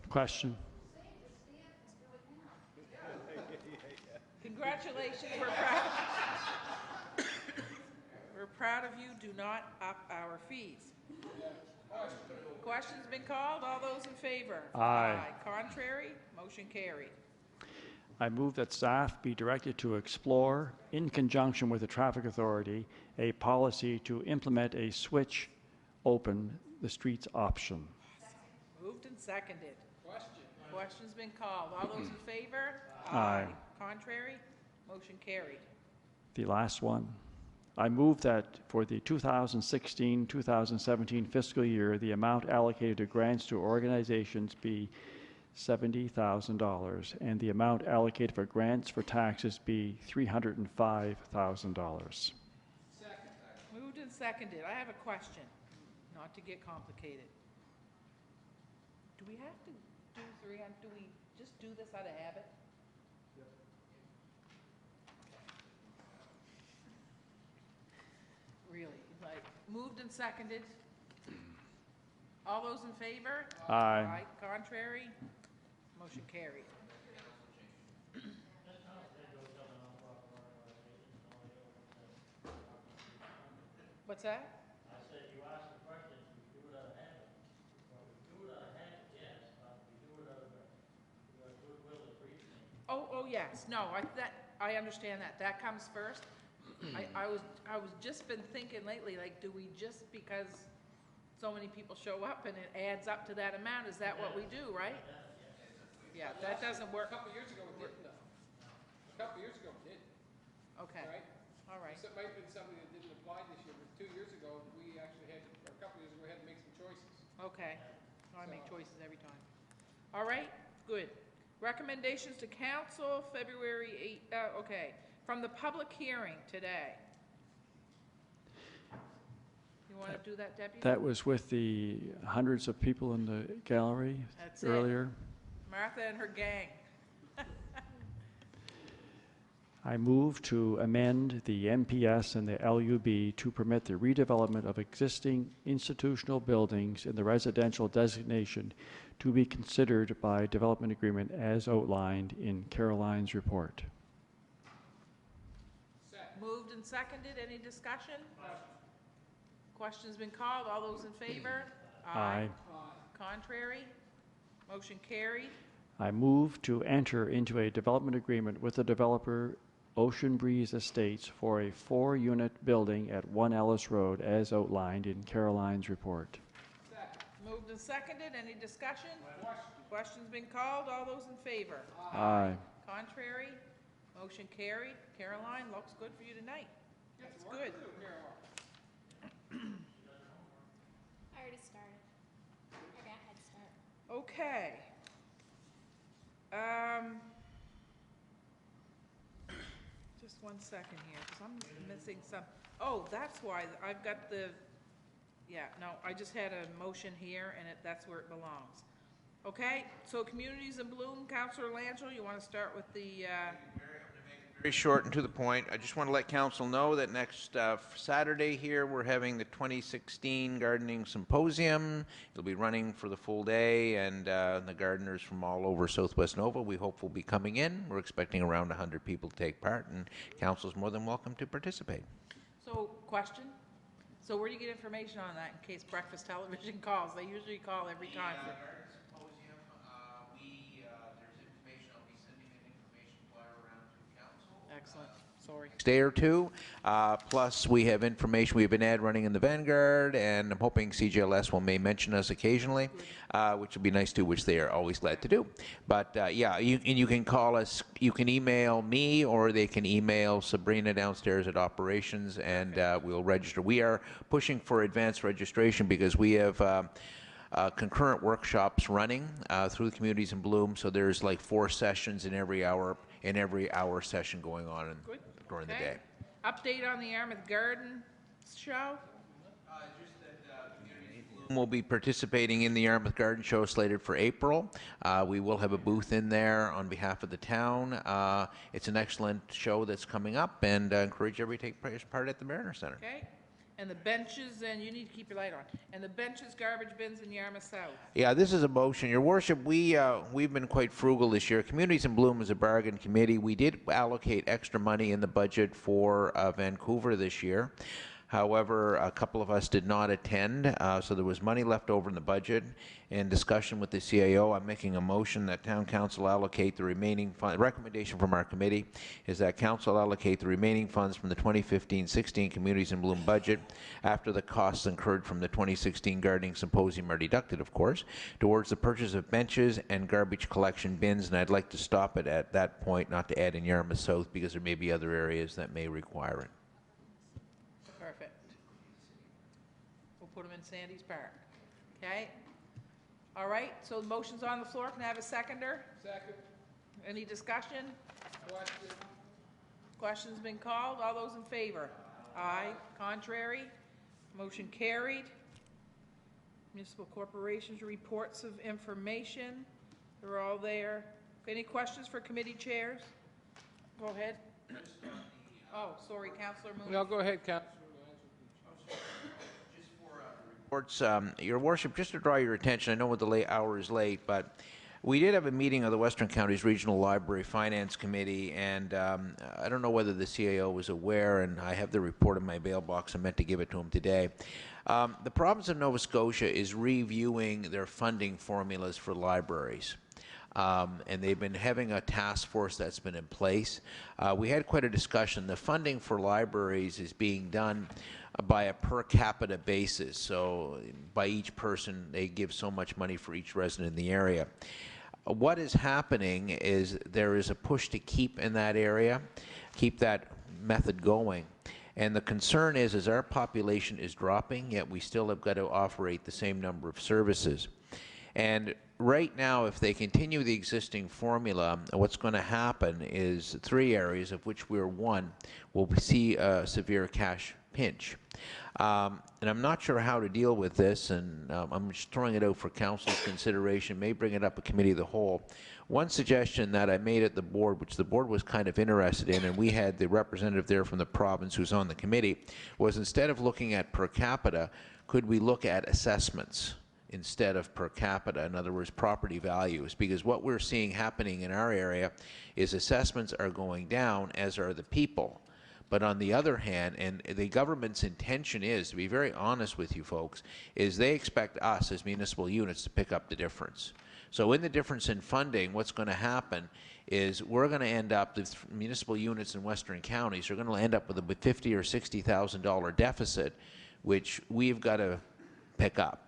Question? Congratulations, we're proud. We're proud of you. Do not up our fees. Question's been called. All those in favor? Aye. Contrary? Motion carried. I move that staff be directed to explore, in conjunction with the traffic authority, a policy to implement a switch open the streets option. Moved and seconded. Question's been called. All those in favor? Aye. Contrary? Motion carried. The last one. I move that for the 2016-2017 fiscal year, the amount allocated to grants to organizations be $70,000, and the amount allocated for grants for taxes be $305,000. Moved and seconded. I have a question, not to get complicated. Do we have to do 300, do we just do this out of habit? Really, like, moved and seconded. All those in favor? Aye. Contrary? Motion carried. What's that? I said, you asked the question, we do it out of habit. Well, we do it out of habit, yes, but we do it out of goodwill and reasoning. Oh, yes, no, I understand that, that comes first. I was just been thinking lately, like, do we just, because so many people show up and it adds up to that amount, is that what we do, right? Yeah, that doesn't work. A couple years ago it didn't, though. A couple years ago it didn't. Okay, Right? all right. So it might have been something that didn't apply this year, but 2 years ago, we actually had, or a couple years ago, we had to make some choices. Okay, I make choices every time. All right, good. Recommendations to council, February 8, okay, from the public hearing today. You want to do that, Deputy? That was with the hundreds of people in the gallery That's it. earlier. Martha and her gang. I move to amend the MPS and the LUB to permit the redevelopment of existing institutional buildings in the residential designation to be considered by development agreement as outlined in Caroline's report. Moved and seconded, any discussion? Question's been called, all those in favor? Aye. Contrary? Motion carried. I move to enter into a development agreement with the developer Ocean Breeze Estates for a 4-unit building at 1 Ellis Road as outlined in Caroline's report. Moved and seconded, any discussion? Question's been called, all those in favor? Aye. Contrary? Motion carried. Caroline, looks good for you tonight. That's good. I already started. I got head start. Okay. Just 1 second here, because I'm missing some. Oh, that's why, I've got the, yeah, no, I just had a motion here, and that's where it belongs. Okay, so Communities in Bloom, Councillor Langell, you want to start with the, Very short and to the point. I just want to let council know that next Saturday here, we're having the 2016 Gardening Symposium. It'll be running for the full day, and the gardeners from all over Southwest Nova, we hope will be coming in. We're expecting around 100 people to take part, and council's more than welcome to participate. so, question? So where do you get information on that in case Breakfast Television calls? They usually call every time. Garden Symposium, there's information, I'll be sending an information flyer around to council. Excellent, sorry. Day or two. Plus, we have information. We have an ad running in the Vanguard, and I'm hoping CJLS may mention us occasionally, which would be nice too, which they are always glad to do. But yeah, you can call us. You can email me, or they can email Sabrina downstairs at operations, and we'll register. We are pushing for advanced registration because we have concurrent workshops running through the Communities in Bloom. So there's like 4 sessions in every hour session going on during the day. Update on the Yarmouth Garden Show? We'll be participating in the Yarmouth Garden Show slated for April. We will have a booth in there on behalf of the town. It's an excellent show that's coming up, and encourage everybody to take part at the Mariner Center. Okay, and the benches, and you need to keep your light on, and the benches, garbage bins in Yarmouth South. Yeah, this is a motion. Your worship, we've been quite frugal this year. Communities in Bloom is a bargain committee. We did allocate extra money in the budget for Vancouver this year. However, a couple of us did not attend, so there was money left over in the budget. In discussion with the CAO, I'm making a motion that Town Council allocate the remaining funds. Recommendation from our committee is that Council allocate the remaining funds from the 2015-16 Communities in Bloom budget, after the costs incurred from the 2016 Gardening Symposium are deducted, of course, towards the purchase of benches and garbage collection bins. And I'd like to stop it at that point, not to add in Yarmouth South, because there may be other areas that may require it. put them in Sandy's Park. Okay? All right, so the motion's on the floor. Can I have a seconder? Second. Any discussion? Question. Question's been called. All those in favor? Aye. Contrary? Motion carried. Municipal Corporations reports of information. They're all there. Any questions for committee chairs? Go ahead. Oh, sorry, Councillor Moon. No, go ahead, Councilor. Reports, Your Worship, just to draw your attention, I know the late hour is late, but we did have a meeting of the Western Counties Regional Library Finance Committee, and I don't know whether the CAO was aware, and I have the report in my mailbox. I meant to give it to him today. The province of Nova Scotia is reviewing their funding formulas for libraries. And they've been having a task force that's been in place. We had quite a discussion. The funding for libraries is being done by a per capita basis. So by each person, they give so much money for each resident in the area. What is happening is there is a push to keep in that area, keep that method going. And the concern is our population is dropping, yet we still have got to operate the same number of services. And right now, if they continue the existing formula, what's going to happen is 3 areas, of which we're one, will see a severe cash pinch. And I'm not sure how to deal with this, and I'm just throwing it out for council's consideration, may bring it up at committee of the whole. One suggestion that I made at the board, which the board was kind of interested in, and we had the representative there from the province who's on the committee, was instead of looking at per capita, could we look at assessments instead of per capita, in other words, property values? Because what we're seeing happening in our area is assessments are going down, as are the people. But on the other hand, and the government's intention is, to be very honest with you folks, is they expect us as municipal units to pick up the difference. So in the difference in funding, what's going to happen is we're going to end up, the municipal units in Western counties are going to end up with a $50,000 or $60,000 deficit, which we've got to pick up.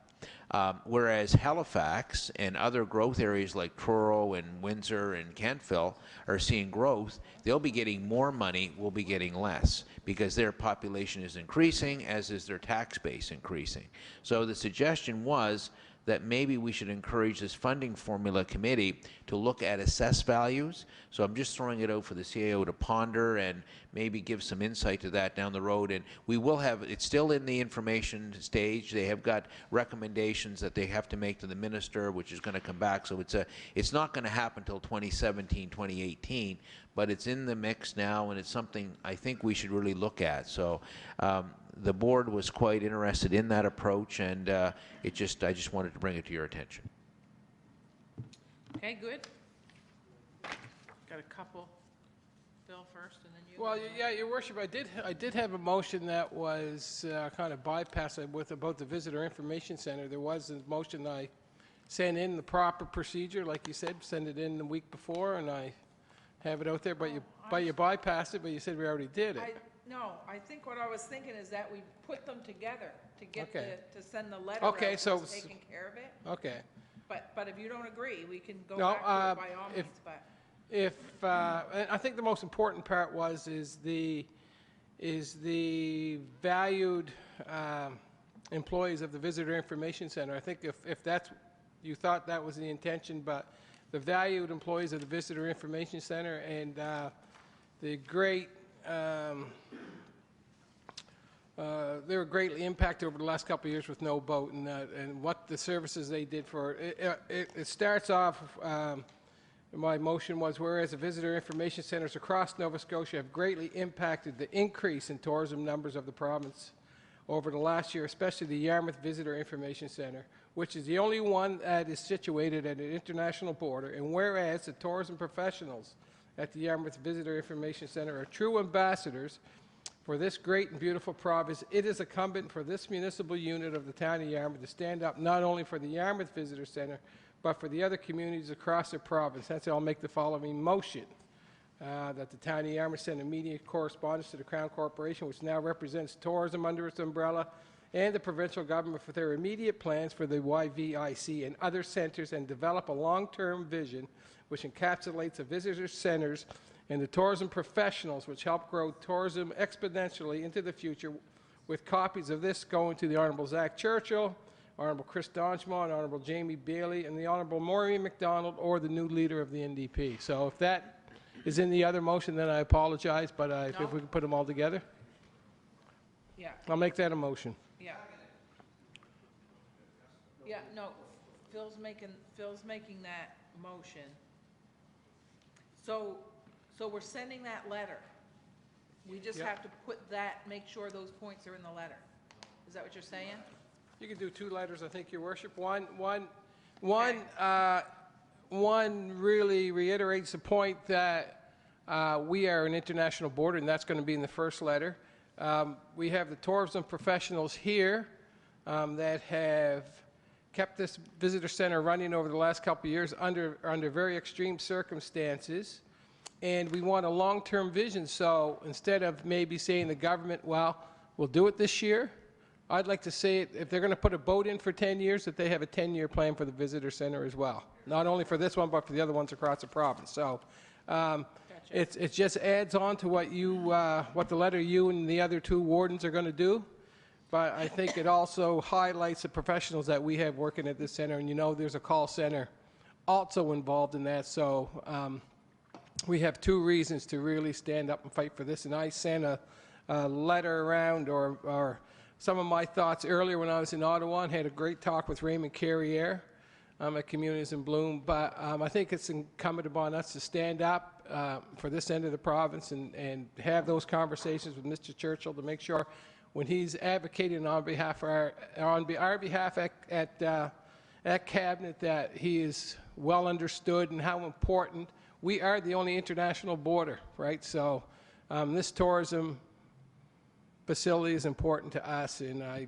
Whereas Halifax and other growth areas like Truro and Windsor and Kentville are seeing growth, they'll be getting more money, we'll be getting less, because their population is increasing, as is their tax base increasing. So the suggestion was that maybe we should encourage this funding formula committee to look at assessed values. So I'm just throwing it out for the CAO to ponder and maybe give some insight to that down the road. And we will have, it's still in the information stage. They have got recommendations that they have to make to the minister, which is going to come back. So it's not going to happen until 2017, 2018, but it's in the mix now, and it's something I think we should really look at. So the board was quite interested in that approach, and I just wanted to bring it to your attention. Okay, good. Got a couple. Bill first, and then you. Well, yeah, Your Worship, I did have a motion that was kind of bypassed about the Visitor Information Center. There was a motion I sent in the proper procedure, like you said, send it in the week before, and I have it out there, but you bypassed it, but you said we already did it. No, I think what I was thinking is that we put them together to get Okay. to send the letter out Okay, so who's taking care of it. Okay. But if you don't agree, we can go No, back to it by all means, but. And I think the most important part is the valued employees of the Visitor Information Center. I think if that's, you thought that was the intention, but the valued employees of the Visitor Information Center and the great, they were greatly impacted over the last couple of years with no boat, and what the services they did for it. It starts off, my motion was, whereas the visitor information centers across Nova Scotia have greatly impacted the increase in tourism numbers of the province over the last year, especially the Yarmouth Visitor Information Center, which is the only one that is situated at an international border, and whereas the tourism professionals at the Yarmouth Visitor Information Center are true ambassadors for this great and beautiful province, it is incumbent for this municipal unit of the town of Yarmouth to stand up not only for the Yarmouth Visitor Center, but for the other communities across the province. That's why I'll make the following motion. That the town of Yarmouth send immediate correspondence to the Crown Corporation, which now represents tourism under its umbrella, and the provincial government for their immediate plans for the YVIC and other centres, and develop a long-term vision which encapsulates the visitor centres and the tourism professionals which help grow tourism exponentially into the future, with copies of this going to the Honorable Zach Churchill, Honorable Chris Donchmont, Honorable Jamie Bailey, and the Honorable Maureen McDonald, or the new leader of the NDP. So if that is in the other motion, then I apologize, but if we could put them all together, Yeah, I'll make that a motion. yeah. Yeah, no, Phil's making that motion. So we're sending that letter. We just Yep. have to put that, make sure those points are in the letter. Is that what you're saying? You can do two letters, I think, Your Worship. One really reiterates the point that we are an international border, and that's going to be in the first letter. We have the tourism professionals here that have kept this visitor center running over the last couple of years under very extreme circumstances, and we want a long-term vision. So instead of maybe saying the government, well, we'll do it this year, I'd like to say if they're going to put a boat in for 10 years, that they have a 10-year plan for the visitor center as well. Not only for this one, but for the other ones across the province. So it just adds on to what the letter you and the other two wardens are going to do. But I think it also highlights the professionals that we have working at this center. And you know there's a call center also involved in that. So we have two reasons to really stand up and fight for this. And I sent a letter around or some of my thoughts earlier when I was in Ottawa and had a great talk with Raymond Carriere at Communities in Bloom. But I think it's incumbent upon us to stand up for this end of the province and have those conversations with Mr. Churchill to make sure when he's advocating on behalf of our behalf at Cabinet that he is well understood and how important we are. The only international border, right? So this tourism facility is important to us, and I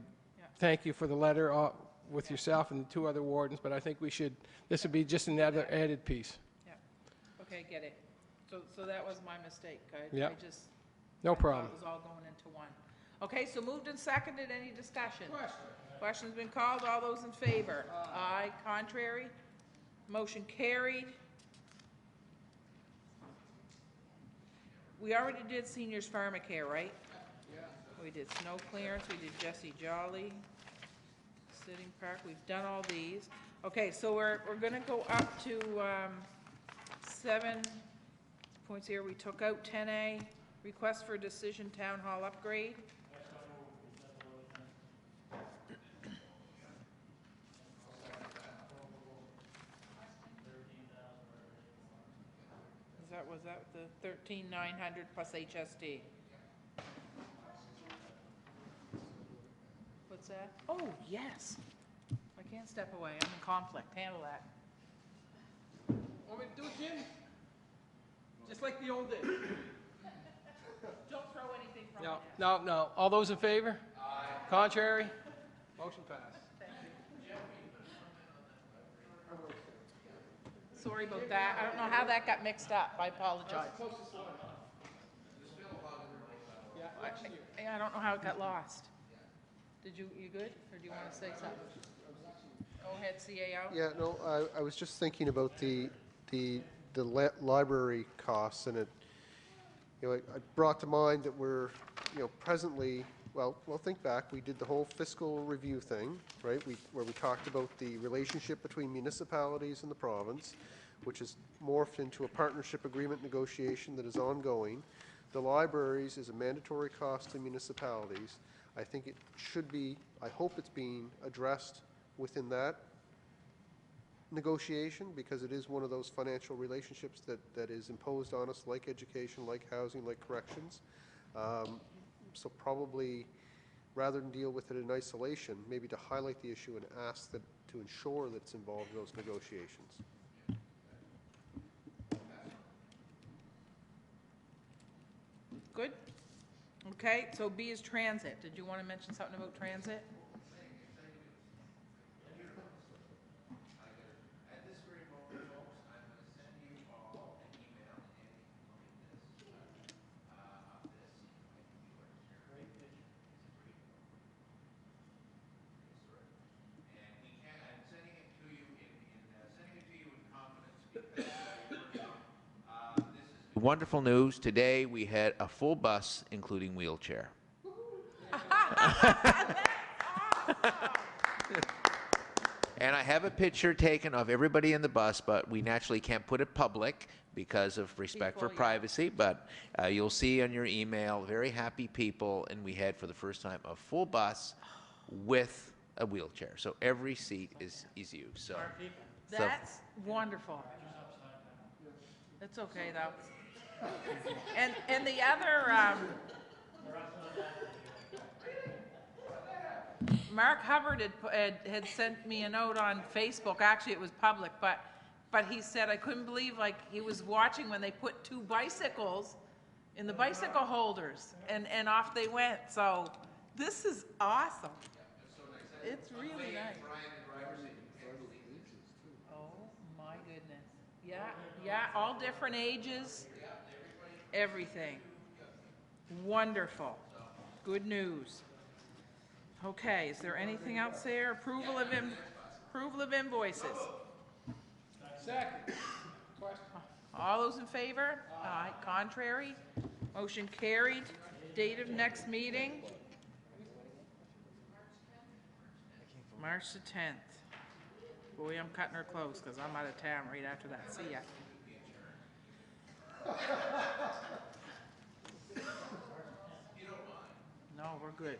thank you for the letter with yourself and the two other wardens, but I think this would be just another added piece. Yeah. Okay, get it. So that was my mistake. Yeah. I problem. thought it was all going into one. Okay, so moved and seconded. Any discussion? Question's been called. All those in favor? Aye. Contrary? Motion carried. We already did seniors pharmacare, right? Yeah. We did snow clearance. We did Jesse Jolly. Sitting Park. We've done all these. Okay, so we're going to go up to 7 points here. We took out 10A. Request for decision town hall upgrade. Was that the 13,900 plus HSD? What's that? Oh, yes. I can't step away. I'm in conflict. Handle that. Want me to do it, Jim? Just like the old days. Don't throw anything from No, it. no. All those in favor? Aye. Contrary? Motion passed. Sorry about that. I don't know how that got mixed up. I apologize. I don't know how it got lost. You good? Or do you want to say something? Go ahead, CAO. Yeah, no, I was just thinking about the library costs, and it brought to mind that we're, presently, well, think back, we did the whole fiscal review thing, right? Where we talked about the relationship between municipalities and the province, which has morphed into a partnership agreement negotiation that is ongoing. The libraries is a mandatory cost to municipalities. I think it should be, I hope it's being addressed within that negotiation, because it is one of those financial relationships that is imposed on us, like education, like housing, like corrections. So probably, rather than deal with it in isolation, maybe to highlight the issue and ask that to ensure that it's involved in those negotiations. Good? Okay, so B is transit. Did you want to mention something about transit? Wonderful news. Today we had a full bus, including wheelchair. And I have a picture taken of everybody in the bus, but we naturally can't put it public because of respect for People, yeah. privacy. But you'll see on your email, very happy people, and we had for the first time a full bus with a wheelchair. So every seat is used. So That's wonderful. That's okay, though. And the other, Mark Hubbard had sent me a note on Facebook. Actually, it was public, but he said I couldn't believe, like, he was watching when they put 2 bicycles in the bicycle holders, and off they went. So this is awesome. It's really nice. Oh, my goodness. Yeah, all different ages, everything. Wonderful. Good news. Okay, is there anything else there? Approval of invoices. Second. Question. All those in favor? Aye. Contrary? Motion carried. Date of next meeting? March the 10th. Boy, I'm cutting her close because I'm out of town right after that. See ya. No, we're good.